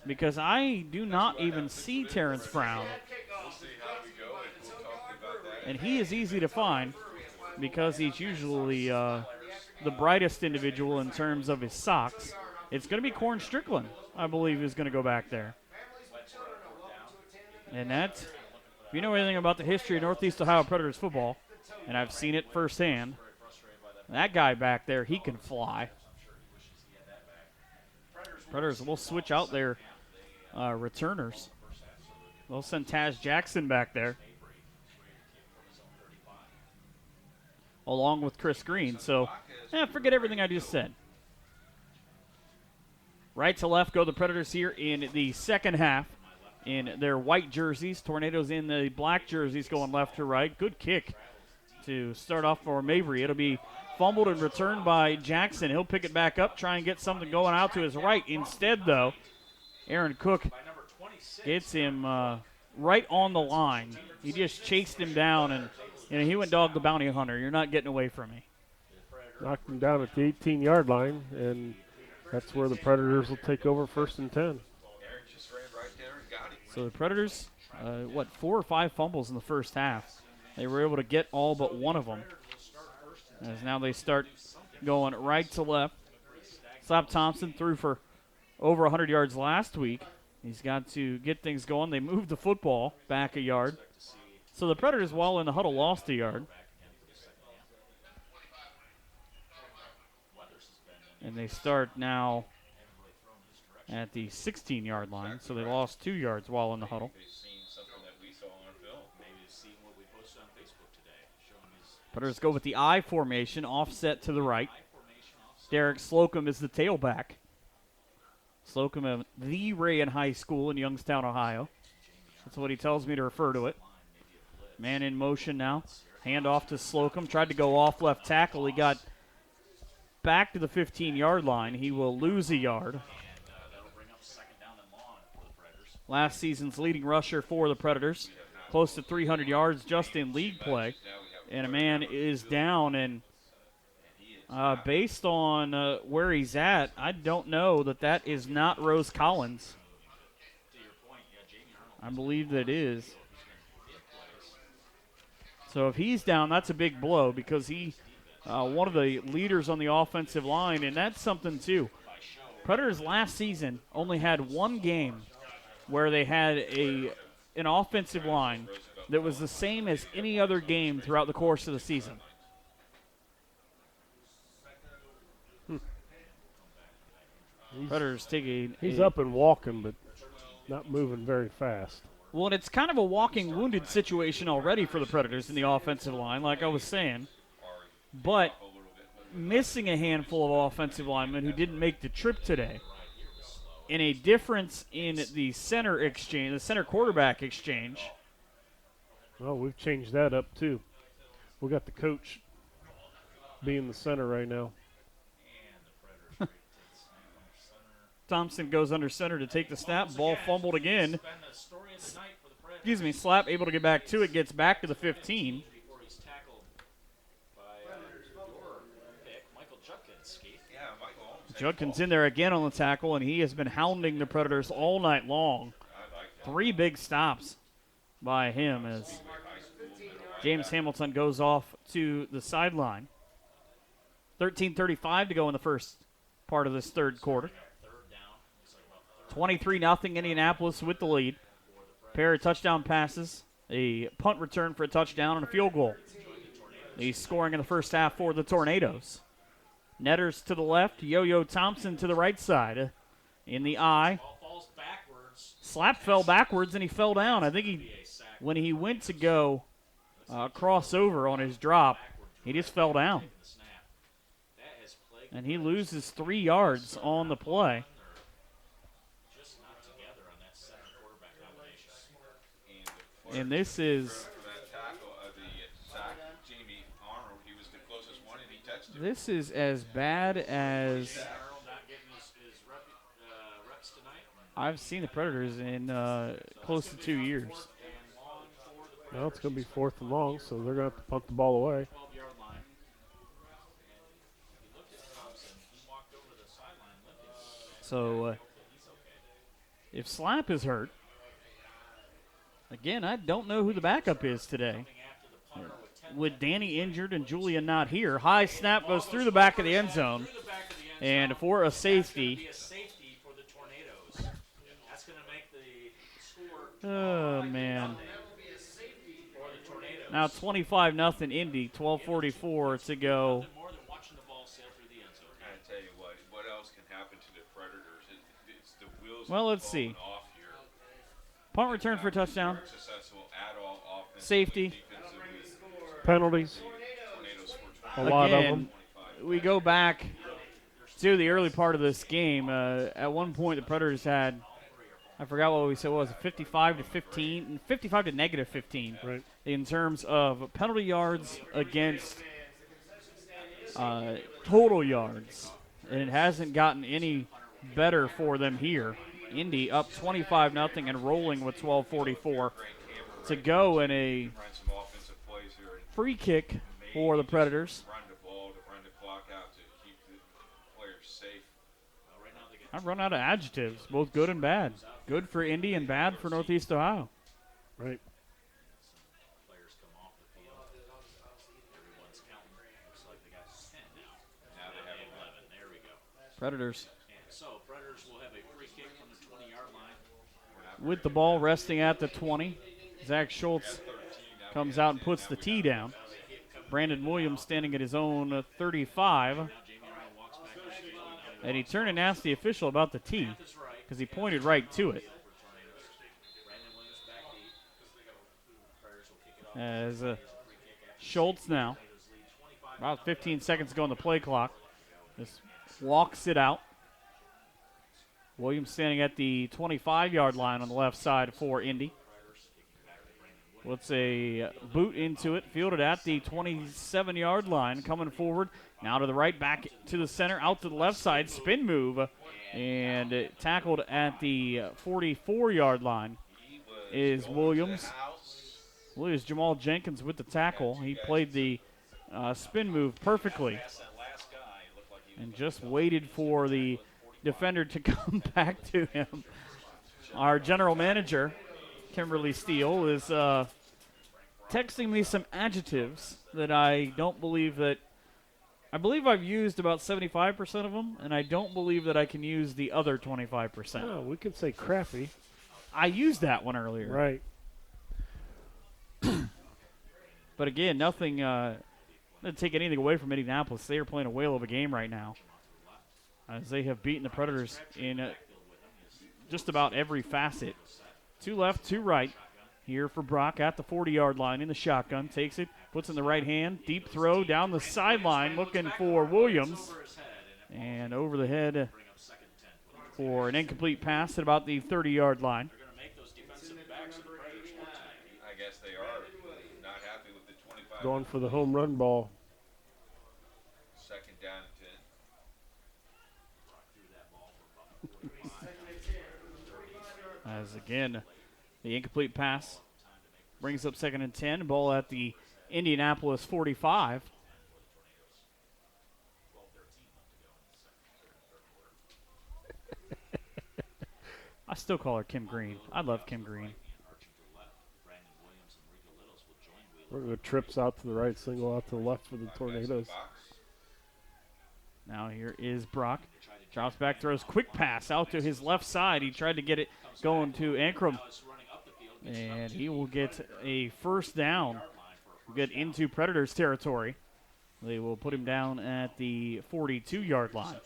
because I do not even see Terrence Brown. And he is easy to find because he's usually the brightest individual in terms of his socks. It's going to be Corn Strickland, I believe, who's going to go back there. And that's, if you know anything about the history of Northeast Ohio Predators football, and I've seen it firsthand, that guy back there, he can fly. Predators will switch out their returners. They'll send Taz Jackson back there, along with Chris Green. So, forget everything I just said. Right to left go the Predators here in the second half in their white jerseys. Tornadoes in the black jerseys going left to right. Good kick to start off for Mabry. It'll be fumbled and returned by Jackson. He'll pick it back up, try and get something going out to his right. Instead, though, Aaron Cook gets him right on the line. He just chased him down and You know, he went dog the bounty hunter. You're not getting away from me. Knocked him down at the 18-yard line, and that's where the Predators will take over 1st and 10. So the Predators, 4 or 5 fumbles in the first half. They were able to get all but one of them. As now they start going right to left. Slap Thompson threw for over 100 yards last week. He's got to get things going. They moved the football back a yard. So the Predators, while in the huddle, lost a yard. And they start now at the 16-yard line. So they lost 2 yards while in the huddle. Predators go with the I formation, offset to the right. Derek Slocum is the tailback. Slocum of the Rayen High School in Youngstown, Ohio. That's what he tells me to refer to it. Man in motion now. Hand off to Slocum. Tried to go off left tackle. He got back to the 15-yard line. He will lose a yard. Last season's leading rusher for the Predators. Close to 300 yards just in league play. And a man is down, and based on where he's at, I don't know that is not Rose Collins. I believe that is. So if he's down, that's a big blow because he one of the leaders on the offensive line, and that's something too. Predators last season only had one game where they had an offensive line that was the same as any other game throughout the course of the season. Predators take He's up and walking, but not moving very fast. Well, and it's kind of a walking wounded situation already for the Predators in the offensive line, like I was saying. But missing a handful of offensive linemen who didn't make the trip today, and a difference in the center exchange, the center quarterback exchange. Well, we've changed that up too. We got the coach being the center right now. Thompson goes under center to take the snap. Ball fumbled again. Excuse me, Slap able to get back to it, gets back to the 15. Judkins in there again on the tackle, and he has been hounding the Predators all night long. 3 big stops by him as James Hamilton goes off to the sideline. 13:35 to go in the first part of this third quarter. 23-0 Indianapolis with the lead. Pair of touchdown passes, a punt return for a touchdown, and a field goal. He's scoring in the first half for the Tornadoes. Netters to the left, Yo-Yo Thompson to the right side. In the eye. Slap fell backwards, and he fell down. I think when he went to go cross over on his drop, he just fell down. And he loses 3 yards on the play. And this is as bad as I've seen the Predators in close to 2 years. Well, it's going to be 4th and long, so they're going to have to punt the ball away. So if Slap is hurt, again, I don't know who the backup is today. With Danny injured and Julian not here, high snap goes through the back of the end zone. And for a safety. Oh, man. Now 25-0 Indy, 12:44 to go. Well, let's see. Punt return for a touchdown. Safety. Penalties. A lot of them. We go back to the early part of this game. At one point, the Predators had, I forgot what we said, what was it, 55 to 15, 55 to negative 15 right. In terms of penalty yards against total yards. And it hasn't gotten any better for them here. Indy up 25-0 and rolling with 12:44 to go in a free kick for the Predators. Run the ball to run the clock out to keep the players safe. I've run out of adjectives, both good and bad. Good for Indy and bad for Northeast Ohio. Right. Predators So Predators will have a free kick from the 20-yard line. with the ball resting at the 20. Zach Schultz comes out and puts the tee down. Brandon Williams standing at his own 35. And he turned and asked the official about the tee because he pointed right to it. As Schultz now, about 15 seconds to go on the play clock, just walks it out. Williams standing at the 25-yard line on the left side for Indy. Let's a boot into it, fielded at the 27-yard line, coming forward. Now to the right, back to the center, out to the left side, spin move, and tackled at the 44-yard line is Williams. Williams Jamal Jenkins with the tackle. He played the spin move perfectly and just waited for the defender to come back to him. Our general manager, Kimberly Steele, is texting me some adjectives that I don't believe that. I believe I've used about 75% of them, and I don't believe that I can use the other 25%. Oh, we could say crappy. I used that one earlier. Right. But again, nothing doesn't take anything away from Indianapolis. They are playing a whale of a game right now, as they have beaten the Predators in just about every facet. Two left, two right. Here for Brock at the 40-yard line in the shotgun. Takes it, puts in the right hand. Deep throw down the sideline, looking for Williams. And over the head for an incomplete pass at about the 30-yard line. I guess they are not happy with the 25. Going for the home run ball. Second down and 10. As again, the incomplete pass brings up second and 10. Ball at the Indianapolis 45. I still call her Kim Green. I love Kim Green. We're going to trips out to the right, single out to the left for the Tornadoes. Now here is Brock. Drops back, throws quick pass out to his left side. He tried to get it going to Ankrum. And he will get a first down. We'll get into Predators territory. They will put him down at the 42-yard line.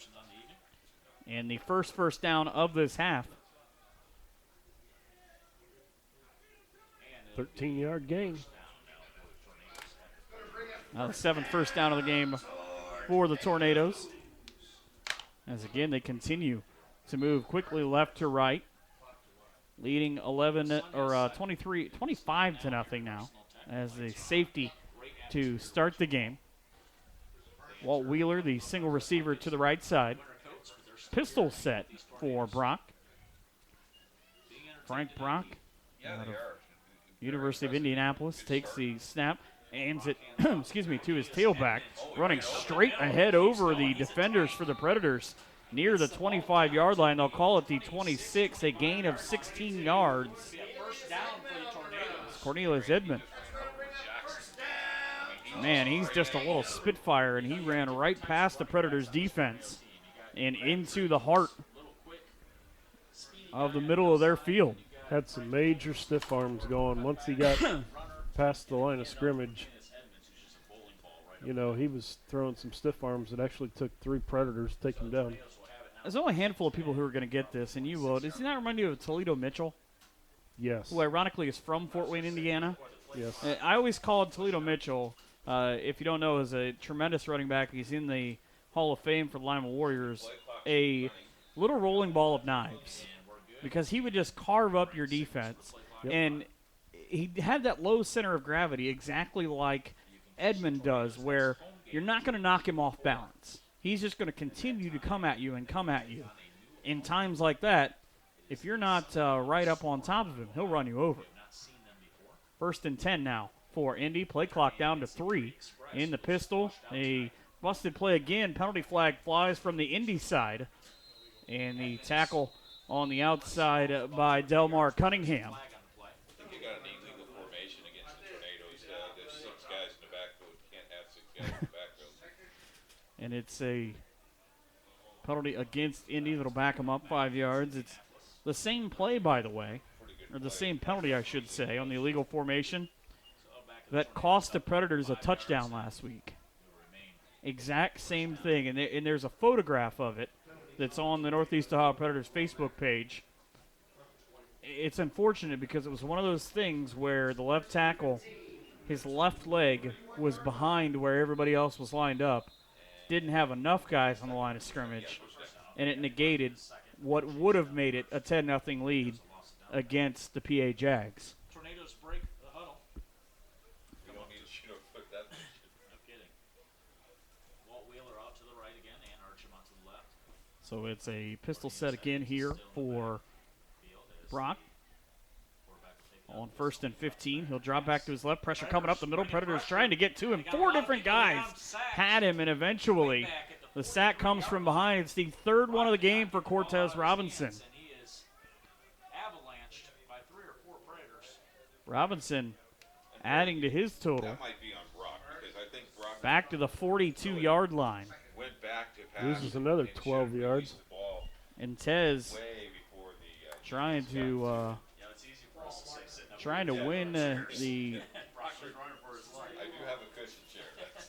And the first down of this half. 13-yard gain. Now the seventh first down of the game for the Tornadoes. As again, they continue to move quickly left to right, leading 25 to nothing now as the safety to start the game. Walt Wheeler, the single receiver to the right side. Pistol set for Brock. Frank Brock, out of University of Indianapolis, takes the snap, aims it to his tailback, running straight ahead over the defenders for the Predators near the 25-yard line. They'll call it the 26, a gain of 16 yards. It's Cornelius Edmond. Man, he's just a little spitfire, and he ran right past the Predators' defense and into the heart of the middle of their field. Had some major stiff arms going once he got past the line of scrimmage. You know, he was throwing some stiff arms. It actually took 3 Predators to take him down. There's only a handful of people who are going to get this, and you will. Does he not remind you of Toledo Mitchell? Yes. Who ironically is from Fort Wayne, Indiana? Yes. I always called Toledo Mitchell, if you don't know, is a tremendous running back. He's in the Hall of Fame for the Lima Warriors. A little rolling ball of knives, because he would just carve up your defense. Yep. And he had that low center of gravity, exactly like Edmond does, where you're not going to knock him off balance. He's just going to continue to come at you and come at you. In times like that, if you're not right up on top of him, he'll run you over. First and 10 now for Indy. Play clock down to 3 in the pistol. A busted play again. Penalty flag flies from the Indy side. And the tackle on the outside by Delmar Cunningham. I think you got an illegal formation against the Tornadoes. There's 6 guys in the backfield. You can't have 6 guys in the backfield. And it's a penalty against Indy that'll back them up 5 yards. It's the same play, by the way, or the same penalty, I should say, on the illegal formation that cost the Predators a touchdown last week. Exact same thing, and there's a photograph of it that's on the Northeast Ohio Predators Facebook page. It's unfortunate because it was one of those things where the left tackle, his left leg was behind where everybody else was lined up, didn't have enough guys on the line of scrimmage, and it negated what would have made it a 10-0 lead against the PA Jags. Tornadoes break the huddle. You don't need to shoot a foot that much. No kidding. Walt Wheeler out to the right again, and Archibald to the left. So it's a pistol set again here for Brock. On 1st and 15, he'll drop back to his left. Pressure coming up the middle. Predators trying to get to him. 4 different guys had him, and eventually the sack comes from behind. It's the 3rd one of the game for Cortez Robinson. He is avalanched by 3 or 4 Predators. Robinson adding to his total. That might be on Brock because I think Brock Back to the 42-yard line. went back to pass. Loses another 12 yards. And Tez trying to win the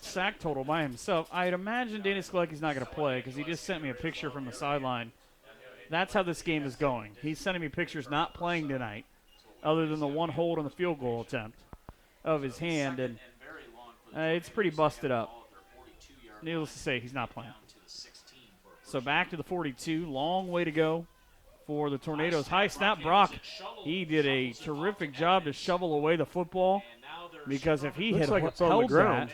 sack total by himself. I'd imagine Danny Skolecki's not going to play because he just sent me a picture from the sideline. That's how this game is going. He's sending me pictures not playing tonight, other than the one hold on the field goal attempt of his hand, and it's pretty busted up. Needless to say, he's not playing. So back to the 42. Long way to go for the Tornadoes. High snap, Brock. He did a terrific job to shovel away the football because if he had held that,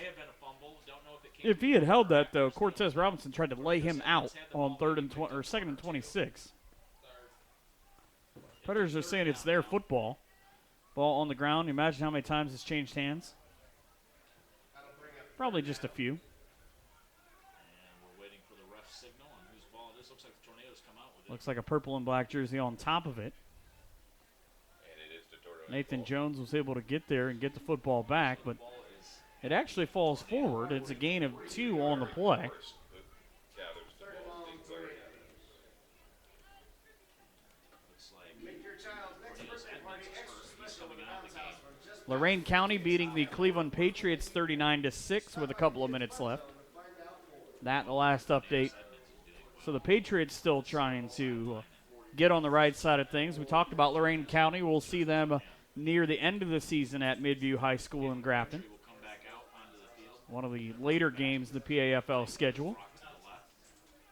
if he had held that though, Cortez Robinson tried to lay him out on 2nd and 26. Predators are saying it's their football. Ball on the ground. Imagine how many times it's changed hands. Probably just a few. Looks like a purple and black jersey on top of it. Nathan Jones was able to get there and get the football back, but it actually falls forward. It's a gain of 2 on the play. Lorain County beating the Cleveland Patriots 39-6 with a couple of minutes left. That the last update. So the Patriots still trying to get on the right side of things. We talked about Lorain County. We'll see them near the end of the season at Midview High School in Grafton. One of the later games in the PAFL schedule.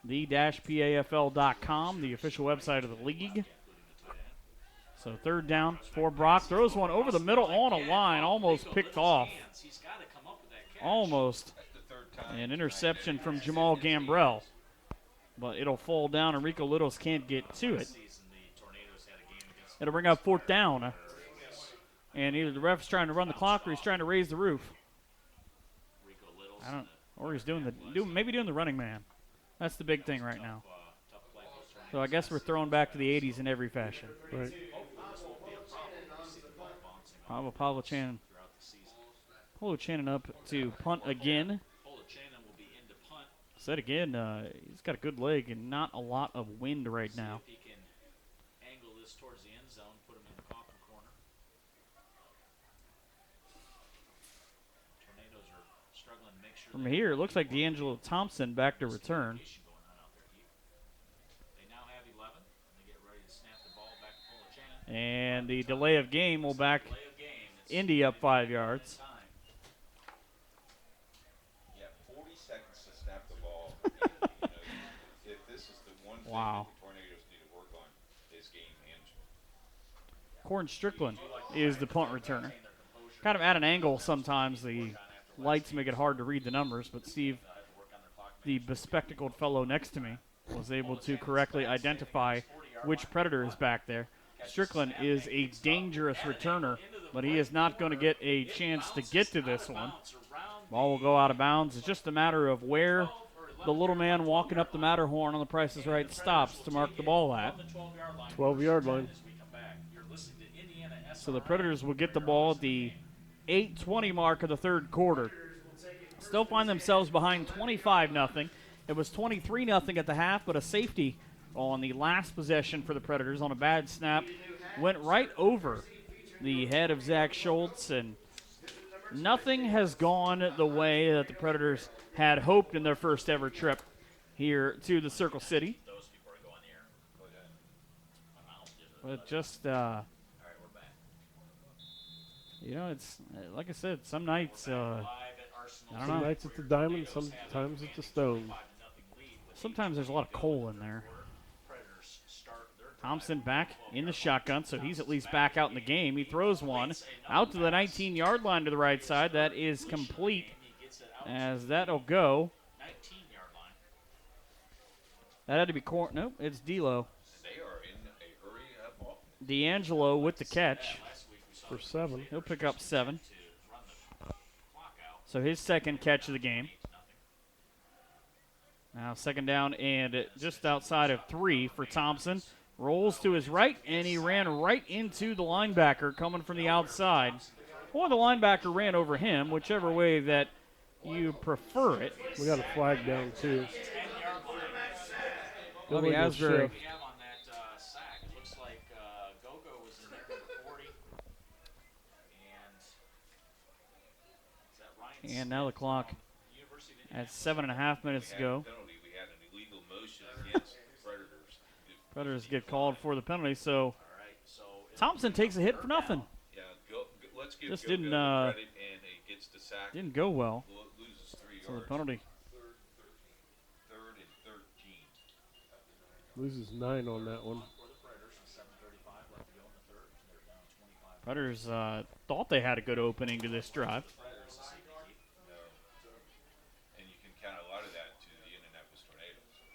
The-PAFL.com, the official website of the league. So 3rd down for Brock. Throws one over the middle on a line. Almost picked off. Almost an interception from Jamal Gambrell. But it'll fall down, and Rico Littles can't get to it. It'll bring up 4th down. And either the ref's trying to run the clock or he's trying to raise the roof. Or he's doing the running man. That's the big thing right now. So I guess we're throwing back to the 80s in every fashion. Right. Pablo Channon up to punt again. Said again, he's got a good leg and not a lot of wind right now. If he can angle this towards the end zone, put him in the coffin corner. Tornadoes are struggling to make sure. From here, it looks like D'Angelo Thompson back to return. They now have 11. They get ready to snap the ball back to Polo Channon. And the delay of game will back Indy up 5 yards. Wow. Corn Strickland is the punt returner. Kind of at an angle sometimes. The lights make it hard to read the numbers, but Steve, the bespectacled fellow next to me, was able to correctly identify which Predator is back there. Strickland is a dangerous returner but he is not going to get a chance to get to this one. Ball will go out of bounds. It's just a matter of where the little man walking up the Matterhorn on the Price is Right stops to mark the ball at. 12-yard line. So the Predators will get the ball at the 8:20 mark of the third quarter. Still find themselves behind 25-0. It was 23-0 at the half, but a safety on the last possession for the Predators on a bad snap went right over the head of Zach Schultz, and nothing has gone the way that the Predators had hoped in their first ever trip here to the Circle City. But just, it's, like I said, some nights, I don't know. Some nights it's a diamond, sometimes it's a stone. Sometimes there's a lot of coal in there. Thompson back in the shotgun, so he's at least back out in the game. He throws one out to the 19-yard line to the right side. That is complete, as that'll go. That had to be nope, it's D'Lo. D'Angelo with the catch. For 7. He'll pick up 7. So his second catch of the game. Now second down and just outside of 3 for Thompson. Rolls to his right, and he ran right into the linebacker coming from the outside. Or the linebacker ran over him, whichever way that you prefer it. We got a flag down, too. Bobby Asbury. And now the clock at 7.5 minutes to go. Predators get called for the penalty, so Thompson takes a hit for nothing. Let's give Just Go-Go didn't credit, and he gets the sack. didn't go well. Loses 3 So the yards. penalty. Third and 13. Loses 9 on that one. Predators thought they had a good opening to this drive. And you can count a lot of that to the Indianapolis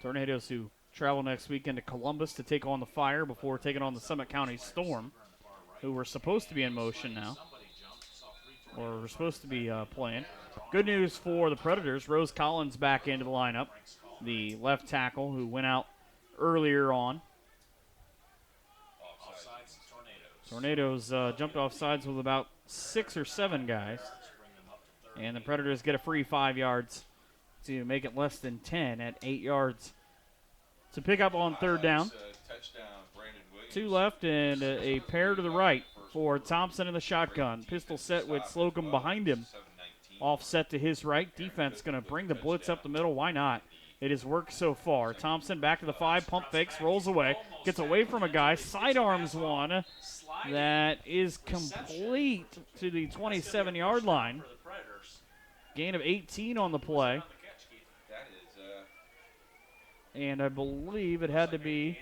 Tornadoes. Tornadoes who travel next weekend to Columbus to take on the Fire before taking on the Summit County Storm, who were supposed to be in motion now, or were supposed to be playing. Good news for the Predators. Rose Collins back into the lineup, the left tackle who went out earlier on. Tornadoes jumped off sides with about 6 or 7 guys, and the Predators get a free 5 yards to make it less than 10 at 8 yards to pick up on third down. 2 left and a pair to the right for Thompson in the shotgun. Pistol set with Slocum behind him. Offset to his right. Defense going to bring the blitz up the middle. Why not? It has worked so far. Thompson back to the 5, pump fakes, rolls away, gets away from a guy, sidearms one. That is complete to the 27-yard line. Gain of 18 on the play. And I believe it had to be.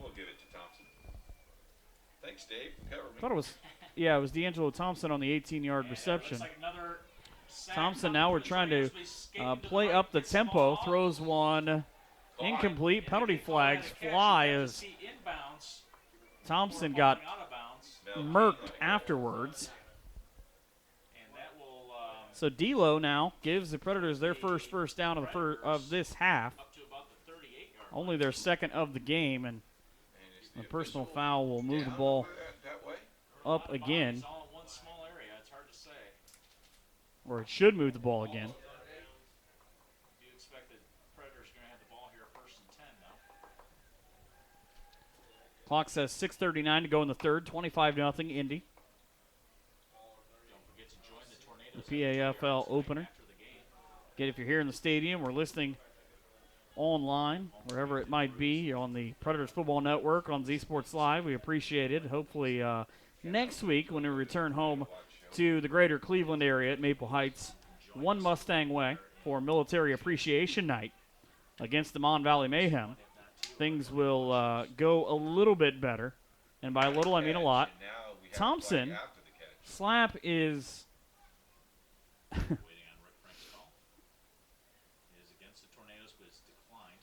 We'll give it to Thompson. Thanks, Dave. I thought it was, it was D'Angelo Thompson on the 18-yard reception. Thompson now we're trying to play up the tempo. Throws one incomplete. Penalty flags fly as Thompson got murked afterwards. So D'Lo now gives the Predators their first down of this half. Only their second of the game, and a personal foul will move the ball up again. Or it should move the ball again. Clock says 6:39 to go in the third. 25-0 Indy. The PAFL opener. Again, if you're here in the stadium or listening online, wherever it might be, on the Predators Football Network, on Z Sports Live, we appreciate it. Hopefully next week when we return home to the greater Cleveland area at Maple Heights, One Mustang Way, for Military Appreciation Night against the Mon Valley Mayhem, things will go a little bit better. And by a little, I mean a lot. Thompson, slap is...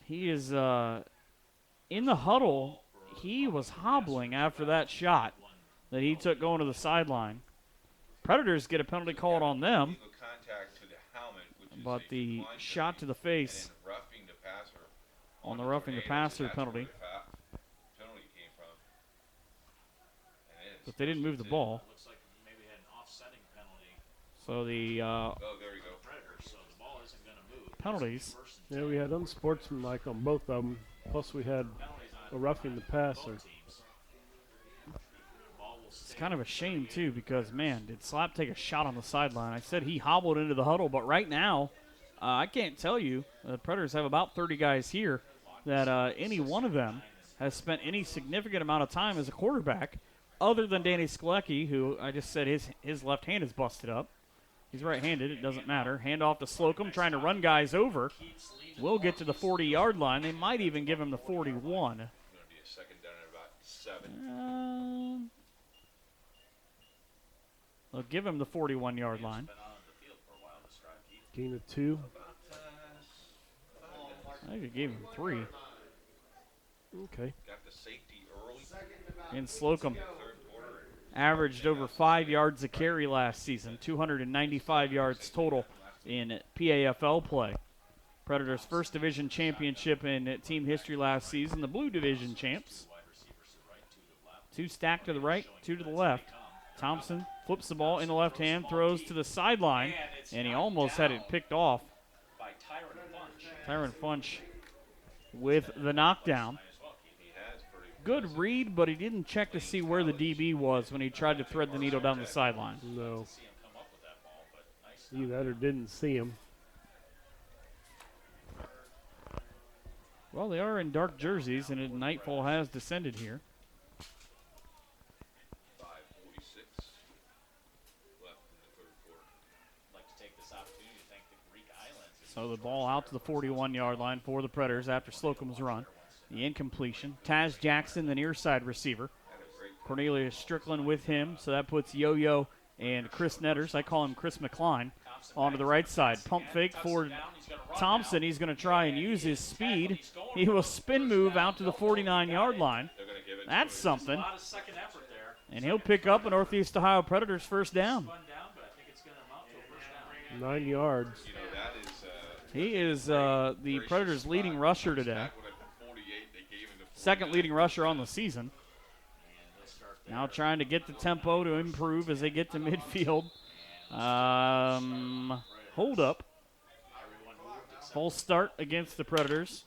He is in the huddle. He was hobbling after that shot. that he took going to the sideline. Predators get a penalty called on them, Illegal contact to the helmet, which is but a the plunge shot to the face and roughing the passer on the roughing the passer That's where penalty. the penalty came from. And it is But they didn't move the ball. Looks like maybe had an offsetting penalty. So the Oh, there you go. Predators, so the ball isn't going to move. penalties. Yeah, we had unsportsmanlike on both of them. Plus, we had a roughing the passer. It's kind of a shame, too, because, man, did Slap take a shot on the sideline. I said he hobbled into the huddle, but right now, I can't tell you. The Predators have about 30 guys here that any one of them has spent any significant amount of time as a quarterback other than Danny Sklecki, who I just said his left hand is busted up. He's right-handed. It doesn't matter. Hand off to Slocum, trying to run guys over. Will get to the 40-yard line. They might even give him the 41. Going to be a second down at about 7. They'll give him the 41-yard line. Gain of 2. I think they gave him 3. Okay. Got the safety early. And Slocum averaged over 5 yards a carry last season, 295 yards total in PAFL play. Predators' first division championship in team history last season, the Blue Division champs. 2 stacked to the right, 2 to the left. Thompson flips the ball in the left hand, throws to the sideline, and he almost had it picked off. Tyron Funch with the knockdown. Good read, but he didn't check to see where the DB was when he tried to thread the needle down the sideline. No. Either that or didn't see him. Well, they are in dark jerseys, and nightfall has descended here. 5:46 left in the third quarter. I'd like to take this opportunity to thank the Greek Islands. So the ball out to the 41-yard line for the Predators after Slocum's run. The incompletion. Taz Jackson, the near side receiver. Cornelius Strickland with him, so that puts Yo-Yo and Chris Netters, I call him Chris McCline, onto the right side. Pump fake for Thompson. He's going to try and use his speed. He will spin move out to the 49-yard line. That's something. And he'll pick up a Northeast Ohio Predators first down. 9 yards. You know, that is, He is the Predators' leading rusher today. Second leading rusher on the season. Now trying to get the tempo to improve as they get to midfield. Hold up. Full start against the Predators.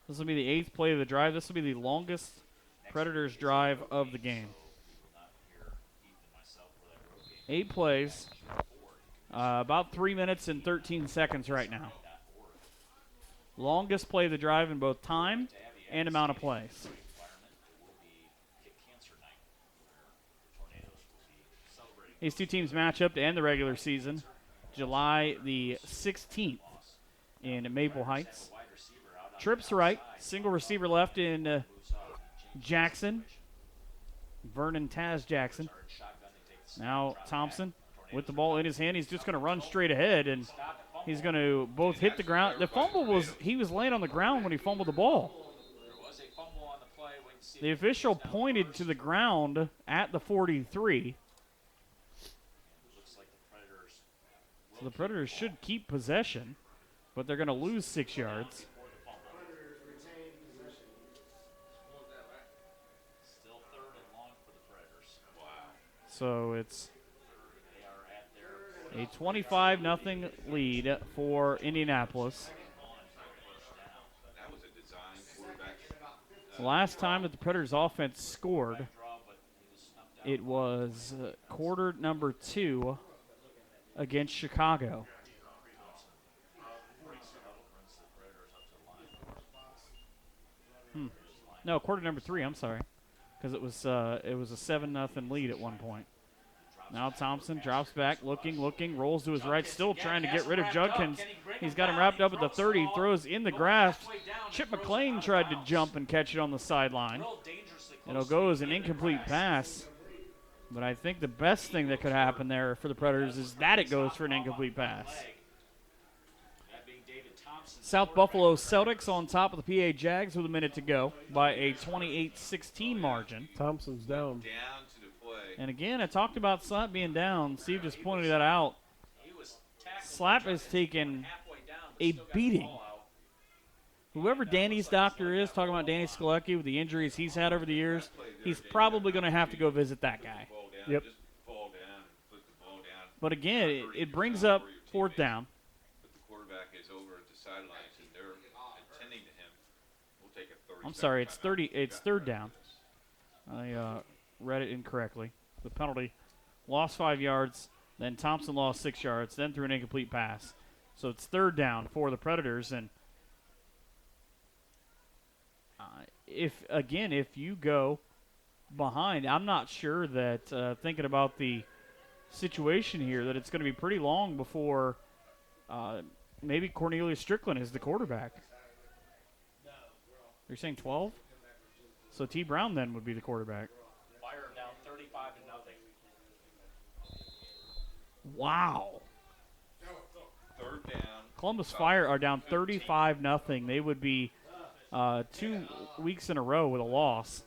This will be the 8th play of the drive. This will be the longest Predators drive of the game. 8 plays. About 3 minutes and 13 seconds right now. Longest play of the drive in both time and amount of plays. These two teams match up to end the regular season July the 16th in Maple Heights. Trips right, single receiver left in Jackson. Vernon Taz Jackson. Now Thompson with the ball in his hand. He's just going to run straight ahead, and he's going to both hit the ground. The fumble was, he was laying on the ground when he fumbled the ball. The official pointed to the ground at the 43. So the Predators should keep possession, but they're going to lose 6 yards. So it's a 25-0 lead for Indianapolis. The last time that the Predators offense scored, it was quarter number 2 against Chicago. No, quarter number 3, I'm sorry. Because it was a 7-0 lead at one point. Now Thompson drops back, looking, rolls to his right, still trying to get rid of Judkins. He's got him wrapped up at the 30, throws in the grass. Chip McLean tried to jump and catch it on the sideline. It'll go as an incomplete pass. But I think the best thing that could happen there for the Predators is that it goes for an incomplete pass. South Buffalo Celtics on top of the PA Jags with a minute to go by a 28-16 margin. Thompson's down. Down to the play. And again, I talked about Slap being down. Steve just pointed that out. Slap has taken a beating. Whoever Danny's doctor is, talking about Danny Skolecki with the injuries he's had over the years, he's probably going to have to go visit that guy. Yep. But again, it brings up fourth down. But the quarterback is over at the sidelines, and they're intending to him. We'll take a 30. I'm sorry, it's third down. I read it incorrectly. The penalty lost 5 yards, then Thompson lost 6 yards, then threw an incomplete pass. So it's third down for the Predators, and if you go behind, I'm not sure that thinking about the situation here that it's going to be pretty long before maybe Cornelius Strickland is the quarterback. You're saying 12? So T. Brown then would be the quarterback. Fire down 35-0. Wow. Third down. Columbus Fire are down 35-0. They would be 2 weeks in a row with a loss.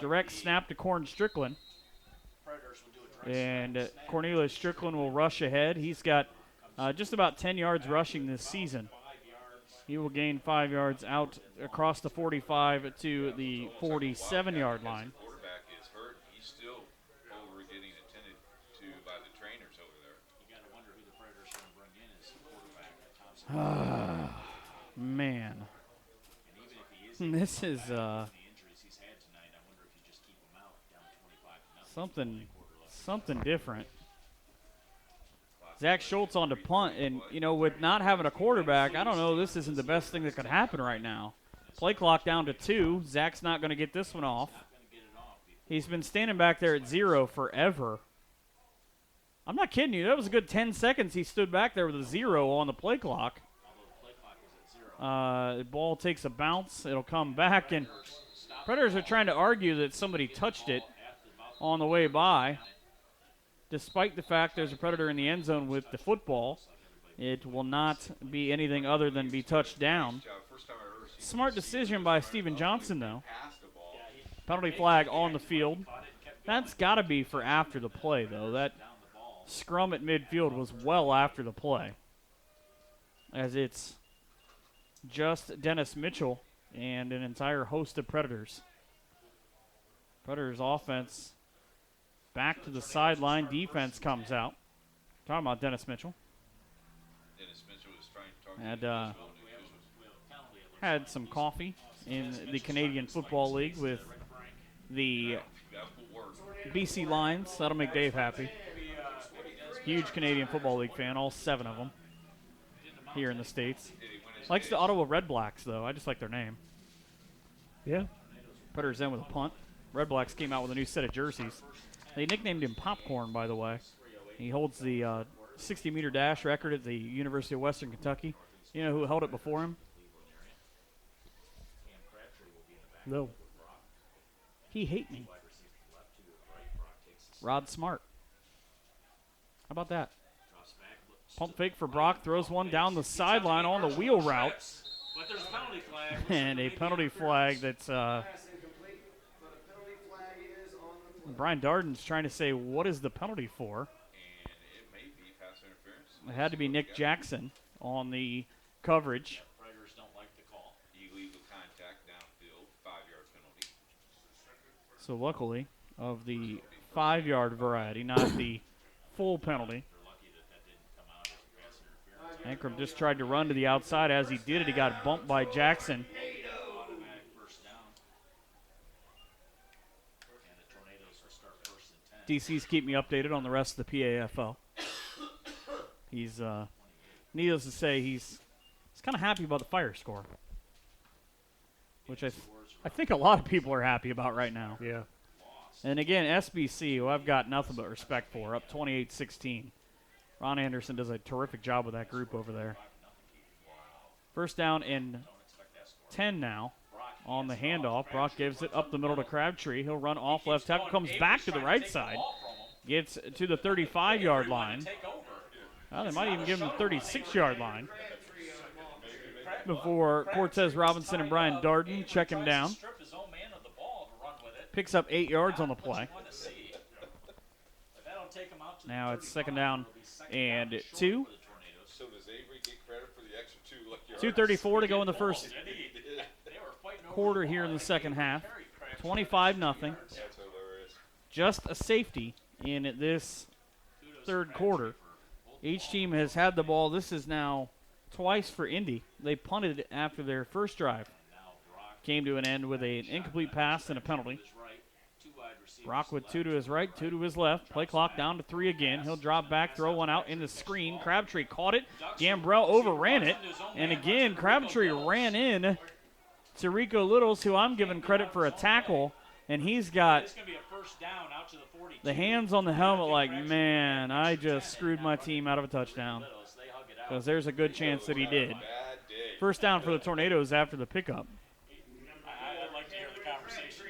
Direct snap to Corn Strickland. And Cornelius Strickland will rush ahead. He's got just about 10 yards rushing this season. He will gain 5 yards out across the 45 to the 47-yard line. The quarterback is hurt. He's still over getting attended to by the trainers over there. You got to wonder who the Predators are going to bring in as the quarterback. Man. And even if he is This is the injuries he's had tonight, I wonder if you just keep him out down 25-0. something different. Zach Schultz on to punt, and, with not having a quarterback, I don't know, this isn't the best thing that could happen right now. Play clock down to 2. Zach's not going to get this one off. He's been standing back there at 0 forever. I'm not kidding you. That was a good 10 seconds he stood back there with a 0 on the play clock. The ball takes a bounce. It'll come back, and Predators are trying to argue that somebody touched it on the way by. Despite the fact there's a Predator in the end zone with the football, it will not be anything other than be touched down. Smart decision by Steven Johnson, though. Penalty flag on the field. That's got to be for after the play, though. That scrum at midfield was well after the play, as it's just Dennis Mitchell and an entire host of Predators. Predators offense back to the sideline. Defense comes out. Talking about Dennis Mitchell. Dennis Mitchell was trying to talk had some coffee in the Canadian Football League with the BC Lions. That'll make Dave happy. Huge Canadian Football League fan, all 7 of them here in the States. Likes the Ottawa Red Blacks, though. I just like their name. Yeah. Predators in with a punt. Red Blacks came out with a new set of jerseys. They nicknamed him Popcorn, by the way. He holds the 60-meter dash record at the University of Western Kentucky. You know who held it before him? No. He hate me. Rod Smart. How about that? Pump fake for Brock. Throws one down the sideline on the wheel route. But there's a penalty flag. And a penalty flag that's Brian Darden's trying to say, what is the penalty for? And it may be pass interference. It had to be Nick Jackson on the coverage. Predators don't like the call. Illegal contact downfield, 5-yard penalty. So luckily, of the 5-yard variety, not the full penalty. Ankrum just tried to run to the outside. As he did it, he got bumped by Jackson. DC's keep me updated on the rest of the PAFL. He's, needless to say, he's kind of happy about the Fire score, which I think a lot of people are happy about right now. Yeah. And again, SBC, who I've got nothing but respect for, up 28-16. Ron Anderson does a terrific job with that group over there. First down and 10 now on the handoff. Brock gives it up the middle to Crabtree. He'll run off left tackle, comes back to the right side, gets to the 35-yard line. Well, they might even give him the 36-yard line. before Cortez Robinson and Brian Darden check him down. Picks up 8 yards on the play. Now it's second down and 2. So does Avery get credit for the extra 2 yards? 2:34 to go in the first quarter here in the second half. 25-0. That's hilarious. Just a safety in this third quarter. Each team has had the ball. This is now twice for Indy. They punted after their first drive. Came to an end with an incomplete pass and a penalty. Brock with 2 to his right, 2 to his left. Play clock down to 3 again. He'll drop back, throw one out in the screen. Crabtree caught it. Gambrell overran it. And again, Crabtree ran in to Rico Littles, who I'm giving credit for a tackle. And he's got the hands on the helmet like, man, I just screwed my team out of a touchdown. Because there's a good chance that he did. First down for the Tornadoes after the pickup. I'd like to hear the conversation.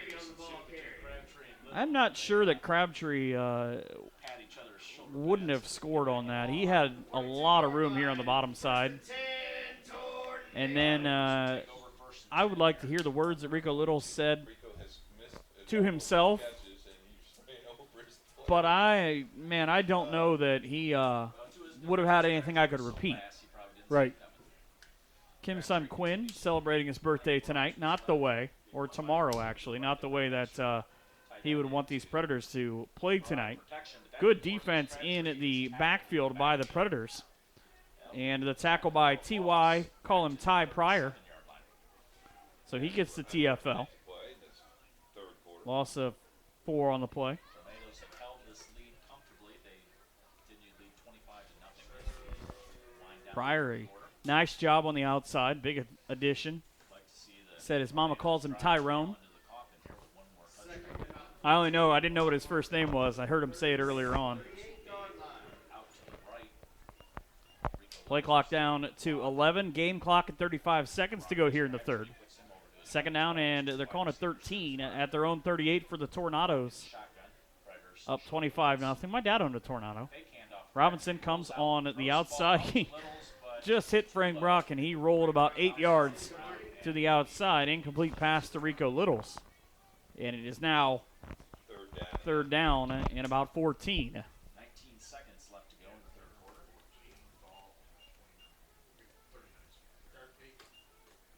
I'm not sure that Crabtree wouldn't have scored on that. He had a lot of room here on the bottom side. And then I would like to hear the words that Rico Little said to himself. But I don't know that he would have had anything I could repeat. Right. Kim's son Quinn celebrating his birthday tonight, not the way, or tomorrow actually, not the way that he would want these Predators to play tonight. Good defense in the backfield by the Predators. And the tackle by T.Y., call him Ty Pryor. So he gets the TFL. Loss of 4 on the play. Pryor, a nice job on the outside. Big addition. Said his mama calls him Tyrone. I didn't know what his first name was. I heard him say it earlier on. Play clock down to 11. Game clock at 35 seconds to go here in the third. Second down, and they're calling it 13 at their own 38 for the Tornadoes. Up 25-0. My dad owned a Tornado. Robinson comes on the outside. He just hit Frank Brock, and he rolled about 8 yards to the outside. Incomplete pass to Rico Littles. And it is now third down and about 14. 19 seconds left to go in the third quarter.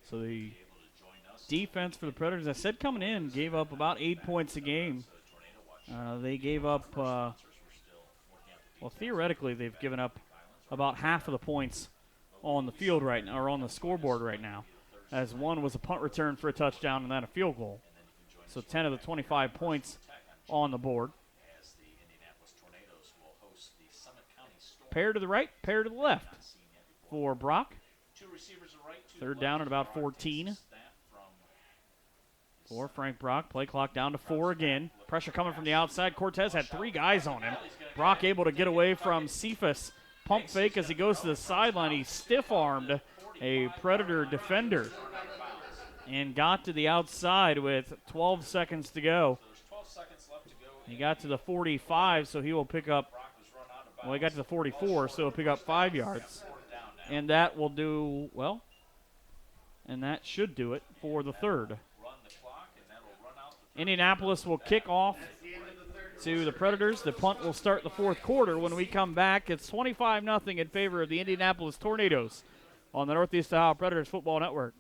So the defense for the Predators, I said coming in, gave up about 8 points a game. They gave up, theoretically they've given up about half of the points on the field right now, or on the scoreboard right now, as one was a punt return for a touchdown and then a field goal. So 10 of the 25 points on the board. Pair to the right, pair to the left for Brock. Third down at about 14. For Frank Brock. Play clock down to 4 again. Pressure coming from the outside. Cortez had 3 guys on him. Brock able to get away from Cephas. Pump fake as he goes to the sideline. He stiff-armed a Predator defender and got to the outside with 12 seconds to go. He got to the 45, so he will pick up, he got to the 44, so he'll pick up 5 yards. And that will do, and that should do it for the third. Indianapolis will kick off to the Predators. The punt will start the fourth quarter. When we come back, it's 25-0 in favor of the Indianapolis Tornadoes on the Northeast Ohio Predators Football Network.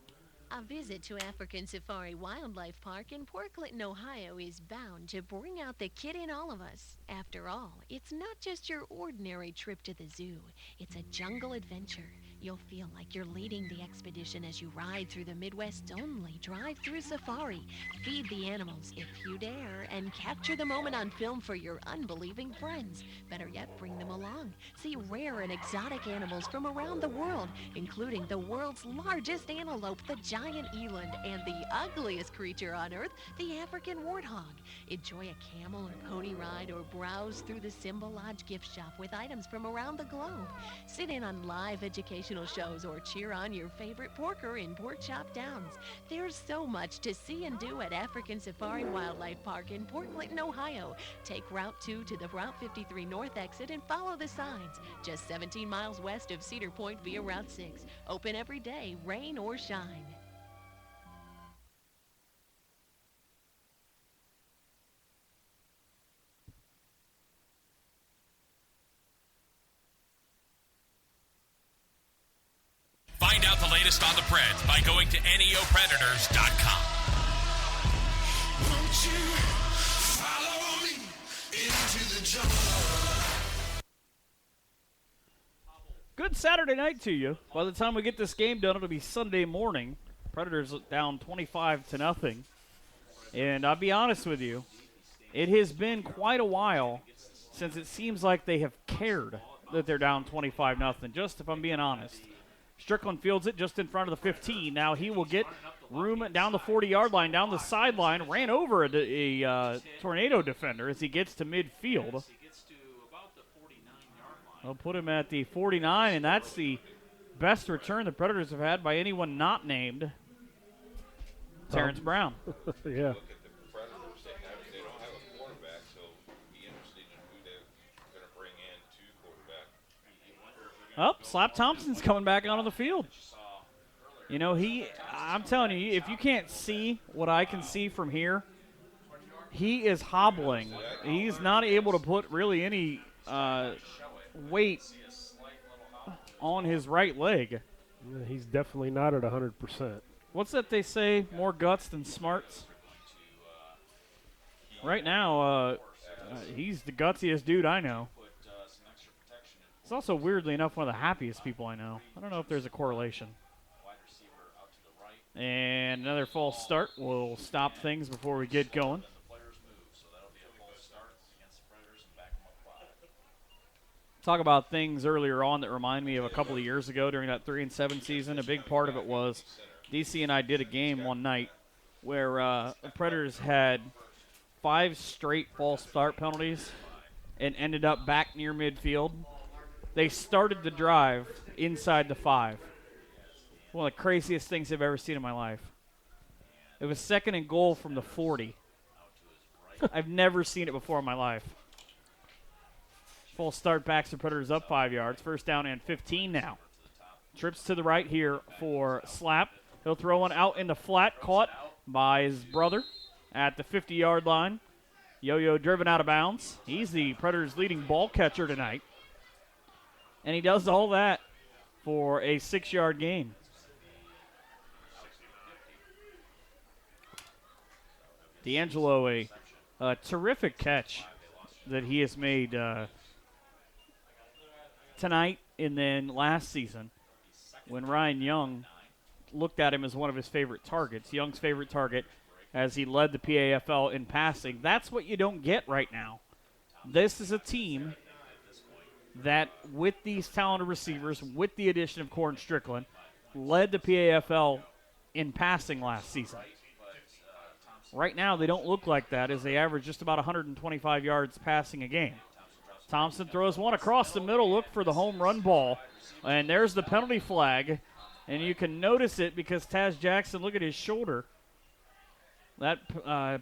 A visit to African Safari Wildlife Park in Port Clinton, Ohio is bound to bring out the kid in all of us. After all, it's not just your ordinary trip to the zoo. It's a jungle adventure. You'll feel like you're leading the expedition as you ride through the Midwest's only drive-through safari. Feed the animals if you dare, and capture the moment on film for your unbelieving friends. Better yet, bring them along. See rare and exotic animals from around the world, including the world's largest antelope, the giant eland, and the ugliest creature on earth, the African warthog. Enjoy a camel or pony ride, or browse through the Simba Lodge gift shop with items from around the globe. Sit in on live education educational shows or cheer on your favorite porker in Port Chop Downs. There's so much to see and do at African Safari Wildlife Park in Port Clinton, Ohio. Take Route 2 to the Route 53 North exit and follow the signs. Just 17 miles west of Cedar Point via Route 6. Open every day, rain or shine. Find out the latest on the Preds by going to neopredators.com. Won't you follow me into the jungle? Good Saturday night to you. By the time we get this game done, it'll be Sunday morning. Predators down 25-0. And I'll be honest with you, it has been quite a while since it seems like they have cared that they're down 25-0, just if I'm being honest. Strickland fields it just in front of the 15. Now he will get room down the 40-yard line, down the sideline, ran over a Tornado defender as he gets to midfield. They'll put him at the 49, and that's the best return the Predators have had by anyone not named Terrence Brown. Yeah. Look at the Predators. They don't have a quarterback, so be interesting in who they're going to bring in to quarterback. Oh, Slap Thompson's coming back onto the field. You know, I'm telling you, if you can't see what I can see from here, he is hobbling. He's not able to put really any weight on his right leg. Yeah, he's definitely not at 100%. What's that they say? More guts than smarts? Right now, he's the gutsiest dude I know. He's also, weirdly enough, one of the happiest people I know. I don't know if there's a correlation. And another false start will stop things before we get going. Talk about things earlier on that remind me of a couple of years ago during that 3-7 season. A big part of it was DC and I did a game one night where the Predators had 5 straight false start penalties and ended up back near midfield. They started the drive inside the 5. One of the craziest things I've ever seen in my life. It was 2nd and goal from the 40. I've never seen it before in my life. Full start backs the Predators up 5 yards. First down and 15 now. Trips to the right here for Slap. He'll throw one out in the flat, caught by his brother at the 50-yard line. Yo-Yo driven out of bounds. He's the Predators' leading ball catcher tonight. And he does all that for a 6-yard gain. D'Angelo, a terrific catch that he has made tonight and then last season when Ryan Young looked at him as one of his favorite targets. Young's favorite target as he led the PAFL in passing. That's what you don't get right now. This is a team that, with these talented receivers, with the addition of Corin Strickland, led the PAFL in passing last season. Right now, they don't look like that as they average just about 125 yards passing a game. Thompson throws one across the middle, look for the home run ball. And there's the penalty flag. And you can notice it because Taz Jackson, look at his shoulder. That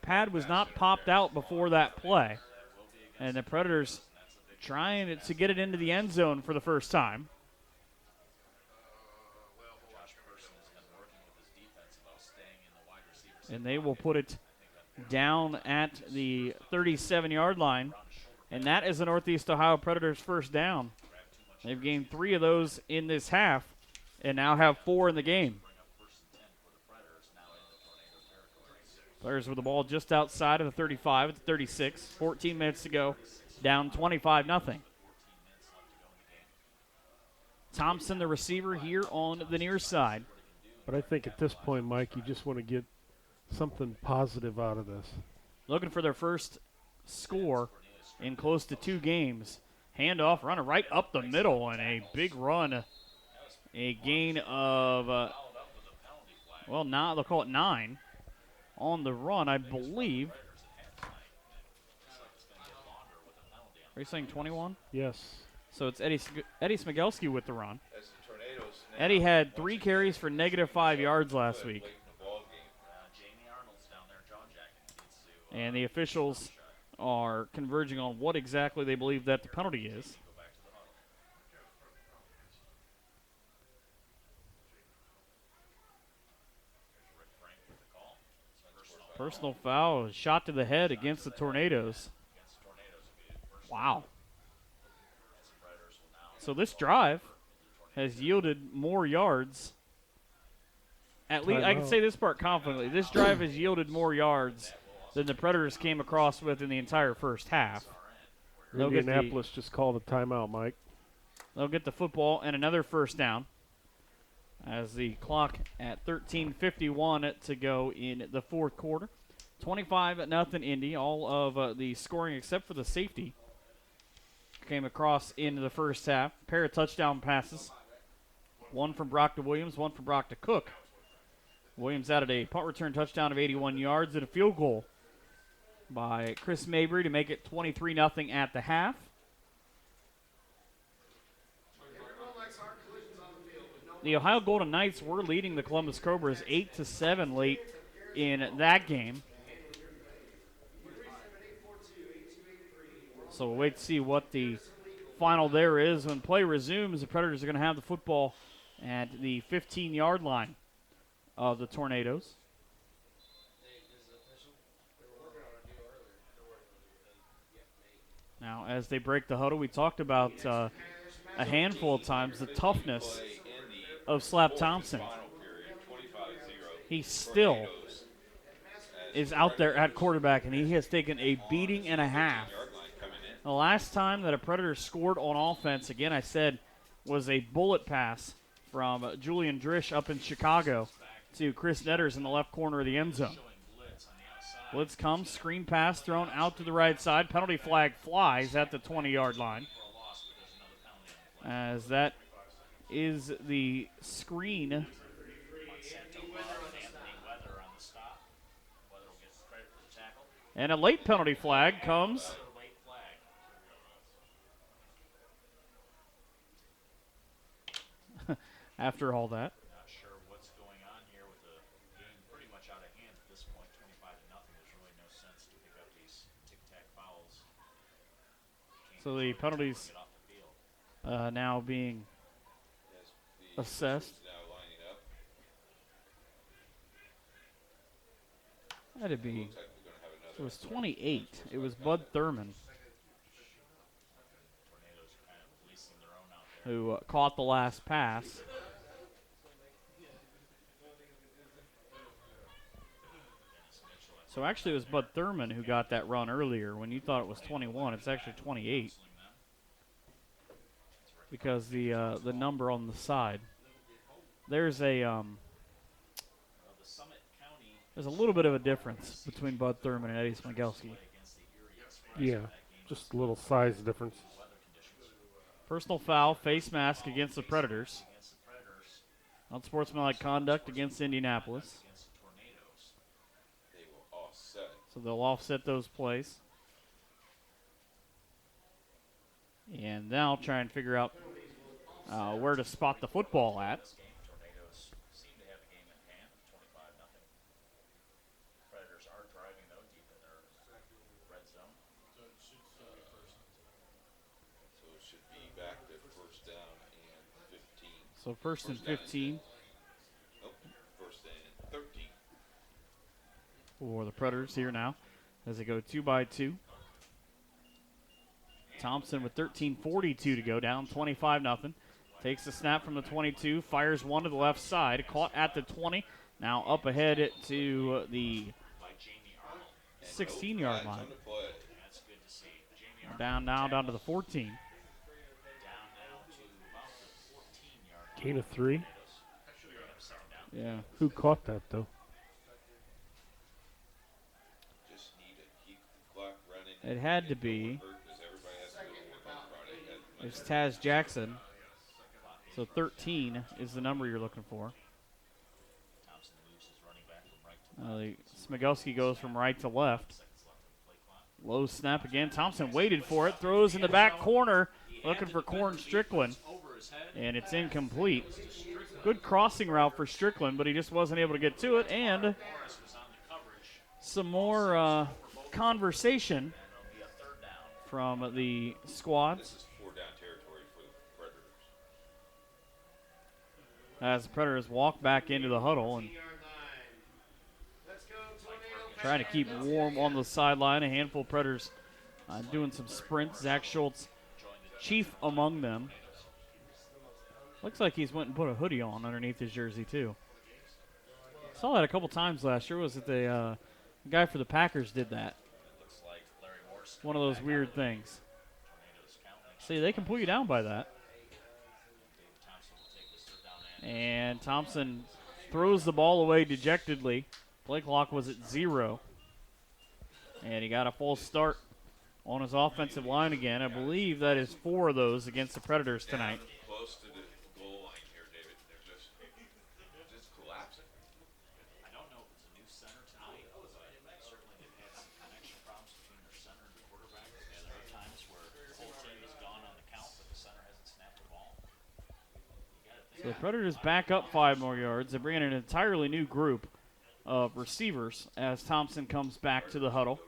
pad was not popped out before that play. And the Predators trying to get it into the end zone for the first time. And they will put it down at the 37-yard line. And that is the Northeast Ohio Predators' first down. They've gained 3 of those in this half and now have 4 in the game. Players with the ball just outside of the 35 at the 36. 14 minutes to go. Down 25-0. Thompson, the receiver, here on the near side. But I think at this point, Mike, you just want to get something positive out of this. Looking for their first score in close to 2 games. Handoff, running right up the middle, and a big run. A gain of, they'll call it 9 on the run, I believe. Are you saying 21? Yes. So it's Eddie Smigelski with the run. As the Tornadoes Eddie had 3 carries for -5 yards last week. And the officials are converging on what exactly they believe that the penalty is. Personal foul, a shot to the head against the Tornadoes. Wow. So this drive has yielded more yards. At least I can say this part confidently. This drive has yielded more yards than the Predators came across with in the entire first half. Indianapolis just called a timeout, Mike. They'll get the football and another first down as the clock at 13:51 to go in the fourth quarter. 25-0 Indy. All of the scoring except for the safety came across in the first half. Pair of touchdown passes. One from Brock to Williams, one from Brock to Cook. Williams added a punt return touchdown of 81 yards and a field goal by Chris Mabry to make it 23-0 at the half. The Ohio Golden Knights were leading the Columbus Cobras 8-7 late in that game. So we'll wait to see what the final there is. When play resumes, the Predators are going to have the football at the 15-yard line of the Tornadoes. Now, as they break the huddle, we talked about a handful of times the toughness of Slap Thompson. He still is out there at quarterback, and he has taken a beating and a half. The last time that a Predator scored on offense, again, I said, was a bullet pass from Julian Drish up in Chicago to Chris Netters in the left corner of the end zone. Blitz comes, screen pass thrown out to the right side. Penalty flag flies at the 20-yard line. As that is the screen. And a late penalty flag comes. After all that. Not sure what's going on here with the game pretty much out of hand at this point, 25-0. There's really no sense to pick up these tic-tac fouls. So the penalties now being assessed. That'd be. It was 28. It was Bud Thurman who caught the last pass. So actually it was Bud Thurman who got that run earlier. When you thought it was 21, it's actually 28. Because the number on the side. There's a there's a little bit of a difference between Bud Thurman and Eddie Smigelski. Yeah, just a little size difference. Personal foul, face mask against the Predators. Unsportsmanlike conduct against Indianapolis. So they'll offset those plays. And now try and figure out where to spot the football at. Tornadoes seem to have a game in hand, 25-0. Predators are driving, though, deep in their red zone. So it should be back to first down and 15. So first and 15. Nope, first and 13. For the Predators here now as they go 2-by-2. Thompson with 13:42 to go, down 25-0. Takes the snap from the 22, fires one to the left side, caught at the 20. Now up ahead to the 16-yard line. Down to the 14. Gain of 3. Yeah. Who caught that, though? It had to be. It's Taz Jackson. So 13 is the number you're looking for. Smigelski goes from right to left. Low snap again. Thompson waited for it. Throws in the back corner. Looking for Corn Strickland. And it's incomplete. Good crossing route for Strickland, but he just wasn't able to get to it. And some more conversation from the squads. As the Predators walk back into the huddle and trying to keep warm on the sideline. A handful of Predators doing some sprints. Zach Schultz, chief among them. Looks like he's went and put a hoodie on underneath his jersey, too. Saw that a couple times last year. Was it the guy for the Packers did that? One of those weird things. See, they can pull you down by that. And Thompson throws the ball away dejectedly. Play clock was at 0. And he got a false start on his offensive line again. I believe that is 4 of those against the Predators tonight. Close to the goal line here, David. They're just collapsing. I don't know if it's a new center tonight, but certainly they've had some connection problems between their center and the quarterback. Yeah, there are times where the whole team is gone on the count, but the center hasn't snapped the ball. So the Predators back up 5 more yards. They bring in an entirely new group of receivers as Thompson comes back to the huddle.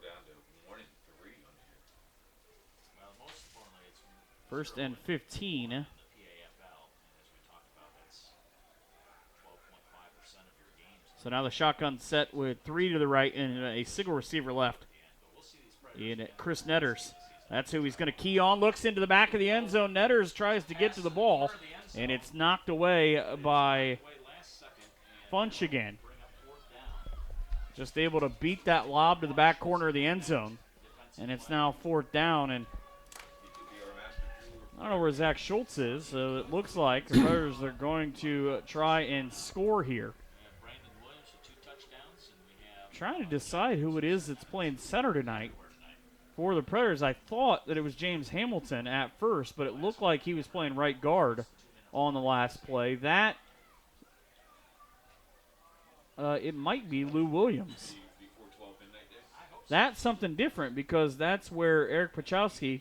First and 15. So now the shotgun set with 3 to the right and a single receiver left in Chris Netters. That's who he's going to key on. Looks into the back of the end zone. Netters tries to get to the ball, and it's knocked away by Funch again. Just able to beat that lob to the back corner of the end zone. And it's now 4th down. And I don't know where Zach Schultz is. So it looks like the Predators are going to try and score here. Trying to decide who it is that's playing center tonight. For the Predators, I thought that it was James Hamilton at first, but it looked like he was playing right guard on the last play. That, it might be Lou Williams. That's something different because that's where Eric Pachowski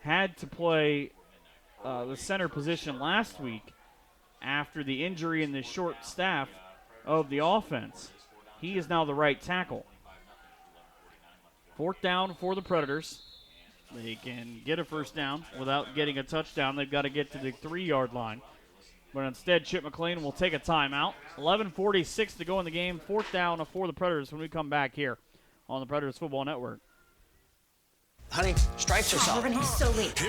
had to play the center position last week after the injury in the short staff of the offense. He is now the right tackle. 4th down for the Predators. They can get a first down without getting a touchdown. They've got to get to the 3-yard line. But instead, Chip McLean will take a timeout. 11:46 to go in the game. 4th down for the Predators when we come back here on the Predators Football Network. Honey, stripes are solid. He's so late.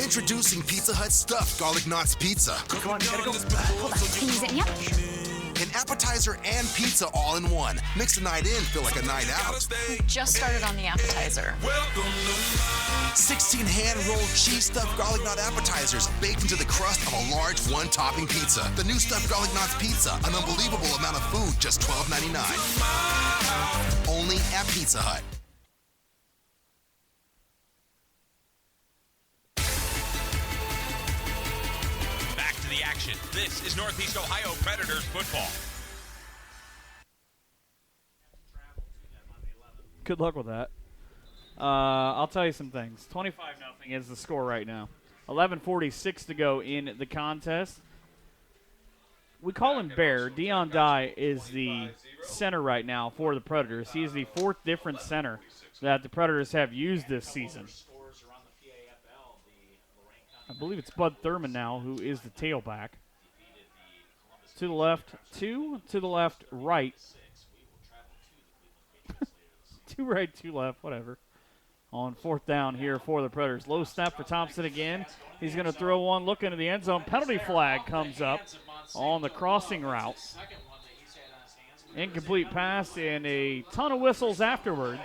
Introducing Pizza Hut Stuffed Garlic Knots Pizza. Come on, gotta go. Hold on. Can you zip me up? An appetizer and pizza all in one. Makes the night in feel like a night out. Just started on the appetizer. 16 hand-rolled cheese stuffed garlic knot appetizers baked into the crust of a large 1-topping pizza. The new stuffed garlic knots pizza, an unbelievable amount of food, just $12.99. Only at Pizza Hut. Back to the action. This is Northeast Ohio Predators football. Good luck with that. I'll tell you some things. 25-0 is the score right now. 11:46 to go in the contest. We call him Bear. Dion Dye is the center right now for the Predators. He is the 4th different center that the Predators have used this season. I believe it's Bud Thurman now who is the tailback. To the left, 2 to the left, right. 2 right, 2 left, whatever. On 4th down here for the Predators. Low snap for Thompson again. He's going to throw one, look into the end zone. Penalty flag comes up on the crossing route. Incomplete pass and a ton of whistles afterwards. I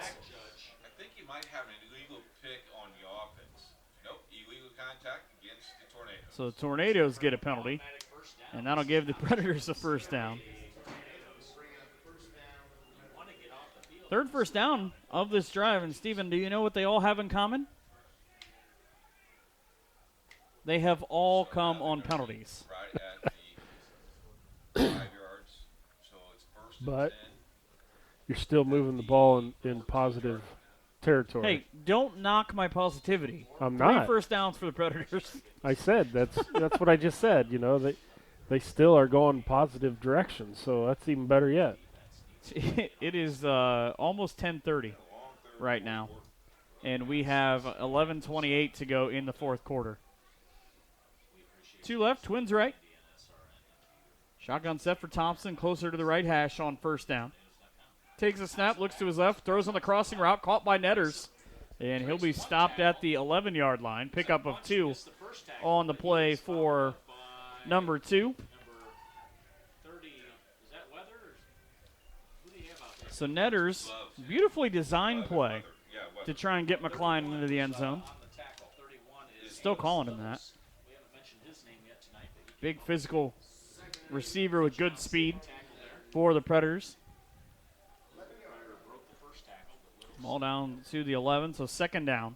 think you might have an illegal pick on the offense. Nope, illegal contact against the Tornadoes. So the Tornadoes get a penalty, and that'll give the Predators a first down. 3rd first down of this drive. And, Steven, do you know what they all have in common? They have all come on penalties. Right at the 5 yards, so it's first and But 10. you're still moving the ball in positive territory. Hey, don't knock my positivity. I'm 3 not. first downs for the Predators. I said that's what I just said. You know, they still are going positive direction, so that's even better yet. It is almost 10:30 right now, and we have 11:28 to go in the fourth quarter. 2 left, Twins right. Shotgun set for Thompson, closer to the right hash on first down. Takes a snap, looks to his left, throws on the crossing route, caught by Netters, and he'll be stopped at the 11-yard line. Pickup of 2 on the play for number 2. So Netters, beautifully designed play to try and get McCline into the end zone. Still calling him that. Big physical receiver with good speed for the Predators. Ball down to the 11, so second down.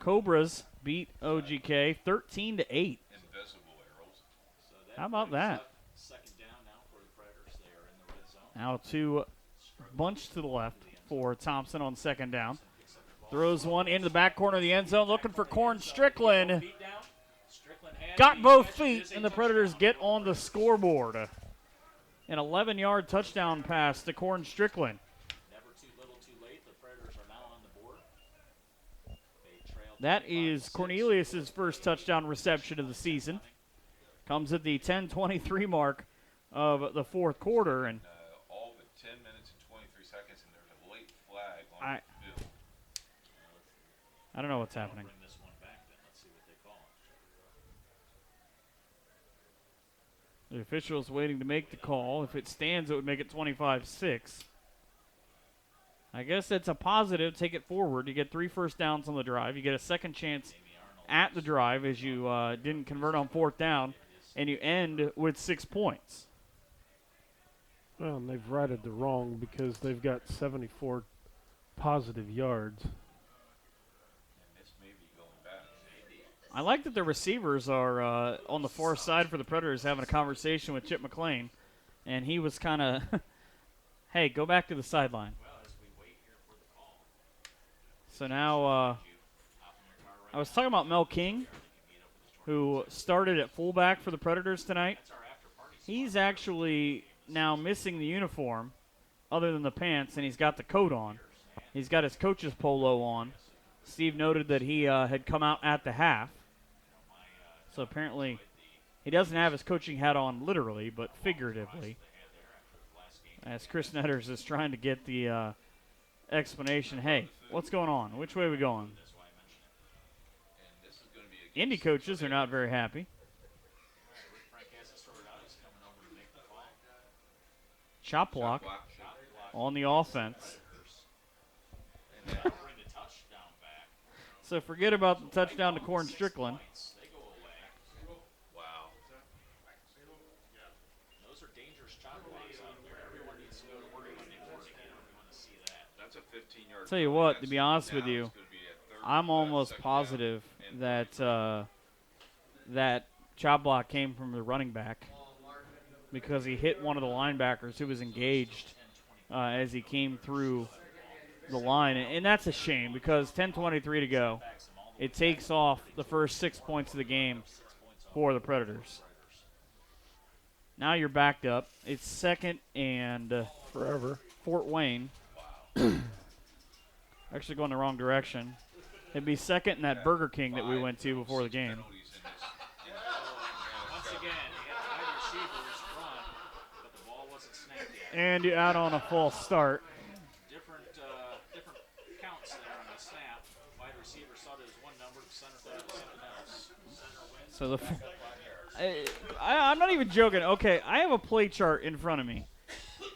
Cobras beat OGK 13-8. How about that? Now 2 bunch to the left for Thompson on second down. Throws one into the back corner of the end zone, looking for Corn Strickland. Got both feet, and the Predators get on the scoreboard. An 11-yard touchdown pass to Corn Strickland. That is Cornelius' first touchdown reception of the season. Comes at the 10:23 mark of the fourth quarter, and all but 10 minutes and 23 seconds, and there's a late flag on the field. I don't know what's happening. The official's waiting to make the call. If it stands, it would make it 25-6. I guess that's a positive. Take it forward. You get 3 first downs on the drive. You get a second chance at the drive as you didn't convert on fourth down, and you end with 6 points. Well, and they've righted the wrong because they've got 74 positive yards. I like that the receivers are on the far side for the Predators having a conversation with Chip McLean, and he was kind of, hey, go back to the sideline. So now I was talking about Mel King, who started at fullback for the Predators tonight. He's actually now missing the uniform other than the pants, and he's got the coat on. He's got his coach's polo on. Steve noted that he had come out at the half. So apparently he doesn't have his coaching hat on literally, but figuratively. As Chris Netters is trying to get the explanation, hey, what's going on? Which way are we going? Indy coaches are not very happy. Chop block on the offense. So forget about the touchdown to Corn Strickland. Those are dangerous chop blocks out there. Everyone needs to go to work Monday morning if you want to see that. That's a 15-yard. Tell you what, to be honest with you, I'm almost positive that that chop block came from the running back because he hit one of the linebackers who was engaged as he came through the line. And that's a shame because 10:23 to go. It takes off the first 6 points of the game for the Predators. Now you're backed up. It's second and forever. Fort Wayne. Actually going the wrong direction. It'd be second in that Burger King that we went to before the game. Once again, you got wide receivers run, but the ball wasn't snapped yet. And you're out on a false start. Different counts there on the snap. Wide receiver thought it was one number, center thought it was something else. So I'm not even joking. Okay, I have a play chart in front of me.